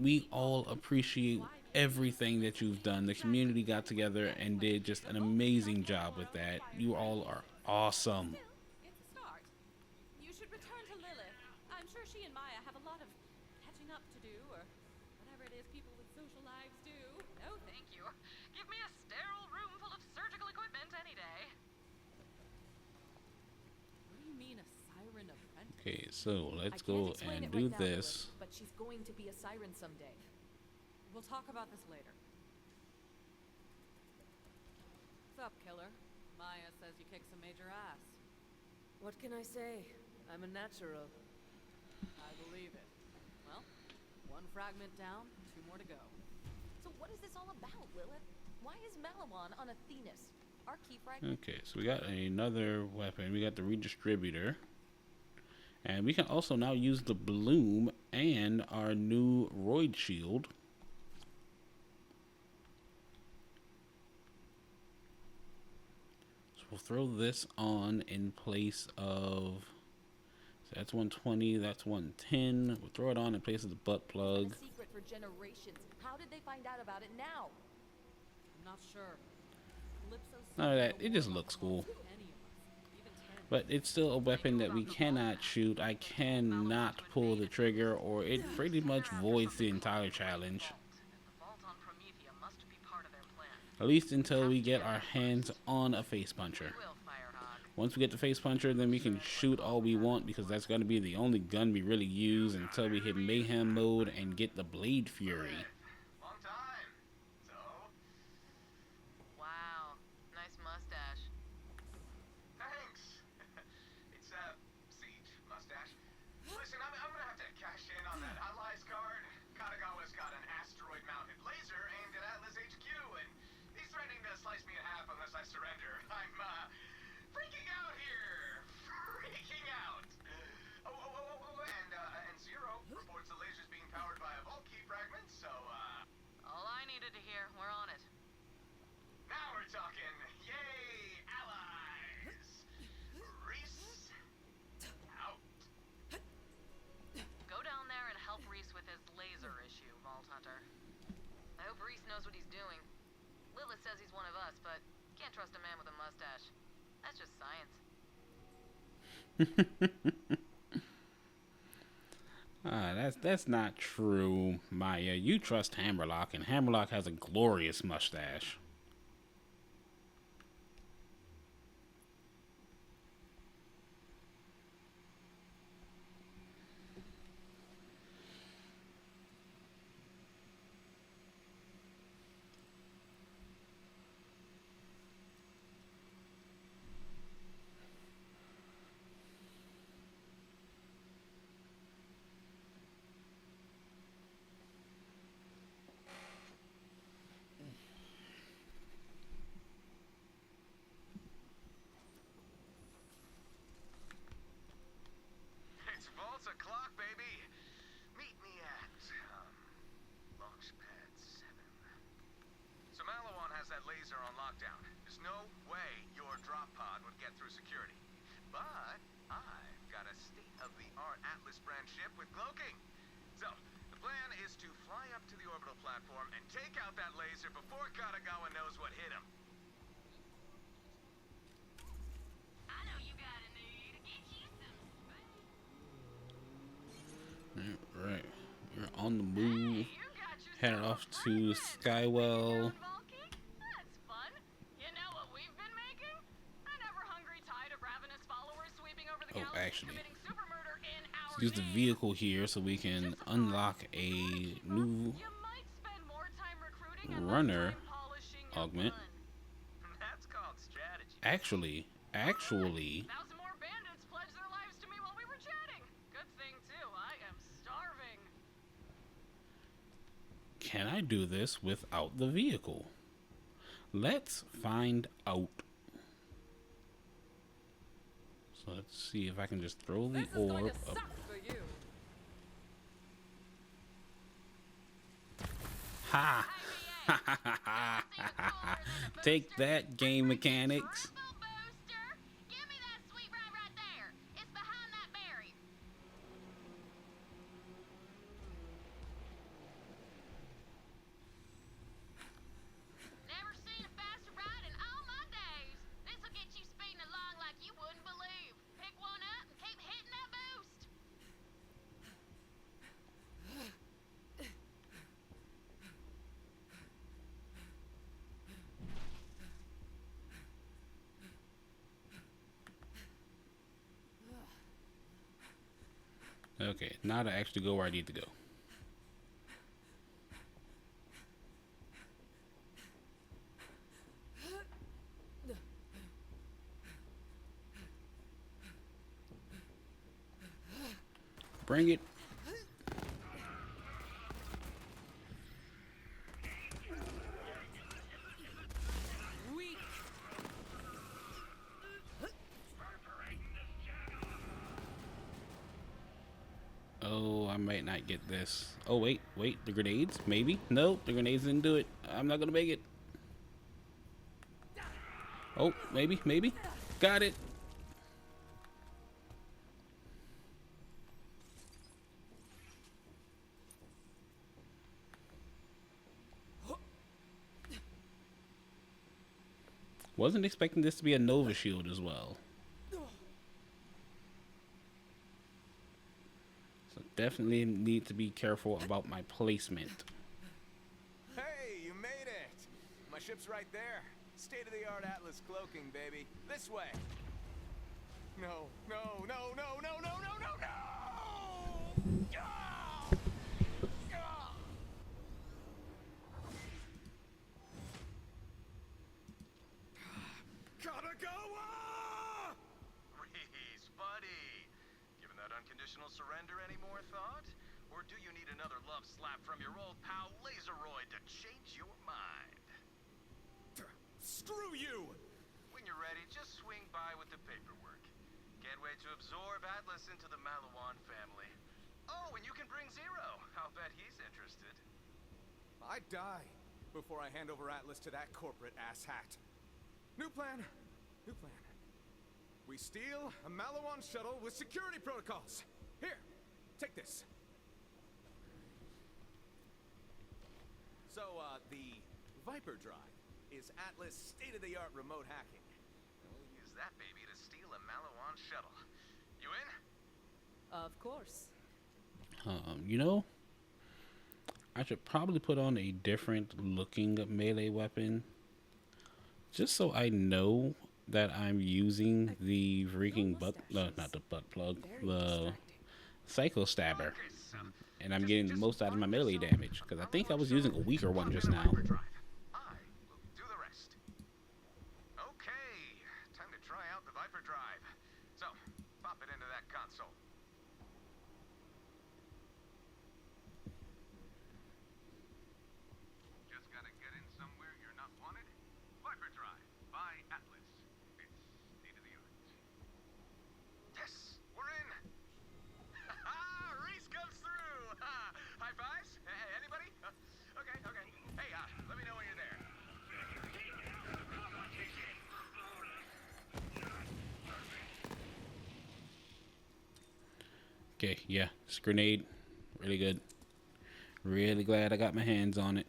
We all appreciate everything that you've done. The community got together and did just an amazing job with that. You all are awesome. It's a start. You should return to Lilith. I'm sure she and Maya have a lot of catching up to do, or whatever it is people with social lives do. No, thank you. Give me a sterile room full of surgical equipment any day. What do you mean, a siren apprentice? Okay, so let's I can't go explain and it do right now, this. Lilith, but she's going to be a siren someday. We'll talk about this later. What's up, killer? Maya says you kicked some major ass. What can I say? I'm a natural. I believe it. Well, one fragment down, 2 more to go. So what is this all about, Lilith? Why is Malawan on Athenas? Our key fragment. Okay, so we got another weapon. We got the redistributor. And we can also now use the bloom and our new roid shield. So we'll throw this on in place of... So that's 120, that's 110. We'll throw it on in place of the butt plug. A secret for generations. How did they find out about it now? I'm not sure. None of that. It just looks cool. But it's still a weapon that we cannot shoot. I cannot pull the trigger, or it pretty much voids the entire challenge. The vault on Prometha must be part of their plan. At least until we get our hands on a face puncher. Will, Firehawk. Once we get the face puncher, then we can shoot all we want, because that's going to be the only gun we really use until we hit mayhem mode and get the Blade Fury. Long time. So, Wow, nice mustache. thanks. It's Siege mustache. Listen, I'm gonna have to cash in on that Allies card. Katagawa's got an asteroid-mounted laser aimed at Atlas HQ, and he's threatening to slice me in half unless I surrender. I'm freaking out here. Freaking out. And Zero reports the laser's being powered by a vault key fragment, so All I needed to hear, we're on it. now we're talking. Yay, allies. Reese out. Go down there and help Reese with his laser issue, Vault Hunter. I hope Reese knows what he's doing. Lilith says he's one of us, but can't trust a man with a mustache. That's just science. That's not true, Maya. You trust Hammerlock, and Hammerlock has a glorious mustache. It's Vault o'clock, baby. Meet me at, Launchpad 7. So Malawan has that laser on lockdown. There's no way your drop pod would get through security. But I of the Art Atlas brand ship with cloaking. So, the plan is to fly up to the orbital platform and take out that laser before Katagawa knows what hit him. I know you got a need. Get you some space. Right. You're on the move. Headed off to Skywell. That's fun. You know what we've been making? An ever-hungry tide of ravenous followers sweeping over the galaxy, Actually, committing super murder in our let's use the vehicle here so we can unlock a new You might spend more time recruiting and runner less time polishing your augment. gun. That's called strategy. Actually, Thousand more bandits pledged their lives to me while we were chatting. Good thing too. I am starving. can I do this without the vehicle? Let's find out. So let's see if I can just throw the orb up. Ha! Take that, game mechanics. Give me that sweet ride right there. It's behind that barrier. Never seen a faster ride in all my days. This'll get you speeding along like you wouldn't believe. Pick one up and keep hitting that boost. Okay, now to actually go where I need to go. Bring it. Oh, I might not get this. Oh, wait, the grenades? Maybe? No, the grenades didn't do it. I'm not gonna make it. Oh, maybe. Got it. Wasn't expecting this to be a Nova shield as well. So definitely need to be careful about my placement. Hey, you made it! My ship's right there. State-of-the-art Atlas cloaking, baby. This way. No. Katagawa! Reese, buddy. Giving that unconditional surrender any more thought? Or do you need another love slap from your old pal Laseroid to change your mind? Screw you! When you're ready, just swing by with the paperwork. Can't wait to absorb Atlas into the Malawan family. Oh, and you can bring Zero. I'll bet he's interested. I'd die before I hand over Atlas to that corporate asshat. New plan. We steal a Malawan shuttle with security protocols. Here, take this. So, the Viper Drive is Atlas state-of-the-art remote hacking. We'll use that baby to steal a Malawan shuttle. You in? Of course. You know, I should probably put on a different looking melee weapon, just so I know that I'm using the freaking not the butt plug, the Psycho Stabber, and I'm getting the most out of my melee damage, because I think I was using a weaker one just now. I will do the rest. Okay, time to try out the Viper Drive. So, pop it into that console. Just gotta get in somewhere you're not wanted. Viper Drive by Atlas. It's state of the art. Yes, we're in. Reese comes through. High fives? Hey, anybody? Okay. Hey, let me know Okay, yeah, this grenade, really good. Really glad I got my hands on it.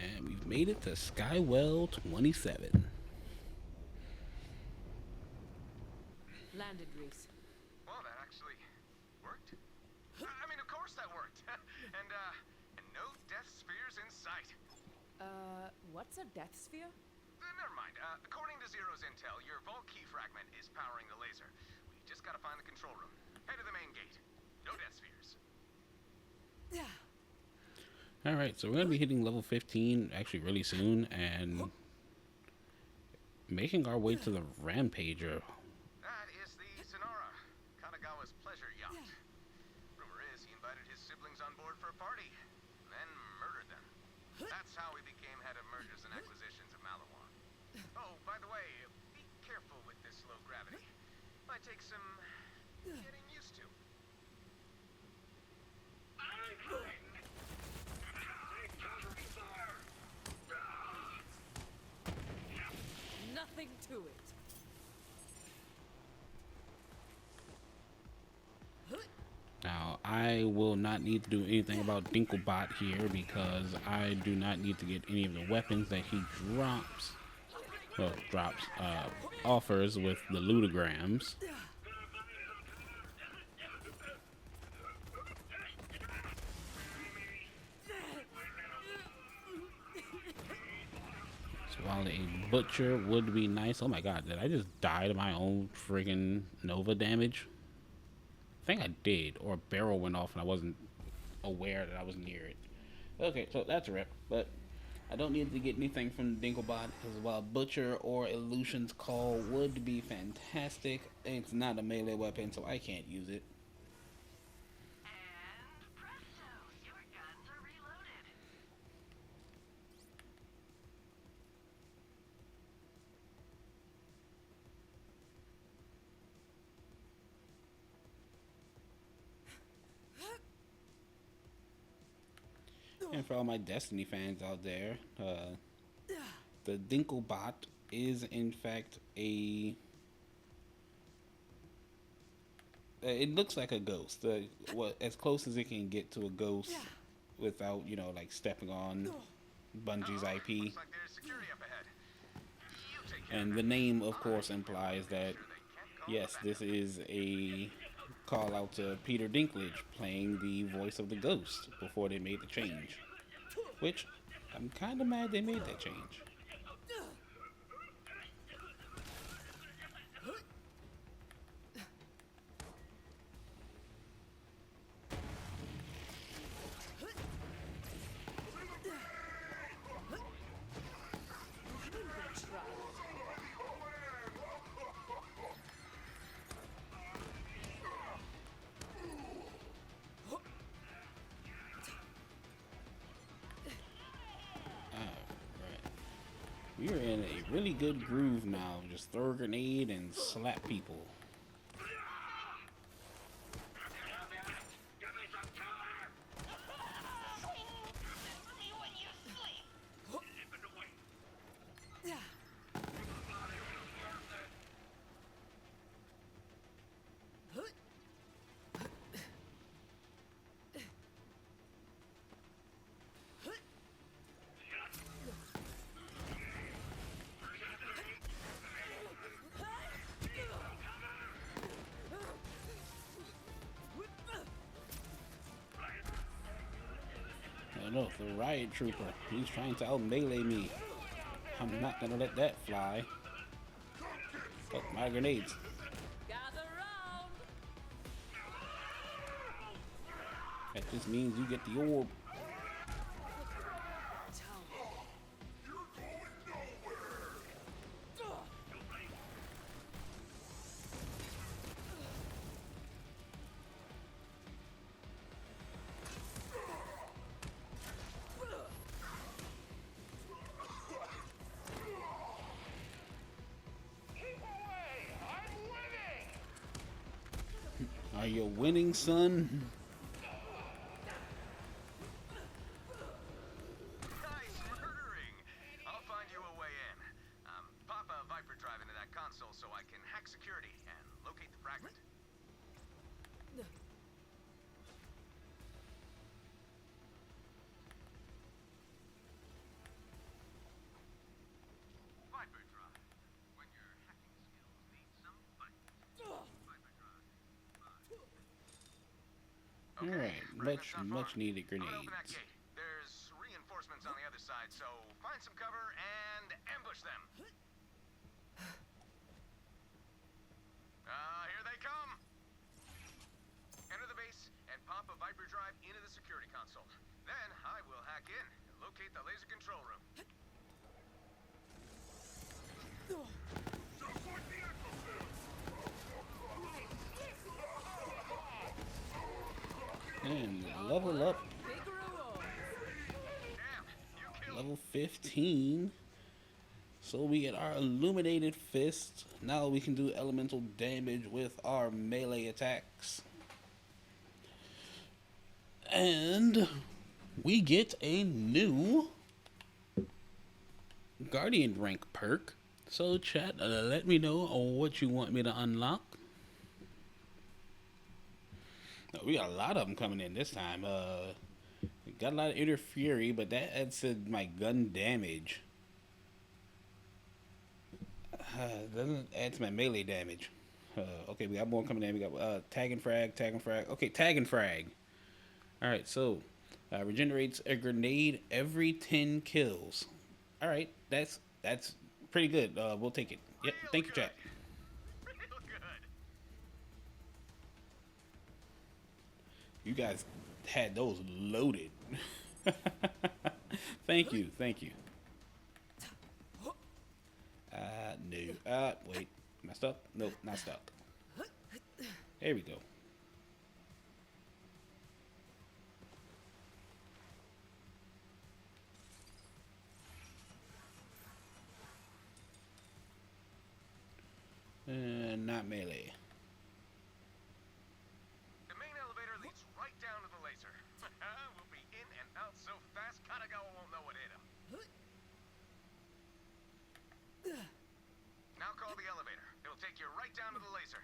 And we've made it to Skywell 27. Landed, Reese. Well, that actually worked. I mean, of course that worked. And no death spheres in sight. What's a death sphere? Never mind. According to Zero's intel, your vault key fragment is powering the laser. We just gotta find the control room. Head to the main gate. No death spheres. Alright, so we're going to be hitting level 15 actually really soon, and making our way to the Rampager. That is the Sonara, Kanagawa's pleasure yacht. Rumor is he invited his siblings on board for a party, then murdered them. That's how he became head of mergers and acquisitions of Malawan. Oh, by the way, be careful with this low gravity. Might take some getting used to. Nothing to it. Now, I will not need to do anything about Dinklebot here because I do not need to get any of the weapons that he drops. Well, offers with the ludograms. So while a butcher would be nice. Oh my god, did I just die to my own friggin' Nova damage? I think I did, or a barrel went off and I wasn't aware that I was near it. Okay, so that's a rip, but I don't need to get anything from Dinklebot, because while Butcher or Illusion's Call would be fantastic, it's not a melee weapon, so I can't use it. And presto, your guns are reloaded. And for all my Destiny fans out there, the Dinklebot is in fact a... it looks like a ghost. As close as it can get to a ghost without, you know, like stepping on Bungie's IP. Looks like there's security up ahead. You take care And of the that. name, of course, implies that, yes, this is a call out to Peter Dinklage playing the voice of the ghost before they made the change. Which, I'm kind of mad they made that change. We're in a really good groove now. Just throw a grenade and slap people. No, the riot trooper. He's trying to out melee me. I'm not gonna let that fly. Oh, my grenades. Gather round. That just means you get the orb. you winning, son? Nice murdering! I'll find you a way in. Pop a Viper drive into that console so I can hack security and locate the fragment. Viper drive. When your hacking skills need some fight. Viper drive. Alright, much needed I'm gonna open that grenades. gate. There's reinforcements on the other side, so find some cover and ambush them. Here they come. Enter the base and pop a Viper drive into the security console. Then I will hack in and locate the laser control room. And level up. Level 15. So we get our illuminated fist. Now we can do elemental damage with our melee attacks. And we get a new Guardian rank perk. So chat, let me know what you want me to unlock. We got a lot of them coming in this time. We got a lot of Inner Fury, but that adds to my gun damage. Doesn't add to my melee damage. Okay, we got more coming in. We got tag and frag. Okay, tag and frag. Alright, so regenerates a grenade every 10 kills. Alright, that's pretty good. We'll take it. Yep, thank you, chat. Real good. You guys had those loaded. Thank you. No. Wait. Am I stuck? Nope, not stuck. There we go. Not melee. The main elevator leads right down to the laser. We'll be in and out so fast, Katagawa won't know what hit him. Now call the elevator. It'll take you right down to the laser.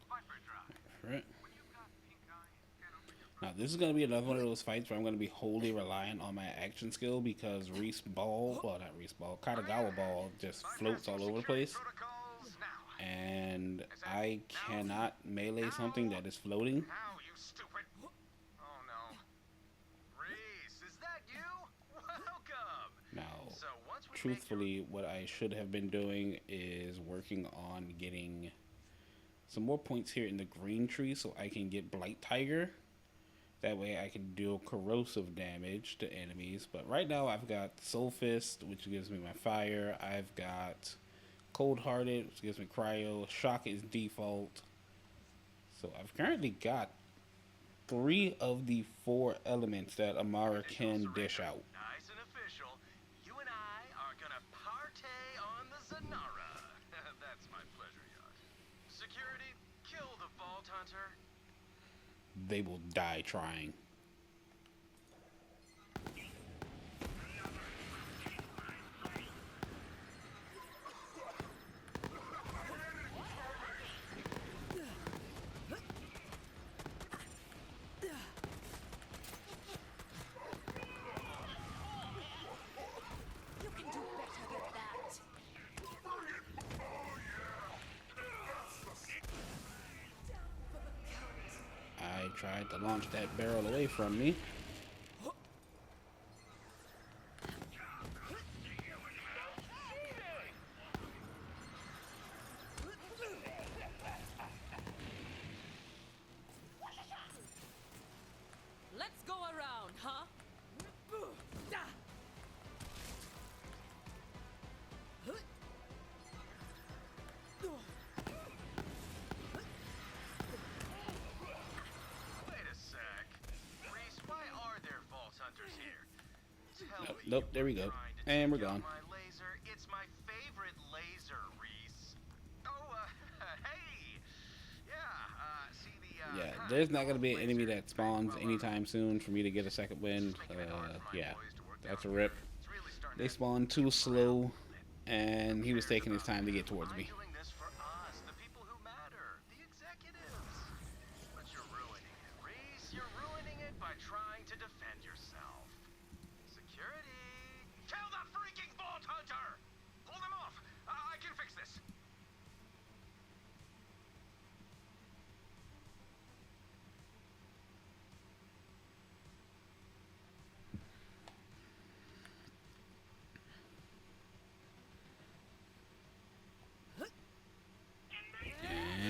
Viper drive. Right. When you've got pink eyes, get over your Now this is gonna be another one of those fights where I'm gonna be wholly reliant on my action skill because Katagawa ball just floats all over the place. protocols now. And I cannot melee something that is floating. Now, you stupid. Oh no. Reese, is that you? Welcome. Now, So once we truthfully, what I should have been doing is working on getting some more points here in the green tree so I can get Blight Tiger. That way I can deal corrosive damage to enemies. But right now I've got Soul Fist, which gives me my fire. I've got Cold Hearted, which gives me cryo. Shock is default. So I've currently got 3 of the 4 elements that Amara can dish out. Nice and official. You and I are gonna partay on the Zanara. That's my pleasure yacht. Security, kill the Vault Hunter. They will die trying. You can do better than that. I tried to launch that barrel away from me. Let's go around, huh? Wait a sec. Reese, why are there Vault Hunters here? Tell me Nope, you there we weren't go. trying to And we're take out gone. My laser. It's my favorite laser, Reese. Oh, hey! Yeah, there's not gonna be an enemy that spawns anytime soon for me to get a second win. Yeah, that's a rip. They spawn too slow, and he was taking his time to get towards me. Doing this for us, the people who matter, the executives. But you're ruining it, Reese. You're ruining it by trying to defend yourself. Security, kill the freaking Vault Hunter! Hold him off. I can fix this.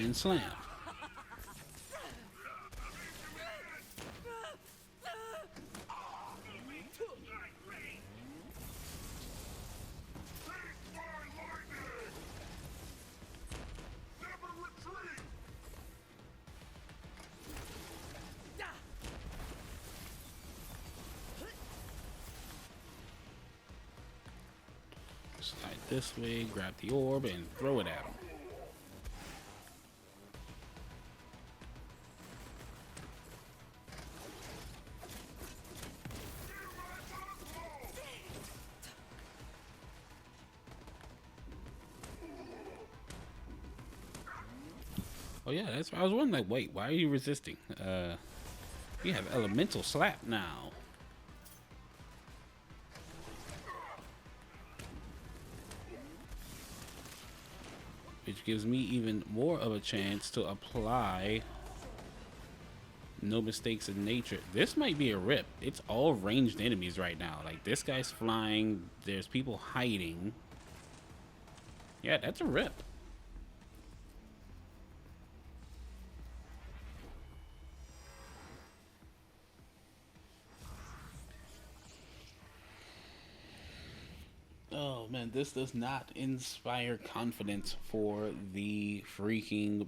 And slam. Slide this way, grab the orb, and throw it at him. Oh yeah, that's why I was wondering, like, wait, why are you resisting? We have elemental slap now. Which gives me even more of a chance to apply no mistakes in nature. This might be a rip. It's all ranged enemies right now. Like, this guy's flying. There's people hiding. Yeah, that's a rip. Oh man, this does not inspire confidence for the freaking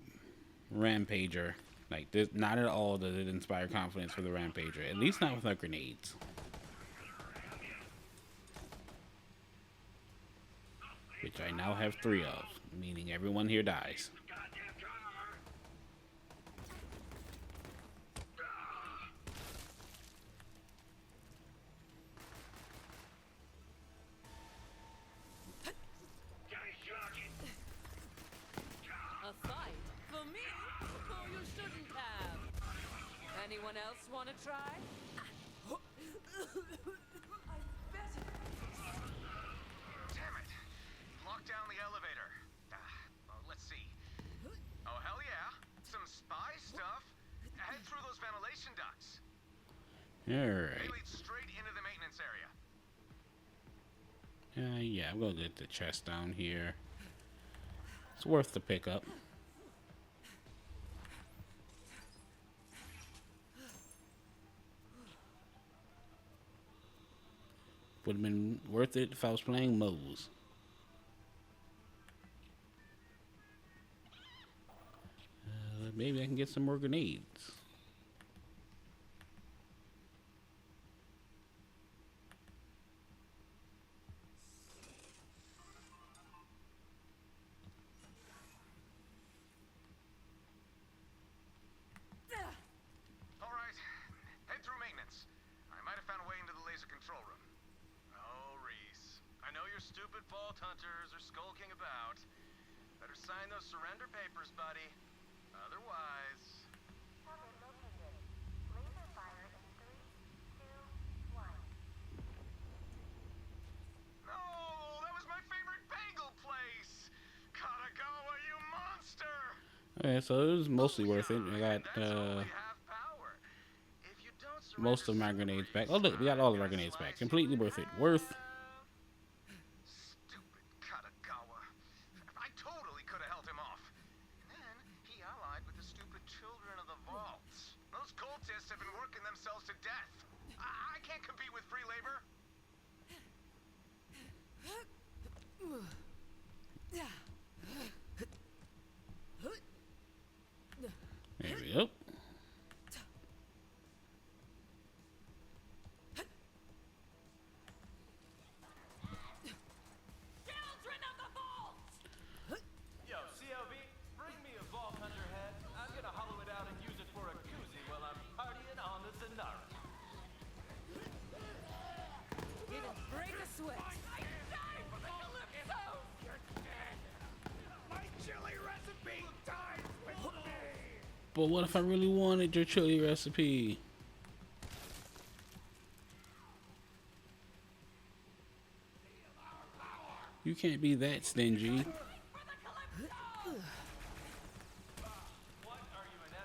Rampager. Like, this, not at all does it inspire confidence for the Rampager. At least not with our grenades. Which I now have 3 of, meaning everyone here dies. A fight? For me? Oh, you shouldn't have. Anyone else want to try? Damn it! Lock down the elevator. Let's see. Oh, hell yeah. Some spy stuff. Head through those ventilation ducts. Alright. They lead straight into the maintenance area. Yeah, I'm gonna get the chest down here. It's worth the pickup. Would have been worth it if I was playing Moe's. Maybe I can get some more grenades. Alright, head through maintenance. I might have found a way into the laser control room. Oh, Reese. I know your stupid vault hunters are skulking about. Better sign those surrender papers, buddy. Otherwise... Target located. Laser fire in 3, 2, 1. No, that was my favorite bagel place! Katagawa, you monster! Okay, so it was mostly worth it. I got most of my grenades back. Oh look, we got all of our grenades back. Completely worth it. Worth. Stupid Katagawa. I totally could have held him off. And then he allied with the stupid children of the vaults. Those cultists have been working themselves to death. I can't compete with free labor. There we go. Children of the vault! Yo, CLV, bring me a Vault Hunter head. I'm gonna hollow it out and use it for a But what if I really wanted your chili recipe? You can't be that stingy.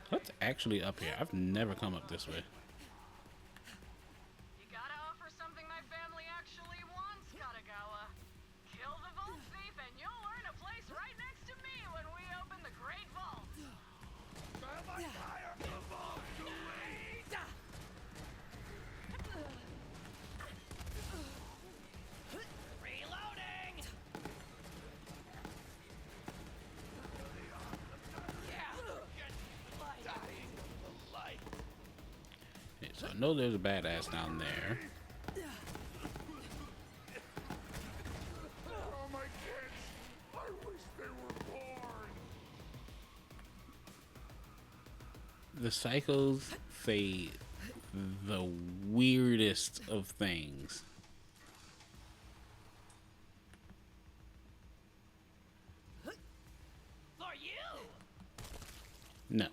What's actually up here? I've never come up this way. You gotta offer something my family actually wants, Katagawa. Kill the vault thief and you'll earn a place right next to me when we open the Great Vault. Reloading! Okay, so I know there's a badass down there. Oh, my kids! I wish they were born! The psychos say the weirdest of things. For you! No.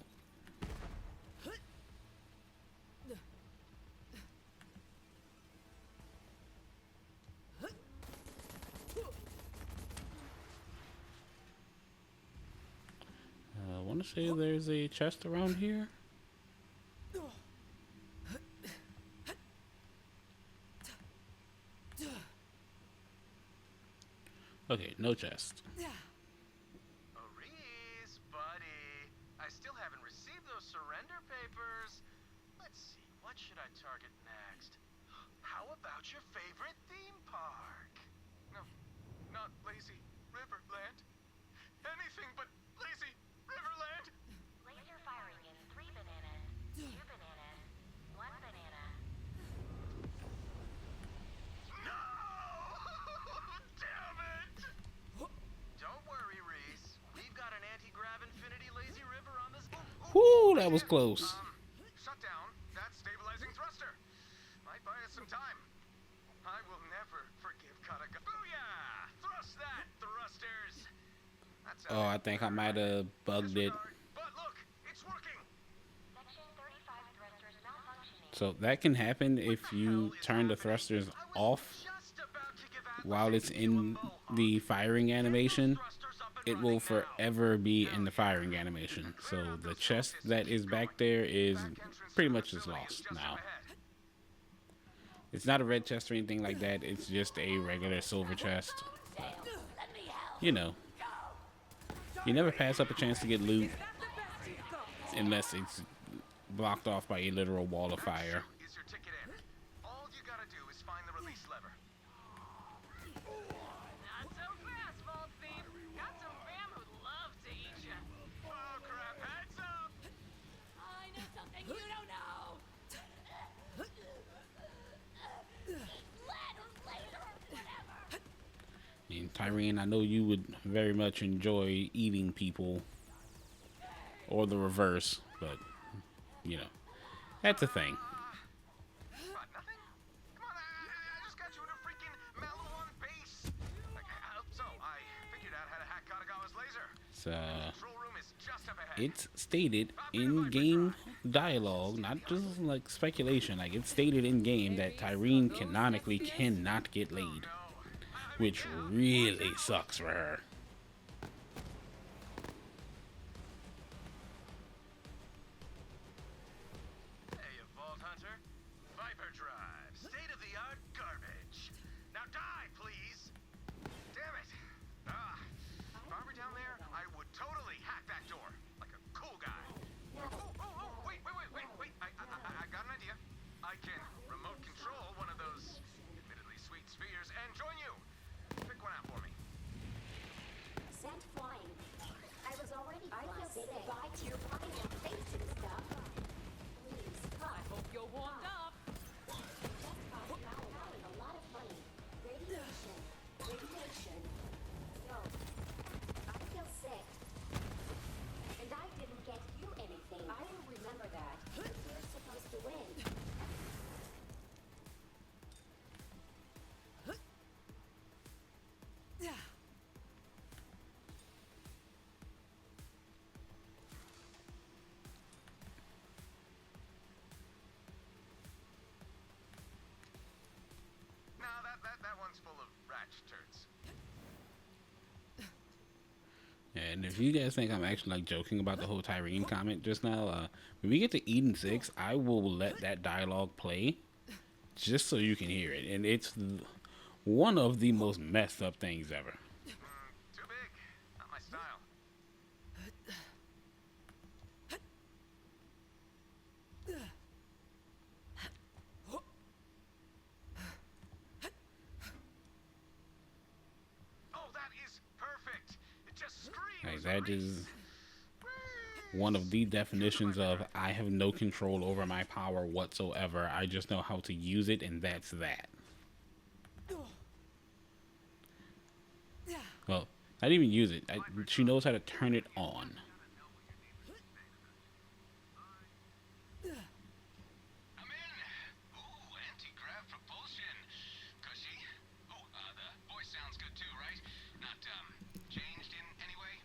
I want to say there's a chest around here. Okay, no chest. Maurice, buddy. I still haven't received those surrender papers. Let's see, what should I target next? How about your favorite theme park? No, not Lazy Riverland. Anything but Lazy Riverland. Laser firing in 3 bananas, 2 bananas, 1 banana. No! Damn it! Don't worry, Reese. We've got an anti-grav infinity lazy river on this. Whoo, that was close. Shut down that stabilizing thruster. Might buy us some time. I will never forgive Katagawa. Booyah! Thrust that, thrusters. That's Oh, I think I might have bugged it. But look, it's working. Section 35 thrusters malfunctioning. So that can happen if you turn the thrusters off while it's in the firing animation. It will forever be in the firing animation. So the chest that is back there is pretty much just lost now. It's not a red chest or anything like that. It's just a regular silver chest. But, you know, you never pass up a chance to get loot unless it's blocked off by a literal wall of fire. Is your ticket in? All you gotta do is find the release lever. Not so fast, vault thief. Got some fam who'd love to eat you. Oh crap, heads up! I know something you don't know. And Tyrene, I know you would very much enjoy eating people, or the reverse, but you know, that's a thing. What, nothing? Come on, I just got you in a freaking Malawan base. So, I figured out how to hack Katagawa's laser. So, Control room is just up ahead. it's stated in game dialogue, not just like speculation, like it's stated in game that Tyrene canonically cannot get laid, which really sucks for her. Hey, you Vault Hunter. Viper Drive. State-of-the-art garbage. Now die, please. Damn it. If I were down there, I would totally hack that door. Like a cool guy. Wait. I got an idea. I can remote control one of those admittedly sweet spheres and join you. Pick one out for me. turds. And if you guys think I'm actually like joking about the whole Tyrene comment just now, when we get to Eden 6, I will let that dialogue play just so you can hear it. And it's one of the most messed up things ever. Too big. Not my style. Oh, that is perfect. It just screams. Like, that is one of the definitions of I have no control over my power whatsoever. I just know how to use it, and that's that. Well, I didn't even use it. She knows how to turn it on. I'm in. Ooh, anti-grav propulsion. Cushy. Oh, the voice sounds good too, right? Not, changed in any way?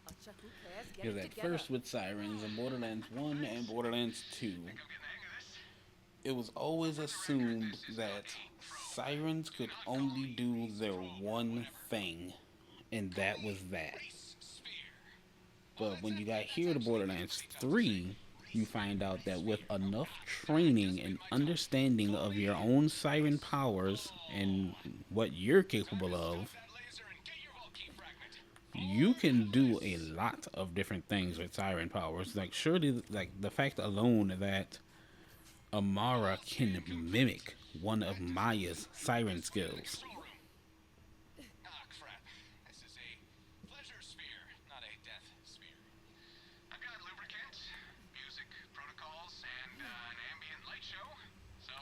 Acha, who cares? Get Because it at together. first with Sirens in Borderlands 1 and Borderlands 2, it was always assumed that Sirens could only do their one thing, and that was that. But when you got here to Borderlands 3, you find out that with enough training and understanding of your own siren powers and what you're capable of, you can do a lot of different things with siren powers. Like, surely, like, the fact alone that Amara can mimic one of Maya's siren skills. Ah, crap. This is a pleasure sphere, not a death sphere. I've got lubricant, music protocols, and an ambient light show. So,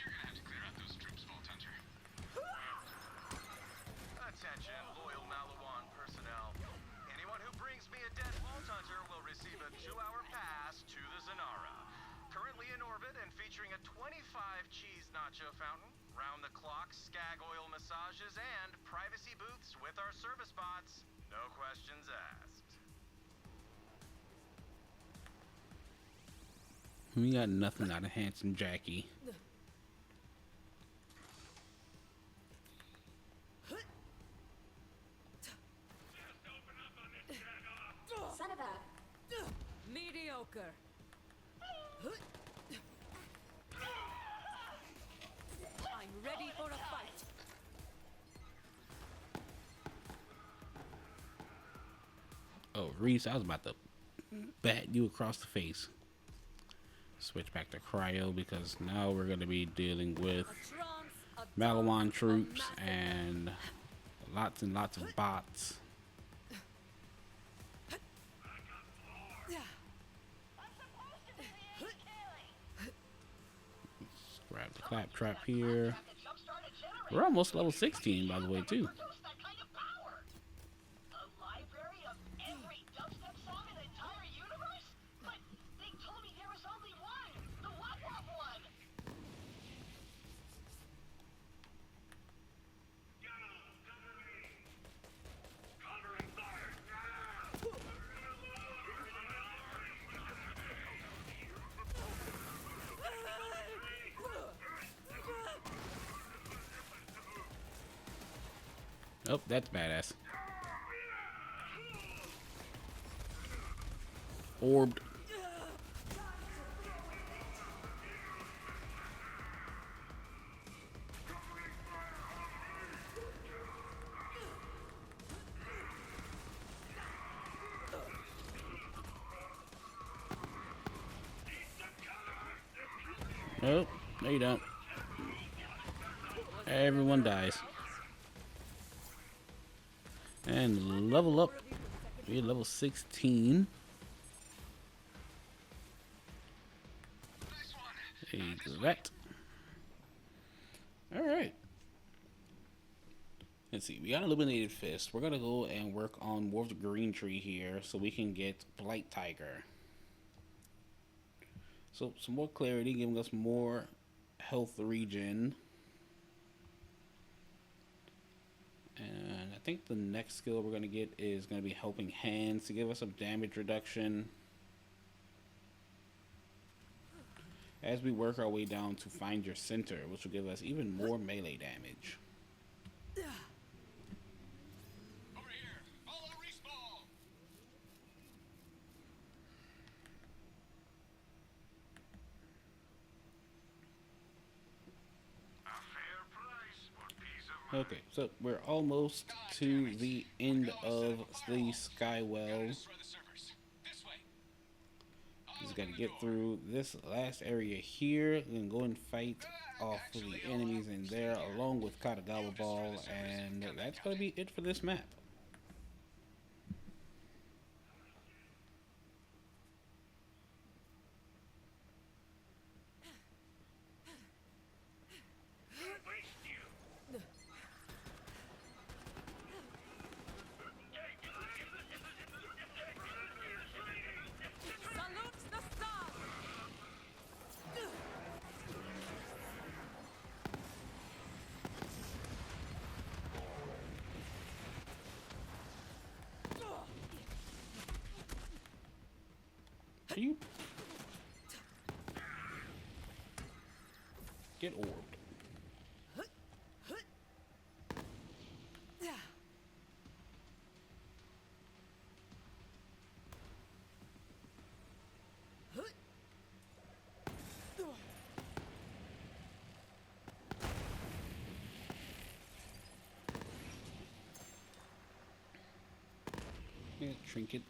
you're gonna have to clear out those troops, Vault Hunter. Attention, loyal Malawan personnel. Anyone who brings me a dead Vault Hunter will receive a 2-hour pass to the Zanara. Currently in orbit and featuring a 25 cheese nacho fountain, round-the-clock skag oil massages, and privacy booths with our service bots. No questions asked. We got nothing out of Handsome Jackie. Son of a... Mediocre. I'm ready for a fight. Oh, Reese, I was about to bat you across the face. Switch back to Cryo because now we're going to be dealing with Malawan troops and lots of bots. Let's grab the claptrap here. We're almost level 16, by the way, too. Oh, that's badass. Orbed. Nope, no you don't. Everyone dies. And level up. We're level 16. That. Alright. Let's see. We got Illuminated Fist. We're going to go and work on Wolf's Green Tree here so we can get Blight Tiger. So, some more clarity, giving us more health regen. And I think the next skill we're going to get is going to be Helping Hands to give us some damage reduction as we work our way down to Find Your Center, which will give us even more melee damage. Okay, so we're almost to the end of the Skywell. Just got to get through this last area here, and go and fight off the enemies in there, along with Katagawa Ball, and that's going to be it for this map. Salute the sun! You get orbed. Yeah, trinket.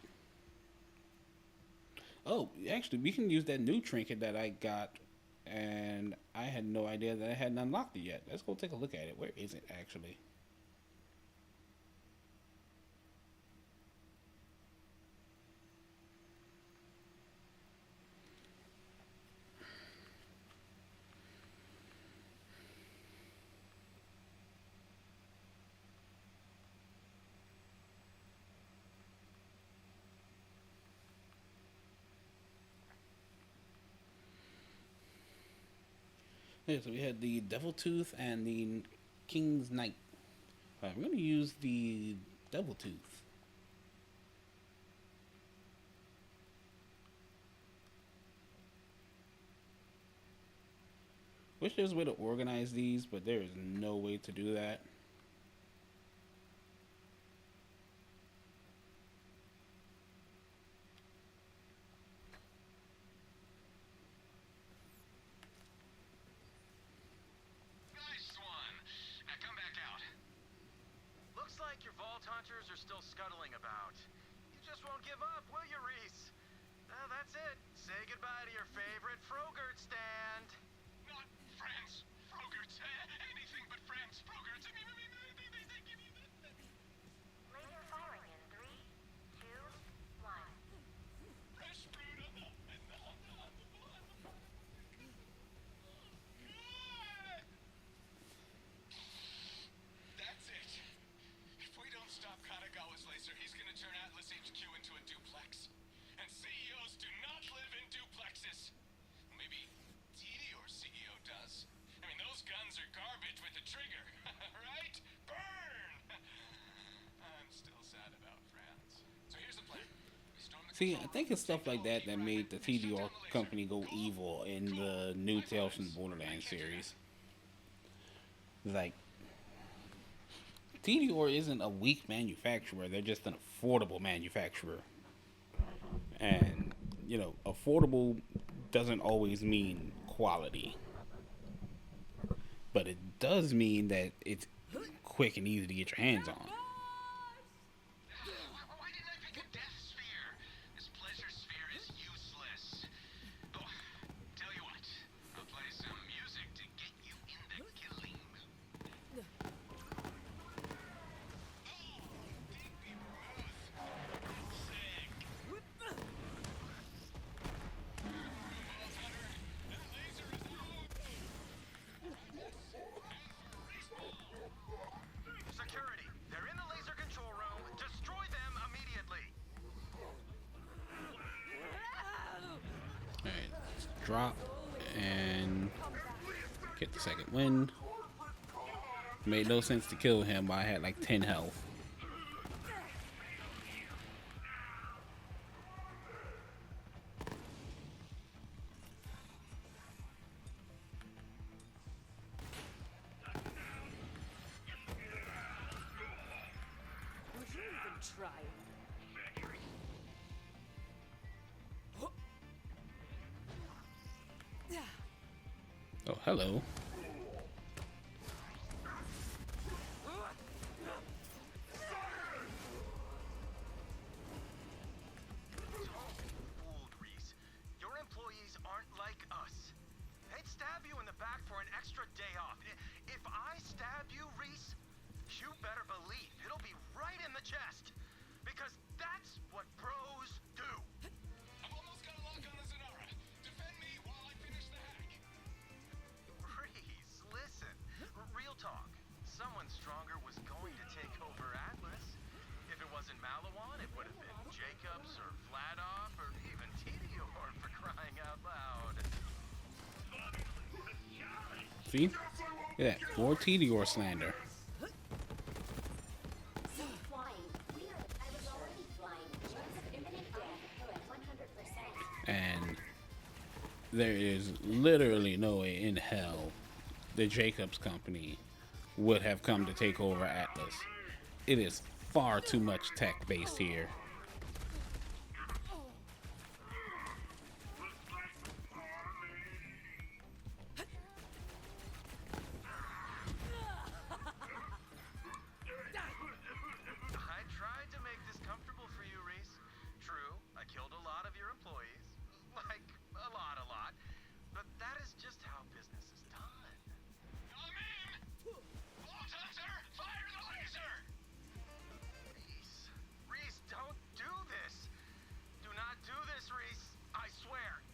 Oh, actually, we can use that new trinket that I got, and I had no idea that I hadn't unlocked it yet. Let's go take a look at it. Where is it, actually? Yeah, so we had the Devil Tooth and the King's Knight. I'm going to use the Devil Tooth. Wish there was a way to organize these, but there is no way to do that. Nice one. Now come back out. Looks like your vault hunters are still scuttling about. You just won't give up, will you, Reese? That's it. Say goodbye to your favorite Frogurt stand. Not friends, Frogerts, anything but friends, Frogerts. I mean, they give you that. Laser firing in 3, 2, 1. Fresh fruit on the That's it. If we don't stop Katagawa's laser, he's gonna turn Atlas HQ into a duplex. And CEOs do not live in duplexes. Maybe TD or CEO does. I mean, those guns are garbage with the trigger, right? Burn! I'm still sad about France. So here's the plan. We storm the See, I control think room, it's stuff take like the that whole made the racket, and shut TDR down the laser. company go evil in the new Tales from the Borderlands series. Like, TDR isn't a weak manufacturer, they're just an affordable manufacturer. And, you know, affordable doesn't always mean quality. But it does mean that it's quick and easy to get your hands on. Why didn't I pick a death sphere? This pleasure sphere is useless. Oh, tell you what, I'll play some music to get you in the killing mood. Security, they're in the laser control room. Destroy them immediately. Alright, let's drop and get the second win. Made no sense to kill him, I had like 10 health. Would you even try? Oh, hello. extra day off. If I stab you, Reese, you better believe it'll be right in the chest. Because that's what bros do. I've almost got a lock on the Zanara. Defend me while I finish the hack. Reese, listen. Real talk. Someone stronger was going to take over Atlas. If it wasn't Malawan, it would have been Jacobs or Vladoff or even Tedior for crying out loud. See? Look at that. More Tedior slander. And there is literally no way in hell the Jacobs company would have come to take over Atlas. It is far too much tech based here. I tried to make this comfortable for you, Reese. True, I killed a lot of your employees. Like, a lot. But that is just how business is done. I'm in! Vault Hunter, fire the laser! Reese, don't do this. Do not do this, Reese. I swear.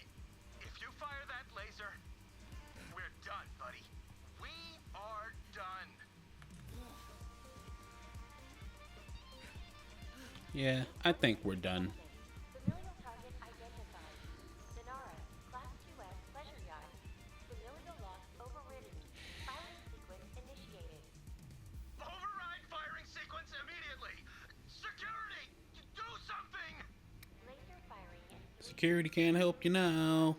If you fire that laser, we're done, buddy. We are done. Yeah, I think we're done. Familial target identified. Zanara, Class 2S pleasure yacht. Familial lock overridden. Firing sequence initiated. Override firing sequence immediately. Security, do something. Laser firing in 3. Security can't help you now.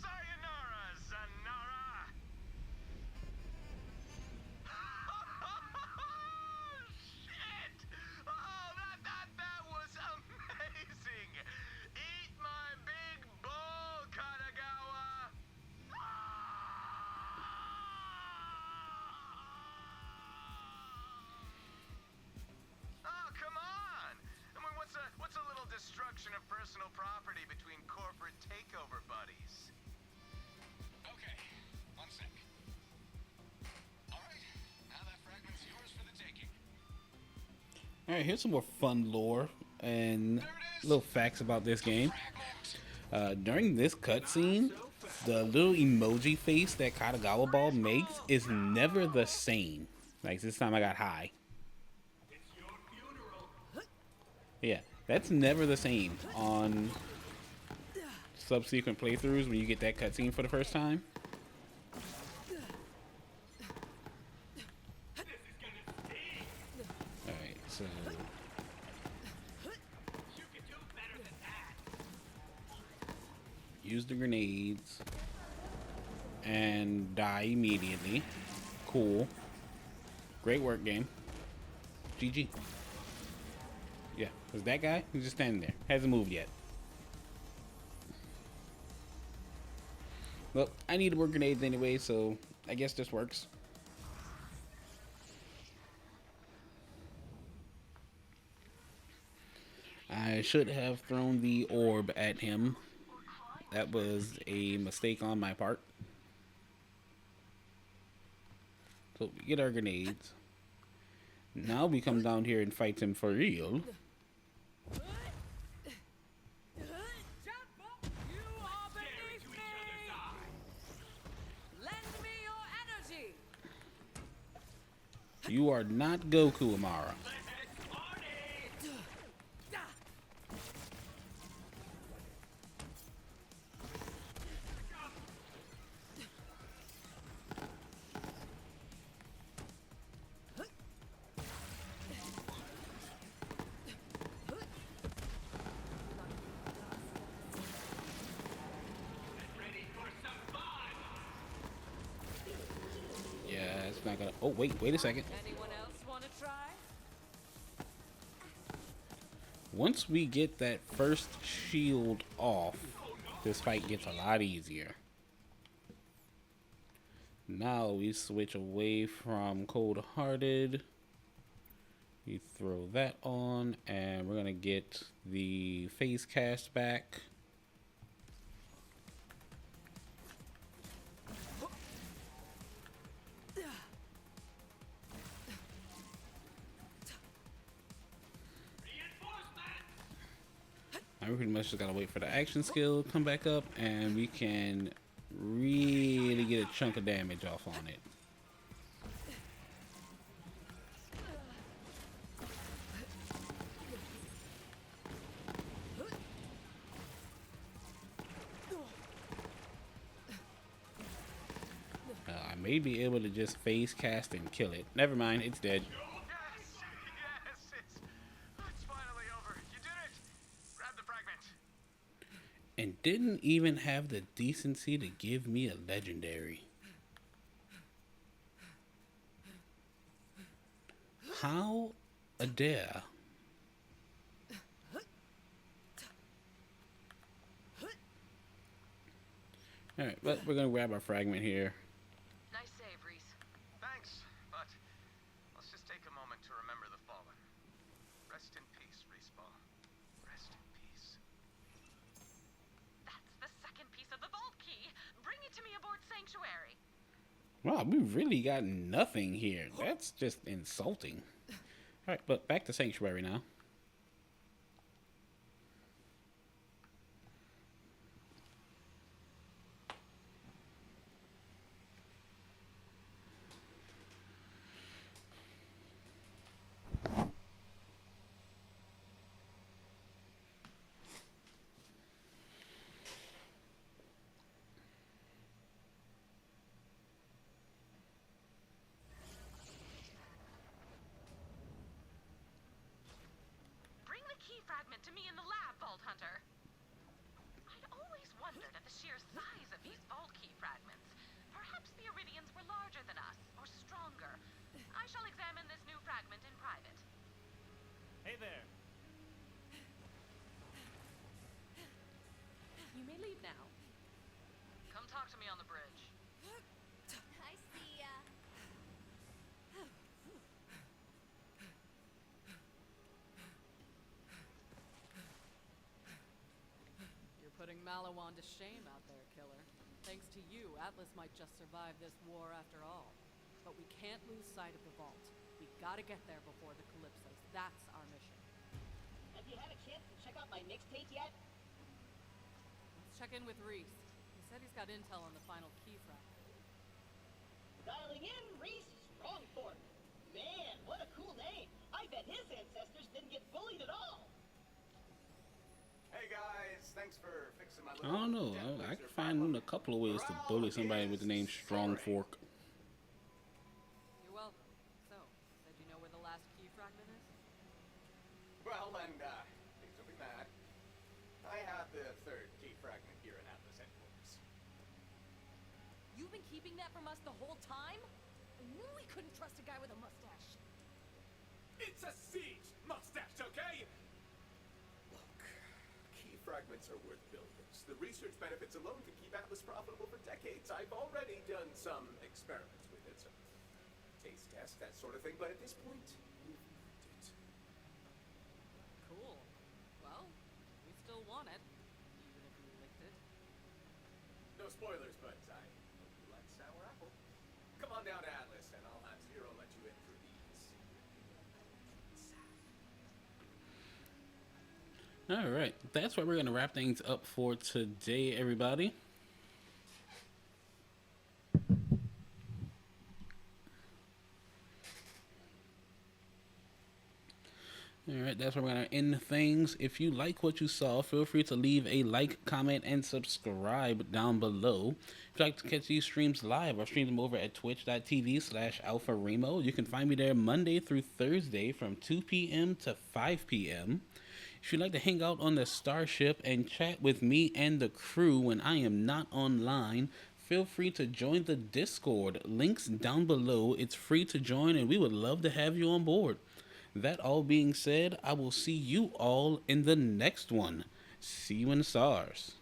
Sayonara, Zanara. Shit! Oh, that was amazing. Eat my big bowl, Katagawa. Oh, come on. I mean, what's a little destruction of personal property between corporate takeover buddies? Okay, one sec. Alright, now that fragment's yours for the taking. Alright, here's some more fun lore and little facts about this game. During this cutscene, the little emoji face that Katagawa Ball makes is never the same. Like this time I got high. Yeah, that's never the same on subsequent playthroughs when you get that cutscene for the first time. Alright, so use the grenades and die immediately. Cool. Great work, game. GG. Yeah, was that guy? He's just standing there. Hasn't moved yet. Well, I need more grenades anyway, so I guess this works. I should have thrown the orb at him. That was a mistake on my part. So we get our grenades. Now we come down here and fight him for real. You are not Goku, Amara. Yeah, it's not gonna. Oh, wait a second. Anyone else want to try? Once we get that first shield off, this fight gets a lot easier. Now we switch away from cold-hearted. We throw that on, and we're gonna get the phase cast back. we pretty much just gotta wait for the action skill to come back up, and we can really get a chunk of damage off on it. I may be able to just phase cast and kill it. Never mind, it's dead. It's finally over. You did it. Grab the fragment. And didn't even have the decency to give me a legendary. How a dare? Alright, but we're gonna grab our fragment here. Nice save, Reese. Thanks, but let's just take a moment to remember the fallen. Rest in peace, Respawn. Rest in peace. That's the second piece of the vault key. Bring it to me aboard Sanctuary. Wow, we really got nothing here. That's just insulting. Alright, but back to Sanctuary now. Bring the key fragment to me in the lab, Vault Hunter. I'd always wondered at the sheer size of these vault key fragments. Perhaps the Iridians were larger than us, or stronger. I shall examine this new fragment in private. Hey there. You may leave now. Come talk to me on the bridge. I see ya. You're putting Malawan to shame out there, killer. Thanks to you, Atlas might just survive this war after all. But we can't lose sight of the vault. We gotta get there before the Calypsos. That's our mission. Have you had a chance to check out my mixtape yet? Let's check in with Reese. He said he's got intel on the final key fragment. Dialing in, Reese Strongfork. Man, what a cool name. I bet his ancestors didn't get bullied at all. Hey guys, thanks for fixing my I don't know. I can find a couple of ways to bully somebody with the name Strong Fork. You're welcome. So, said you know where the last key fragment is? Well, and please don't be mad. I have the third key fragment here in Atlas headquarters. You've been keeping that from us the whole time? I knew we couldn't trust a guy with a mustache. It's a siege mustache, okay? Look, key fragments are worth billions. The research benefits alone could keep Atlas profitable for decades. I've already done some experiments with it, so taste test, that sort of thing, but at this point, we've moved it. Cool. Well, we still want it, even if we licked it. No spoilers, but I hope you like sour apple. Come on down to Atlas, and I'll have Zero let you in for these. Alright, that's where we're going to wrap things up for today, everybody. Alright, that's where we're going to end things. If you like what you saw, feel free to leave a like, comment, and subscribe down below. If you'd like to catch these streams live, I stream them over at twitch.tv/AlphaRemo. You can find me there Monday through Thursday from 2 p.m. to 5 p.m. If you'd like to hang out on the Starship and chat with me and the crew when I am not online, feel free to join the Discord. Links down below. It's free to join, and we would love to have you on board. That all being said, I will see you all in the next one. See you in the stars.